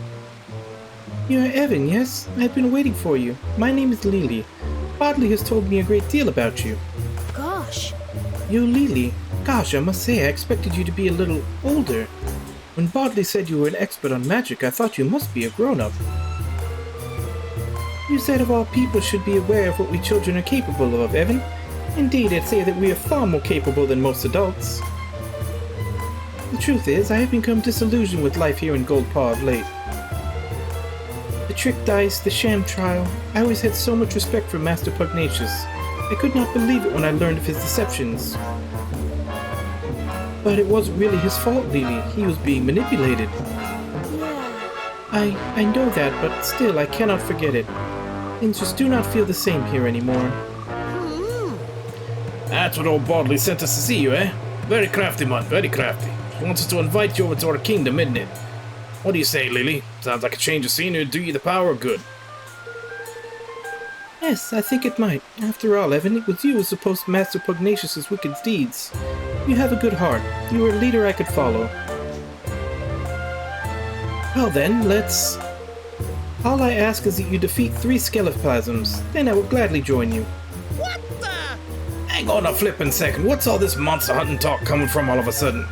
You're Evan, yes? I've been waiting for you. My name is Lily. Bodley has told me a great deal about you. Gosh. You, Lily. Gosh, I must say, I expected you to be a little older. When Bodley said you were an expert on magic, I thought you must be a grown-up. You said of all people should be aware of what we children are capable of, Evan. Indeed, I'd say that we are far more capable than most adults. The truth is, I have become disillusioned with life here in Goldpaw of late. The trick dice, the sham trial, I always had so much respect for Master Pugnacious. I could not believe it when I learned of his deceptions. But it wasn't really his fault, Lily. He was being manipulated. I know that, but still, I cannot forget it. Things just do not feel the same here anymore. That's what old Bodley sent us to see you, eh? Very crafty, man, very crafty. He wants us to invite you over to our kingdom, isn't it? What do you say, Lily? Sounds like a change of scenery would do you the power of good. Yes, I think it might. After all, Evan, it was you who supposed Master Pugnacious's wicked deeds. You have a good heart. You are a leader I could follow. Well then, let's... All I ask is that you defeat 3 Skeleplasms, then I will gladly join you. What the? Hang on a flippin' second, what's all this monster hunting talk coming from all of a sudden?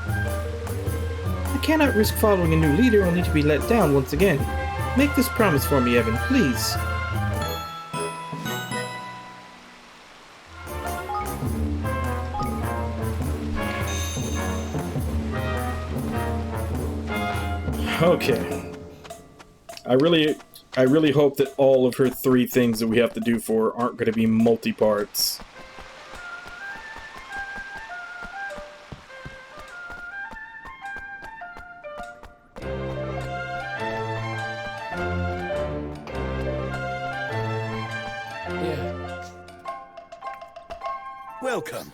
I cannot risk following a new leader only to be let down once again. Make this promise for me, Evan, please. Okay. I really hope that all of her 3 things that we have to do for her aren't going to be multi-parts. Yeah. Welcome.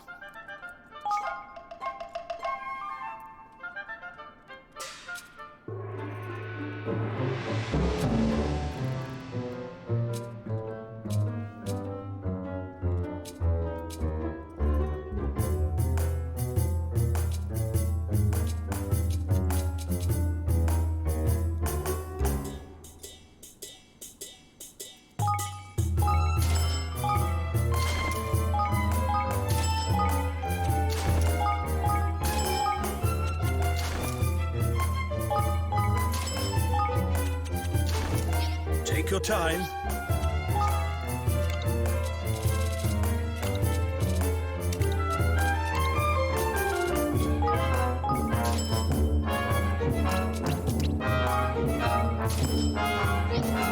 Take your time.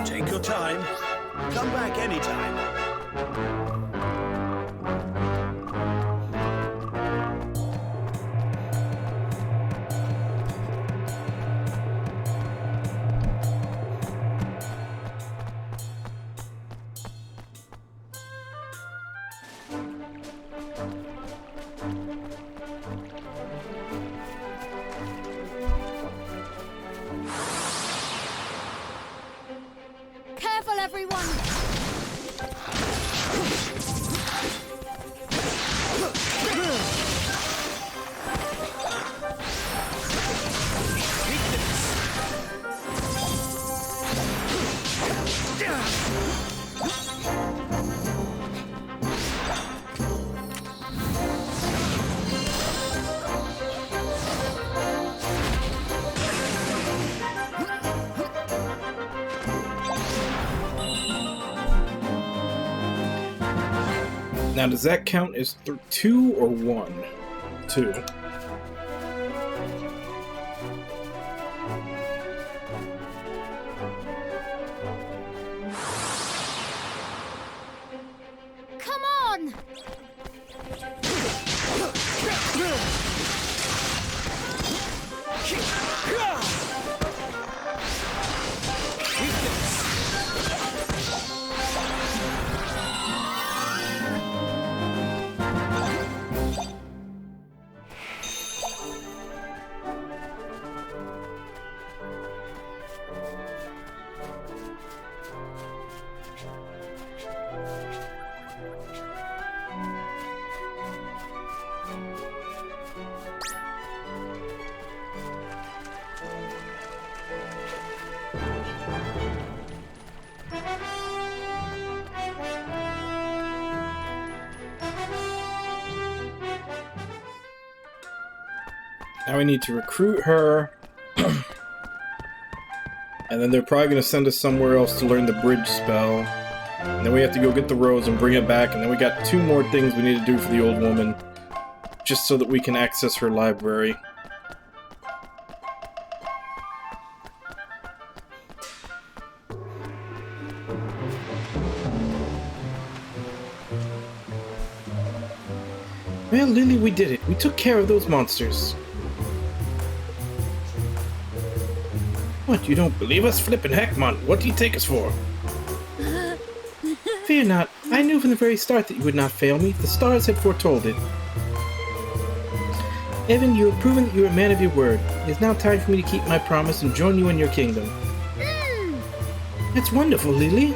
Take your time. Come back anytime. Careful, everyone! Now, does that count as 2 or 1? 2. Come on! Now we need to recruit her. And then they're probably going to send us somewhere else to learn the bridge spell. And then we have to go get the rose and bring it back. And then we got 2 more things we need to do for the old woman. Just so that we can access her library. Well, Lily, we did it. We took care of those monsters. What, you don't believe us? Flippin' heck, man. What do you take us for? Fear not. I knew from the very start that you would not fail me. The stars had foretold it. Evan, you have proven that you are a man of your word. It is now time for me to keep my promise and join you in your kingdom. That's wonderful, Lily.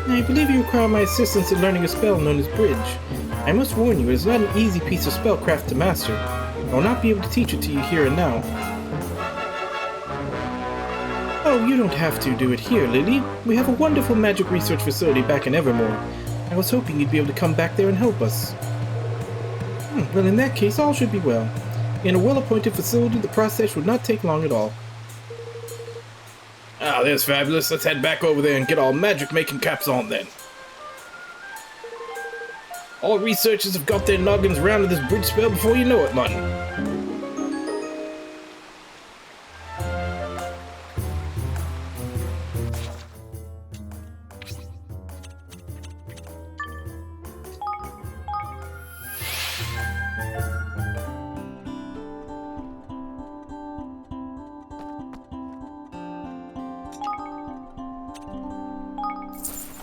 I believe you require my assistance in learning a spell known as Bridge. I must warn you, it is not an easy piece of spellcraft to master. I will not be able to teach it to you here and now. Oh, you don't have to do it here, Lily. We have a wonderful magic research facility back in Evermore. I was hoping you'd be able to come back there and help us. Well, in that case, all should be well. In a well-appointed facility, the process would not take long at all. Ah, there's fabulous. Let's head back over there and get our magic-making caps on then. All researchers have got their noggins round to this bridge spell before you know it, man.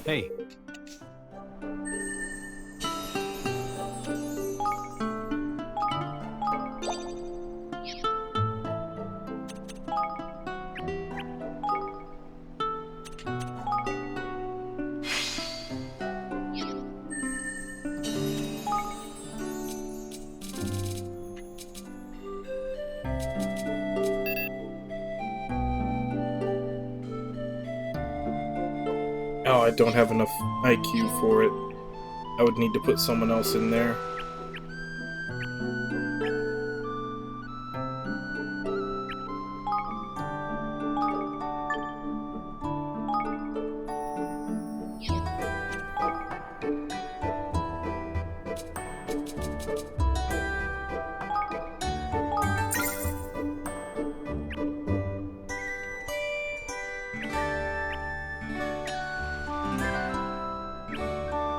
Hey. Oh, I don't have enough IQ for it. I would need to put someone else in there.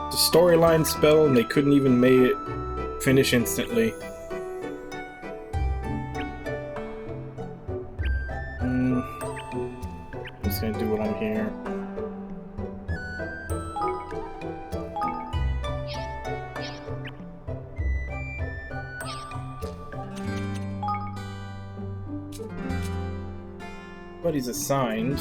The storyline spell, and they couldn't even make it finish instantly. I'm just gonna do what I'm here. But he's assigned.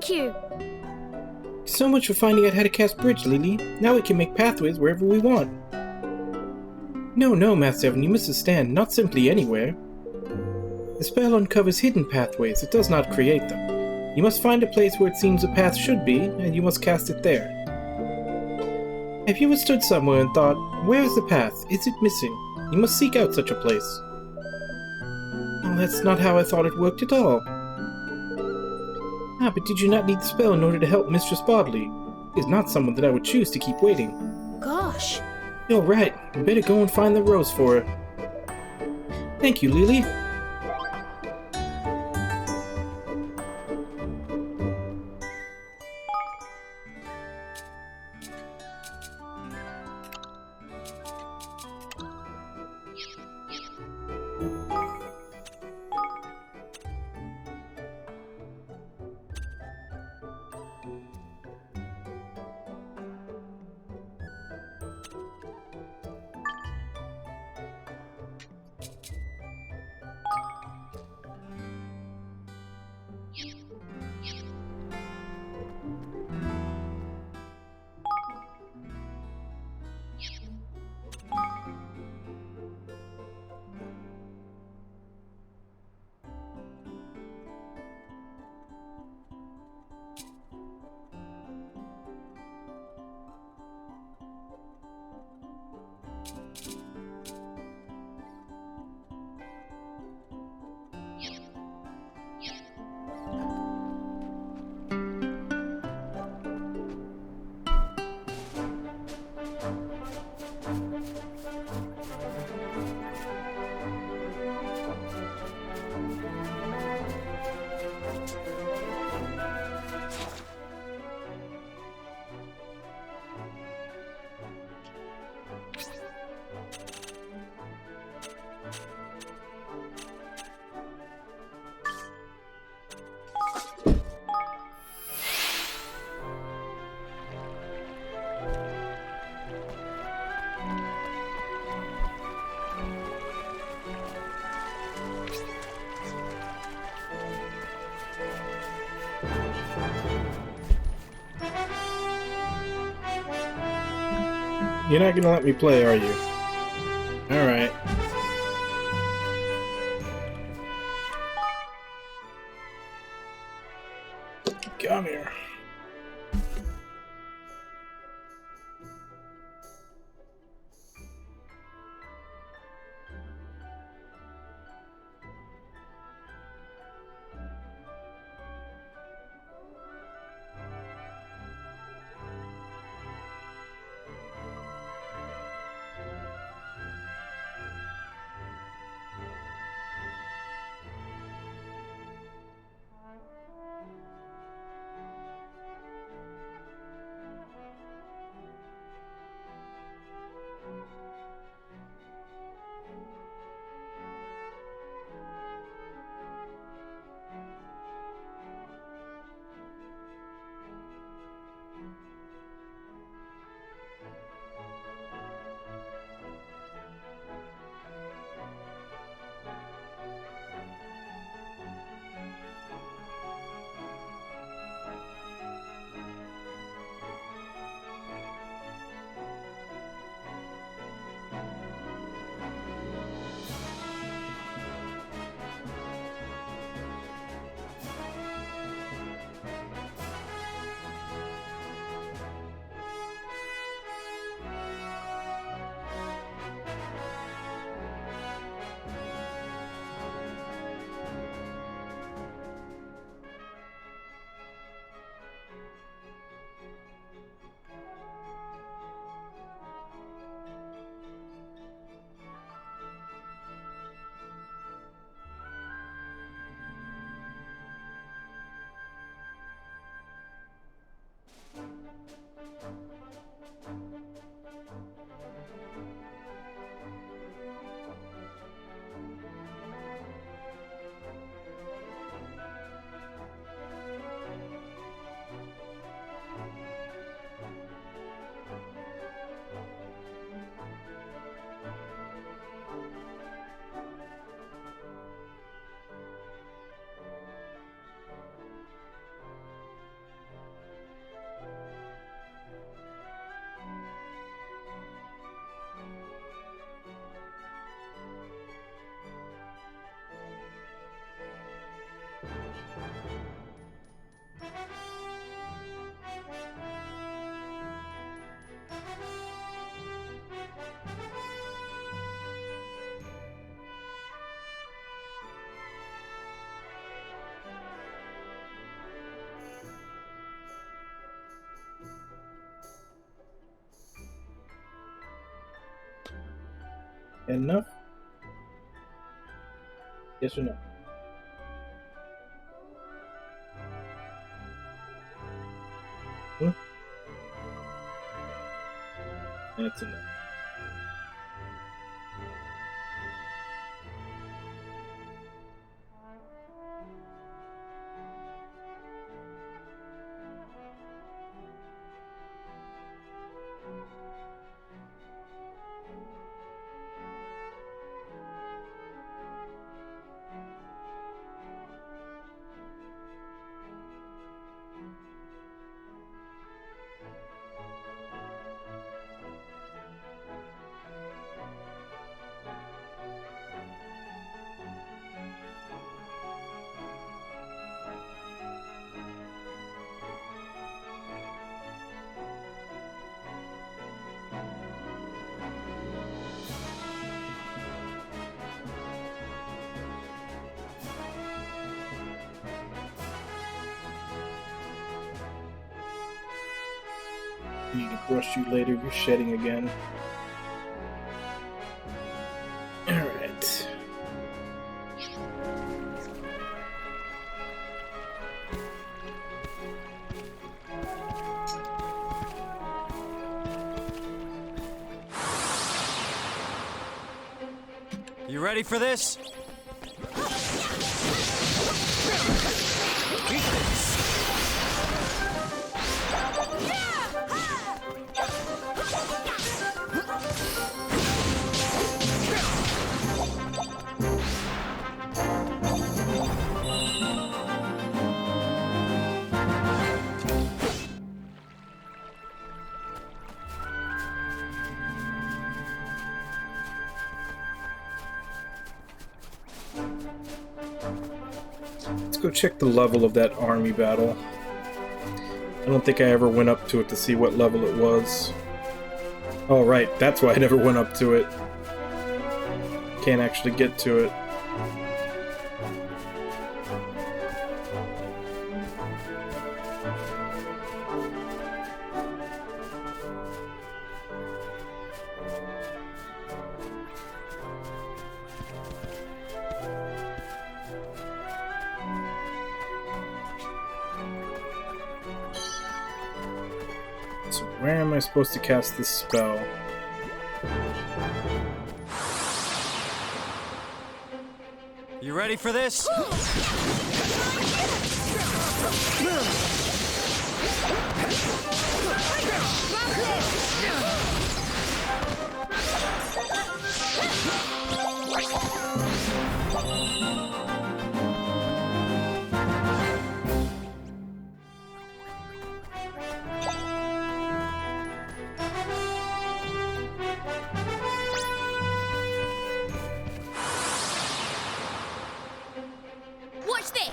Thank you. So much for finding out how to cast Bridge, Lily. Now we can make pathways wherever we want. No, Master Evan, you misunderstand. Not simply anywhere. The spell uncovers hidden pathways. It does not create them. You must find a place where it seems a path should be, and you must cast it there. Have you ever stood somewhere and thought, where is the path? Is it missing? You must seek out such a place. Well, that's not how I thought it worked at all. Ah, but did you not need the spell in order to help Mistress Bodley? She is not someone that I would choose to keep waiting. Gosh. You're right. You better go and find the rose for her. Thank you, Lily. You're not gonna let me play, are you? Alright. Come here. Enough? Yes or no? Hmm? That's enough. I need to brush you later. You're shedding again. Alright. You ready for this? Let's go check the level of that army battle. I don't think I ever went up to it to see what level it was. Oh, right. That's why I never went up to it. Can't actually get to it. So where am I supposed to cast this spell? You ready for this? Watch this!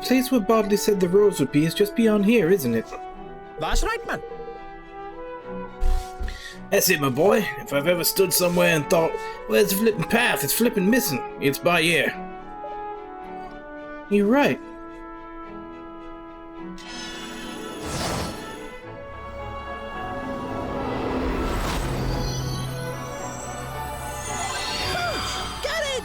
place where Bodley said the rose would be is just beyond here, isn't it? That's right, man. That's it, my boy. If I've ever stood somewhere and thought, where's the flipping path? It's flipping missing. It's by here. You're right. Get in!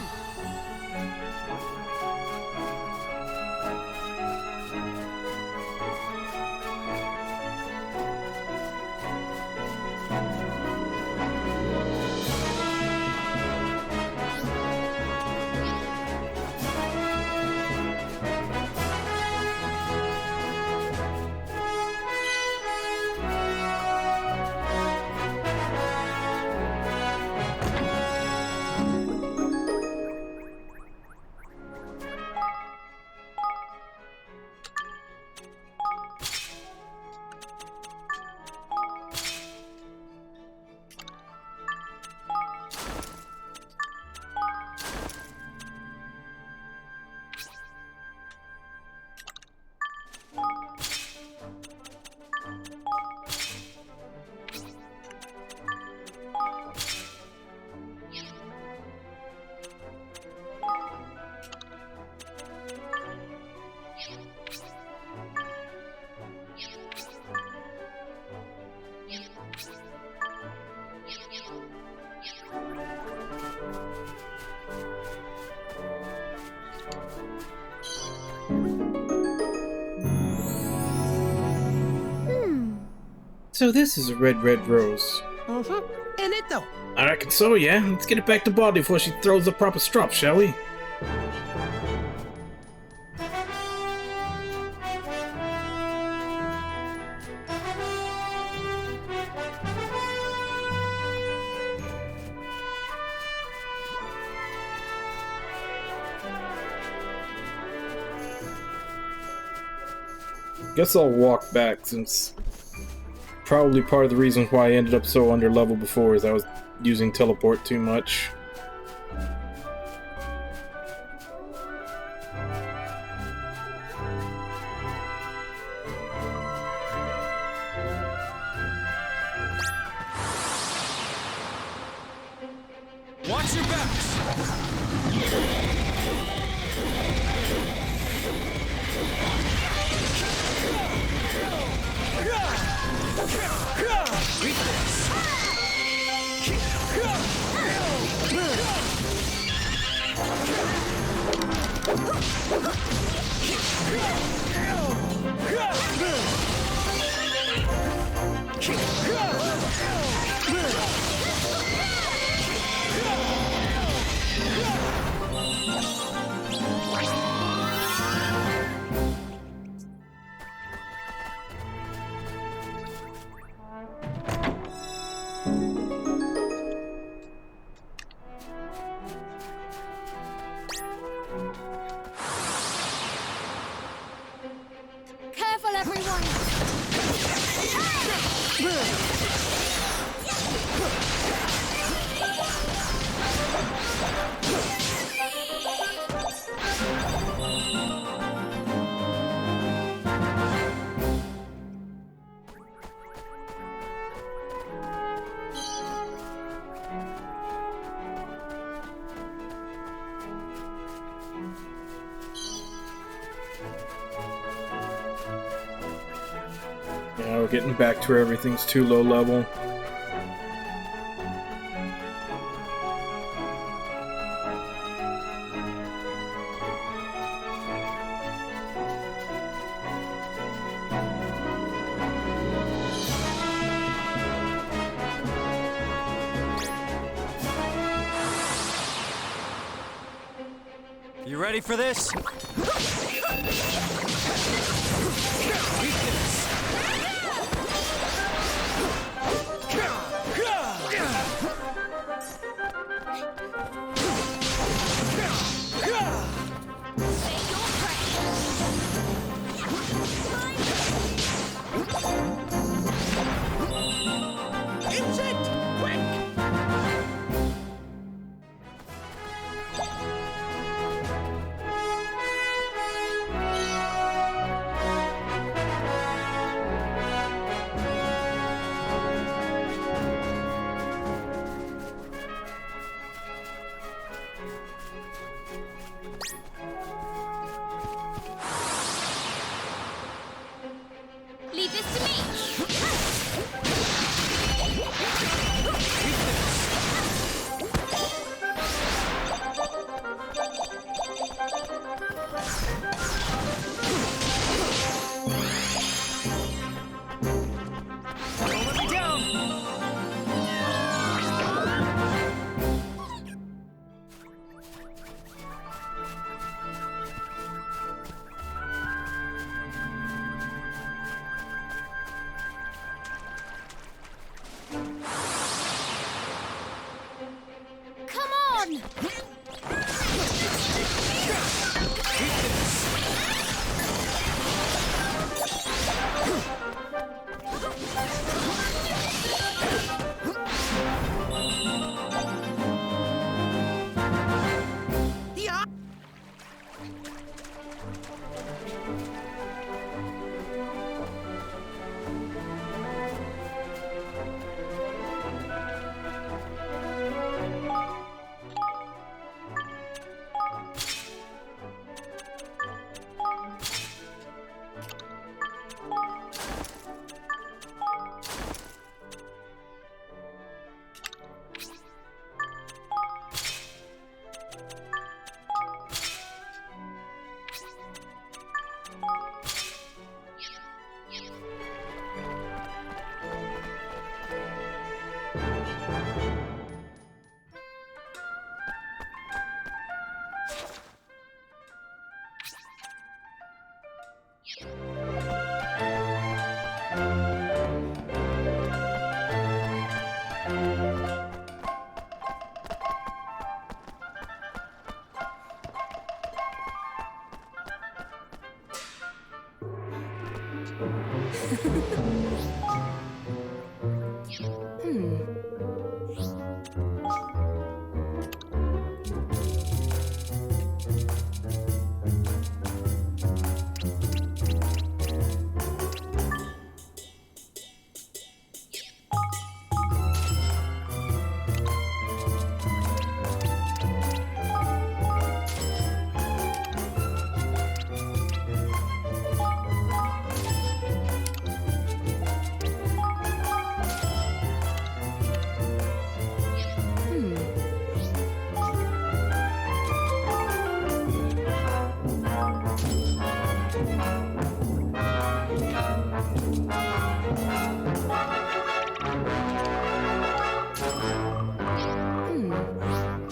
So this is a red rose. In it, though. I reckon so, yeah. Let's get it back to Bodley before she throws the proper strop, shall we? Guess I'll walk back, since probably part of the reason why I ended up so under level before is I was using teleport too much. Watch your backs! Careful, everyone! Yeah, we're getting back to where everything's too low level. You ready for this? everyone!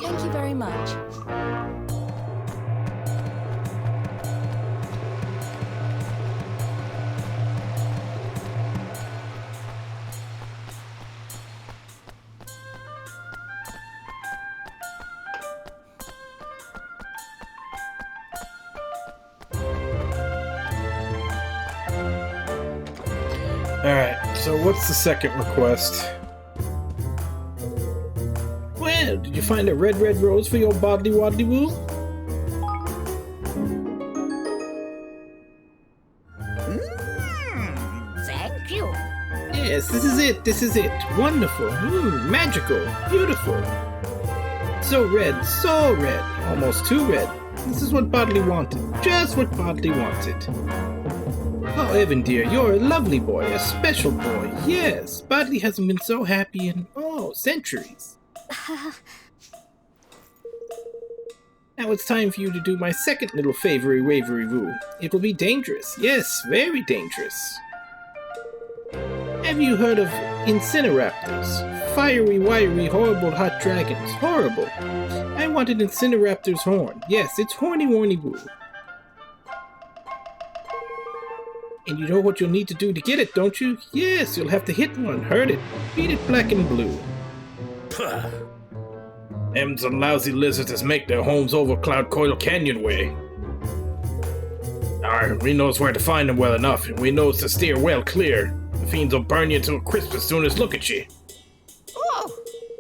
Thank you very much. Alright, so what's the second request? Well, did you find a red rose for your bodly waddly woo? Thank you. Yes, this is it. This is it. Wonderful. Magical. Beautiful. So red. So red. Almost too red. This is what Bodley wanted. Just what Bodley wanted. Oh, Evan dear, you're a lovely boy. A special boy. Yes. Bodley hasn't been so happy in, centuries. Now it's time for you to do my second little favory wavery woo. It will be dangerous. Yes, very dangerous. Have you heard of Incineraptors? Fiery, wiry, horrible hot dragons. Horrible. I want an Incineraptor's horn. Yes, it's horny, warny woo. And you know what you'll need to do to get it, don't you? Yes, you'll have to hit one. Heard it. Beat it black and blue. Puh. Them some lousy lizards make their homes over Cloud Coil Canyon way. We knows where to find them well enough, and we knows to steer well clear. The fiends will burn you to a crisp as soon as look at you. Oh!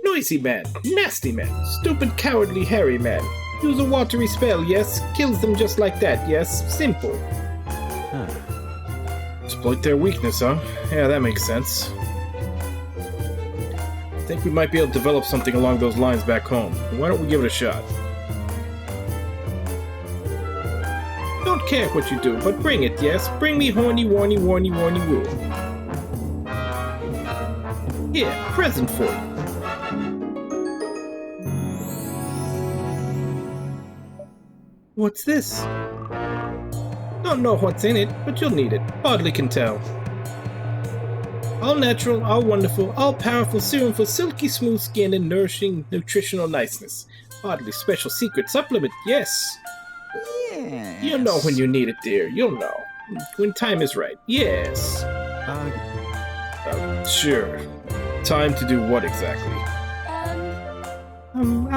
Noisy man, nasty man, stupid cowardly hairy man. Use a watery spell, yes. Kills them just like that, yes. Simple. Exploit their weakness, huh? Yeah, that makes sense. I think we might be able to develop something along those lines back home. Why don't we give it a shot? Don't care what you do, but bring it, yes? Bring me horny, warny, warny, warny woo. Here, present for you. What's this? Don't know what's in it, but you'll need it. Bodley can tell. All natural, all wonderful, all powerful serum for silky smooth skin and nourishing nutritional niceness. Bodley's special secret supplement, yes. Yes. You'll know when you need it, dear. You'll know. When time is right. Yes. Sure. Time to do what exactly?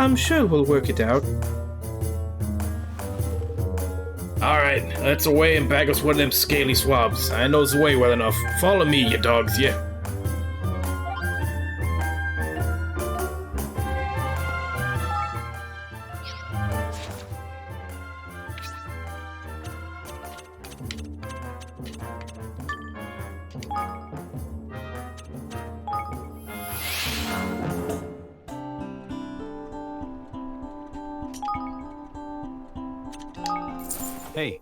I'm sure we'll work it out. Alright, let's away and bag us one of them scaly swabs. I knows the way well enough. Follow me, you dogs, yeah. Hey.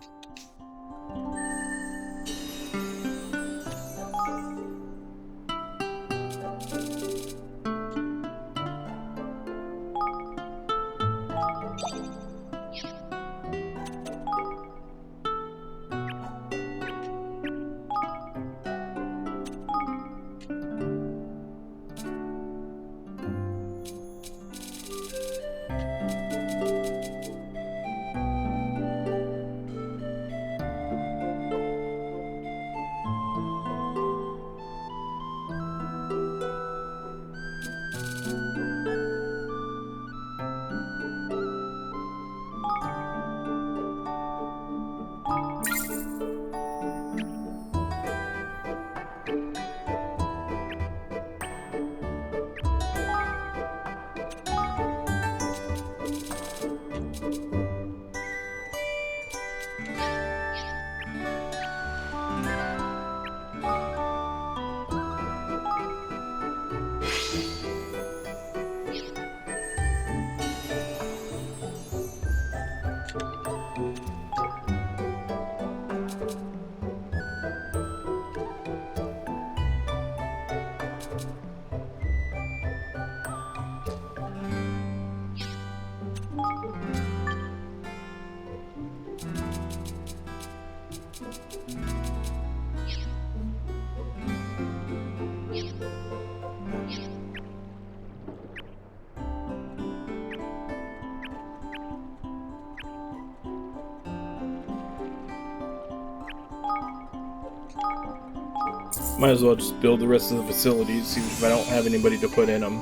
Might as well just build the rest of the facilities, see if I don't have anybody to put in them.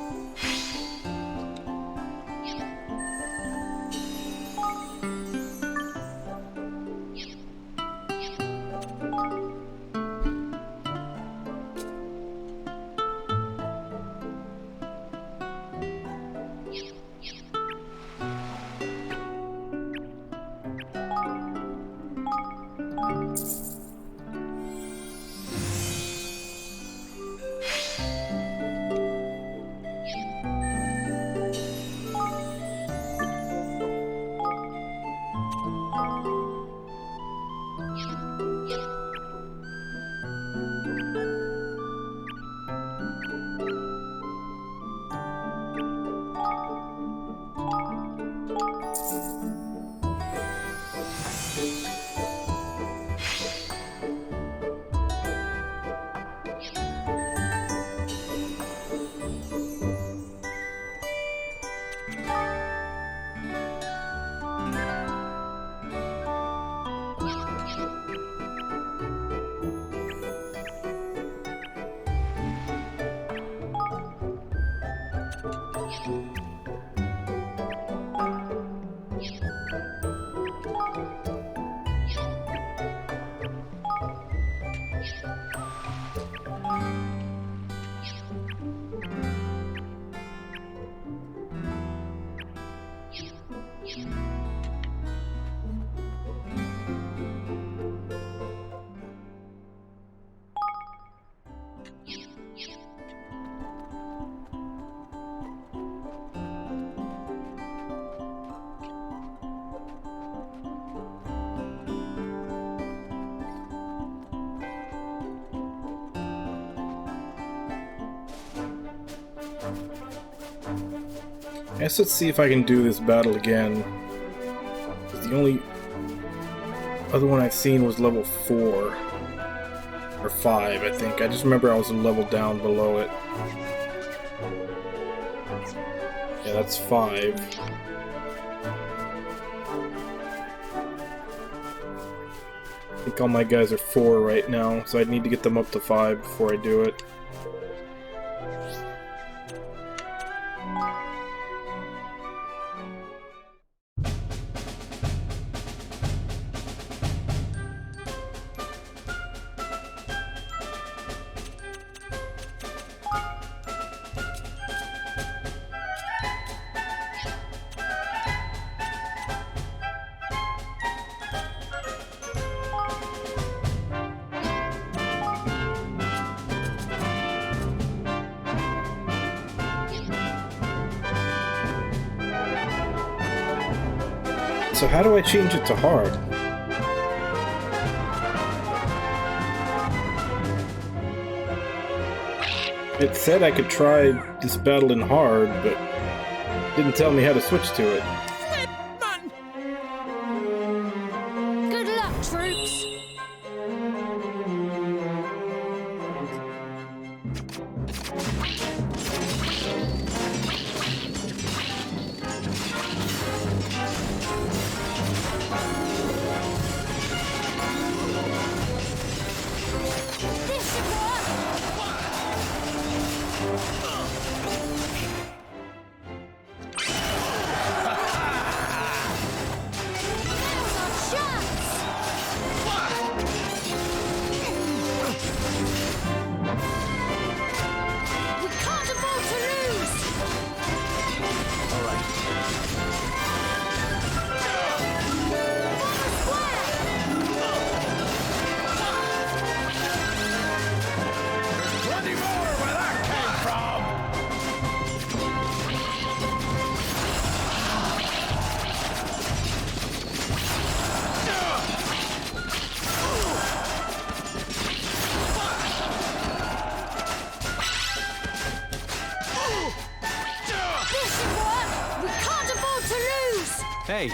I guess let's see if I can do this battle again. The only other one I've seen was level 4. Or 5, I think. I just remember I was a level down below it. Yeah, that's 5. I think all my guys are 4 right now, so I'd need to get them up to 5 before I do it. So how do I change it to hard? It said I could try this battle in hard, but didn't tell me how to switch to it. Good luck, troops. This should work. Now's our chance. We can't afford to lose. All right. Plenty more where that came from! This should work. We can't afford to lose. Hey,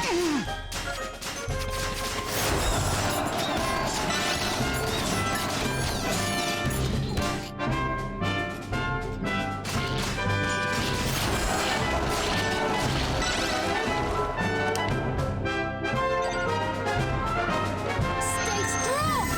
Stay strong.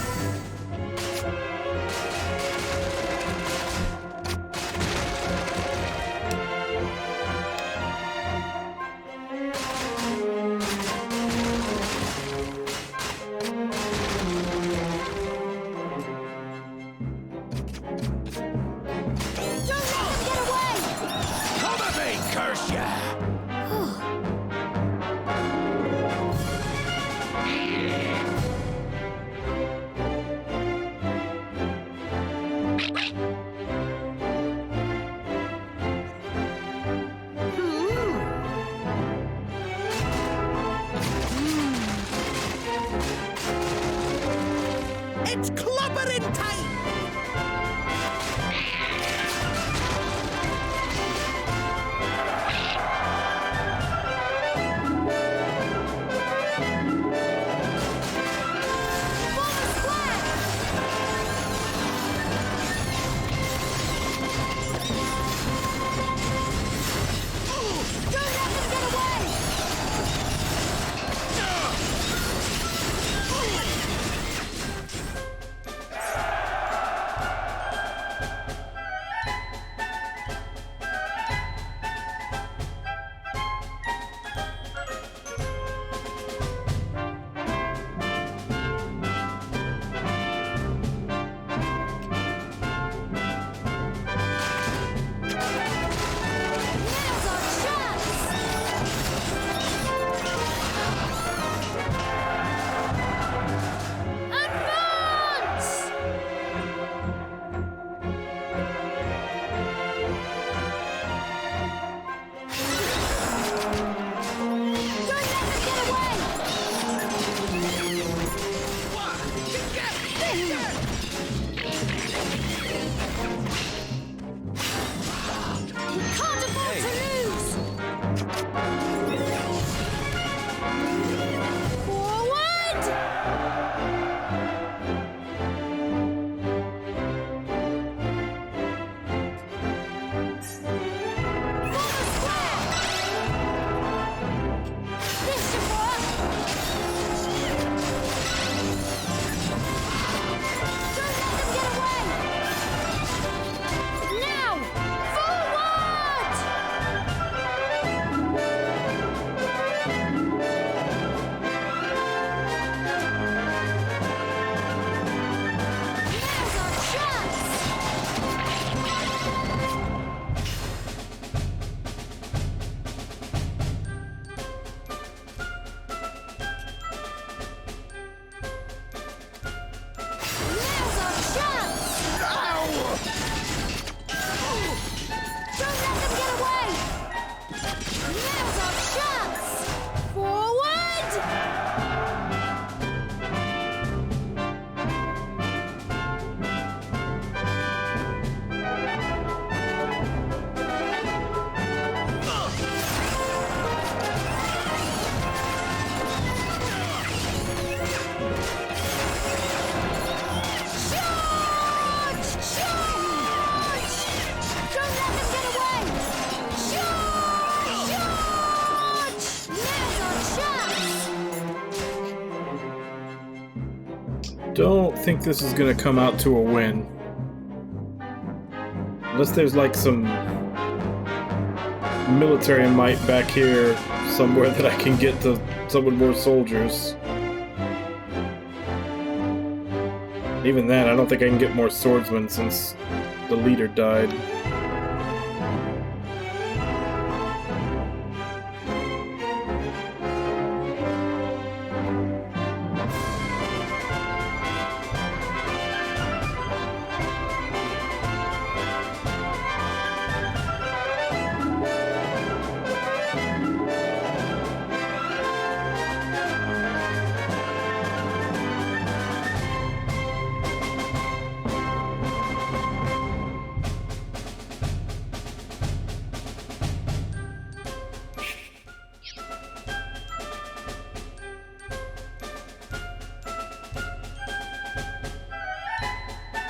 Don't let them get away. Come at me, curse ya! It's clobbering time! Bomber square. Don't let them get away. don't think this is gonna come out to a win. Unless there's like some military might back here somewhere that I can get to summon more soldiers. Even then, I don't think I can get more swordsmen since the leader died.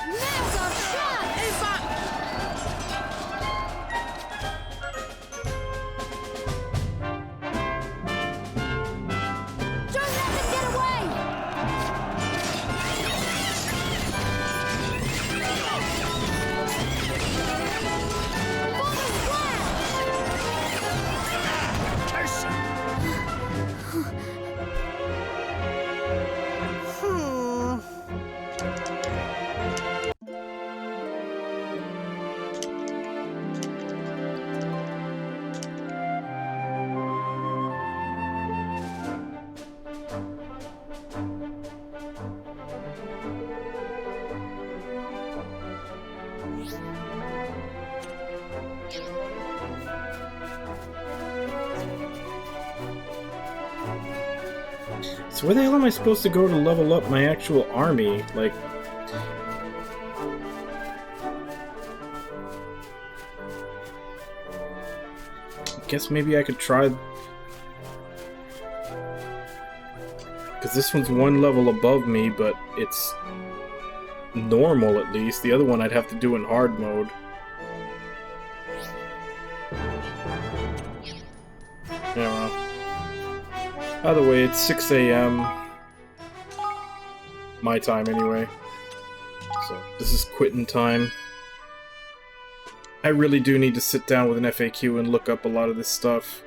Now's our chance! Don't let them get away! Curse you! So where the hell am I supposed to go to level up my actual army? Like... I guess maybe I could try... Because this one's one level above me, but it's normal at least. The other one I'd have to do in hard mode. Yeah, well. Either way, it's 6 a.m. My time, anyway. So, this is quitting time. I really do need to sit down with an FAQ and look up a lot of this stuff.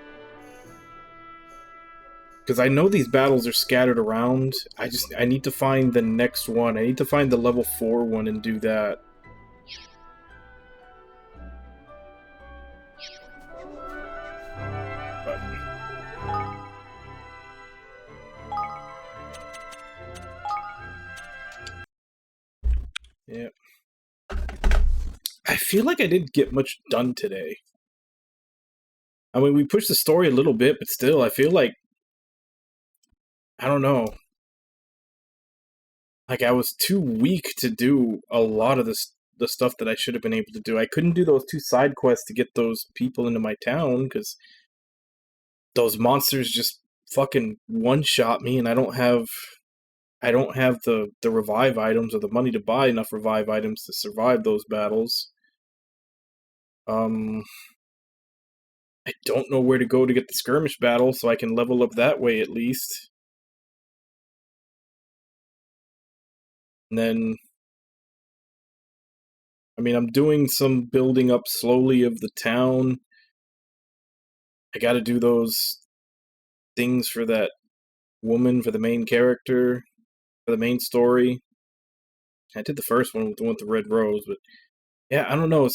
Because I know these battles are scattered around. I need to find the next one. I need to find the level 4 one and do that. Yep. I feel like I didn't get much done today. I mean, we pushed the story a little bit, but still, I feel like... I don't know. Like, I was too weak to do a lot of the stuff that I should have been able to do. I couldn't do those 2 side quests to get those people into my town, because those monsters just fucking one-shot me, and I don't have the revive items or the money to buy enough revive items to survive those battles. I don't know where to go to get the skirmish battle, so I can level up that way at least. And then... I mean, I'm doing some building up slowly of the town. I gotta do those things for that woman, for the main character, for the main story. I did the first one with the one with the red rose, but yeah, I don't know.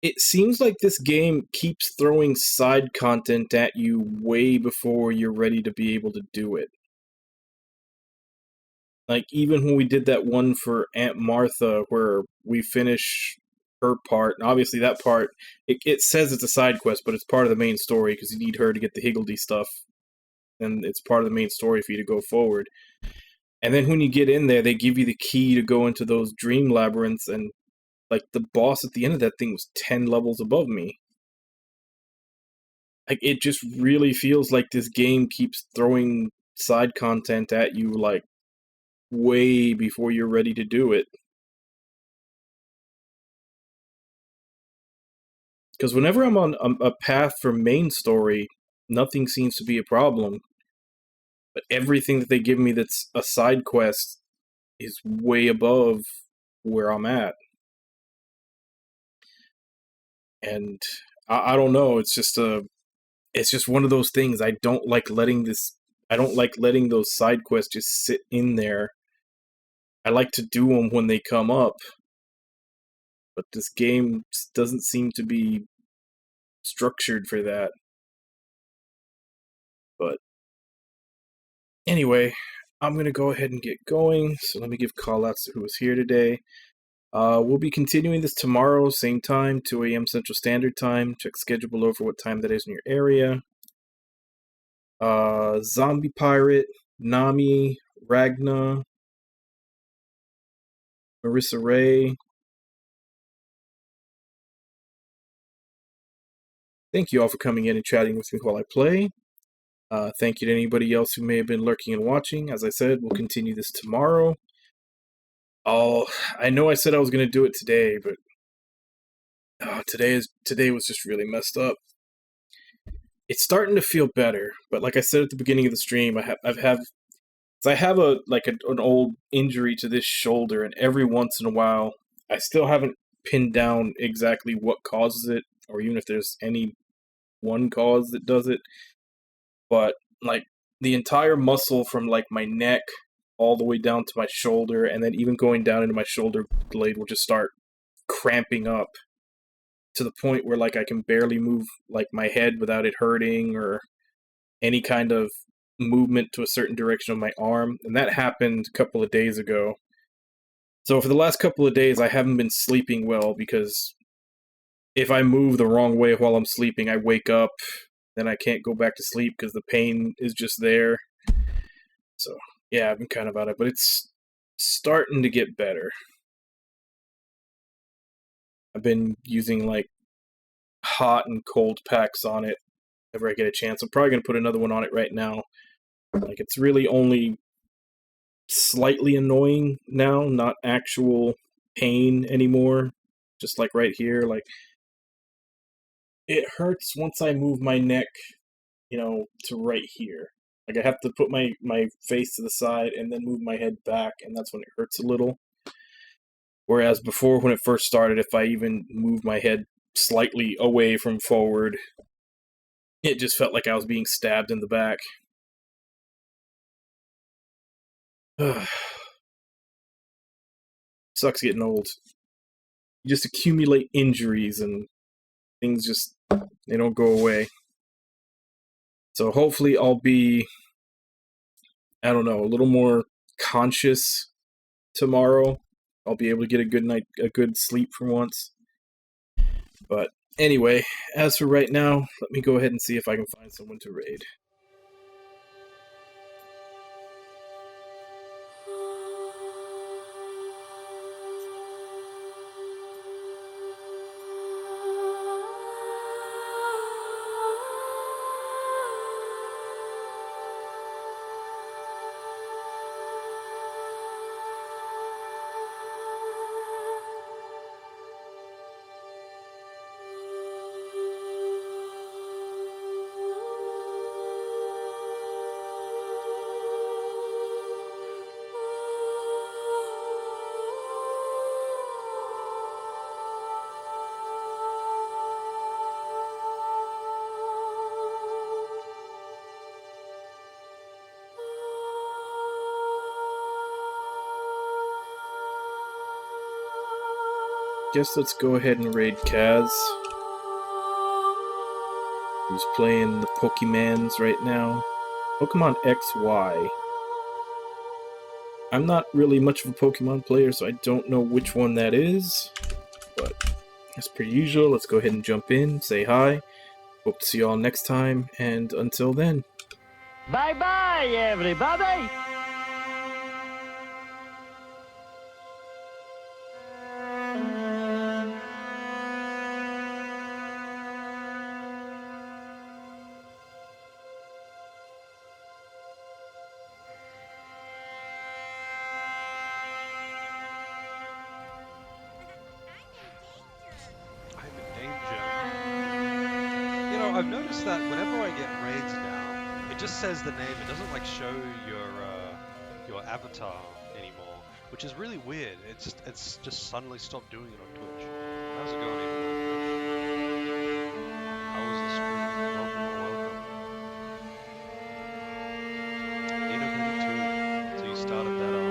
It seems like this game keeps throwing side content at you way before you're ready to be able to do it. Like, even when we did that one for Aunt Martha, where we finish her part, and obviously that part, it says it's a side quest, but it's part of the main story, because you need her to get the Higgledy stuff, and it's part of the main story for you to go forward. And then when you get in there, they give you the key to go into those dream labyrinths, and like, the boss at the end of that thing was 10 levels above me. Like, it just really feels like this game keeps throwing side content at you, like, way before you're ready to do it. Because whenever I'm on a path for main story, nothing seems to be a problem. But everything that they give me that's a side quest is way above where I'm at. And I don't know, it's just one of those things. I don't like letting those side quests just sit in there. I like to do them when they come up, but this game doesn't seem to be structured for that. But anyway, I'm gonna go ahead and get going, so let me give call-outs to who was here today. We'll be continuing this tomorrow, same time, 2 a.m. Central Standard Time. Check schedule below for what time that is in your area. Zombie Pirate, Nami, Ragna, Marissa Ray. Thank you all for coming in and chatting with me while I play. Thank you to anybody else who may have been lurking and watching. As I said, we'll continue this tomorrow. I know I said I was going to do it today, but today was just really messed up. It's starting to feel better, but like I said at the beginning of the stream, I have an old injury to this shoulder, and every once in a while, I still haven't pinned down exactly what causes it, or even if there's any one cause that does it. But like the entire muscle from like my neck all the way down to my shoulder, and then even going down into my shoulder blade will just start cramping up to the point where like I can barely move like my head without it hurting, or any kind of movement to a certain direction of my arm. And that happened a couple of days ago. So for the last couple of days I haven't been sleeping well, because if I move the wrong way while I'm sleeping, I wake up, then I can't go back to sleep because the pain is just there. So yeah, I've been kind of out of it, but it's starting to get better. I've been using like hot and cold packs on it whenever I get a chance. I'm probably going to put another one on it right now. Like, it's really only slightly annoying now, not actual pain anymore. Just like right here, like it hurts once I move my neck, to right here. Like, I have to put my face to the side and then move my head back, and that's when it hurts a little. Whereas before, when it first started, if I even moved my head slightly away from forward, it just felt like I was being stabbed in the back. Sucks getting old. You just accumulate injuries and things they don't go away. So hopefully I'll be, a little more conscious tomorrow. I'll be able to get a good sleep for once. But anyway, as for right now, let me go ahead and see if I can find someone to raid. Guess let's go ahead and raid Kaz, who's playing the Pokemans right now. Pokemon XY. I'm not really much of a Pokemon player, so I don't know which one that is. But as per usual, let's go ahead and jump in, say hi. Hope to see you all next time, and until then. Bye-bye, everybody! I've noticed that whenever I get raids now, it just says the name. It doesn't like show your avatar anymore, which is really weird. It's just suddenly stopped doing it on Twitch. How's it going, even? How was the stream? Welcome. Nino Goody 2. So you started that up.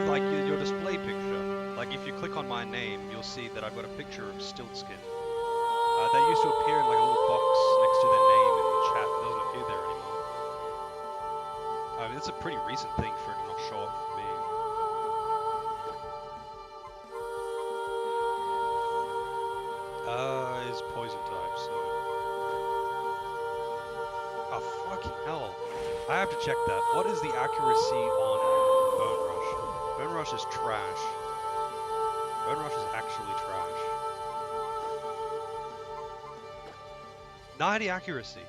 Like your display picture. Like if you click on my name, you'll see that I've got a picture of Stiltskin. That used to appear in like a little box next to their name in the chat. It doesn't appear there anymore. I mean, it's a pretty recent thing for it to not show up for me. Is poison type, so... Oh, fucking hell. I have to check that. What is the accuracy on Bone Rush? Bone Rush is trash. Bone Rush is actually trash. 90 accuracy.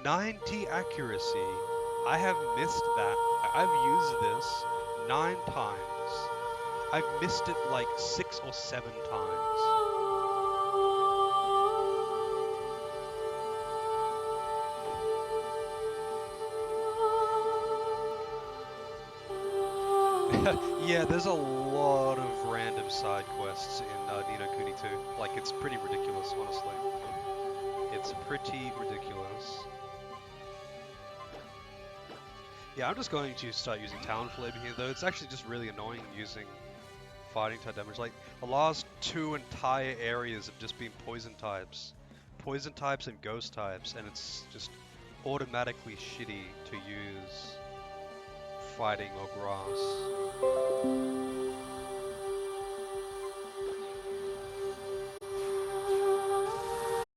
90 accuracy. I have missed that. I've used this 9 times. I've missed it like 6 or 7 times. Yeah, there's a lot of random side quests in Ni no Kuni 2. Like, it's pretty ridiculous, honestly. It's pretty ridiculous. Yeah, I'm just going to start using Talon Flavor here, though. It's actually just really annoying using fighting type damage. Like, the last 2 entire areas have just been poison types. Poison types and ghost types, and it's just automatically shitty to use fighting or grass.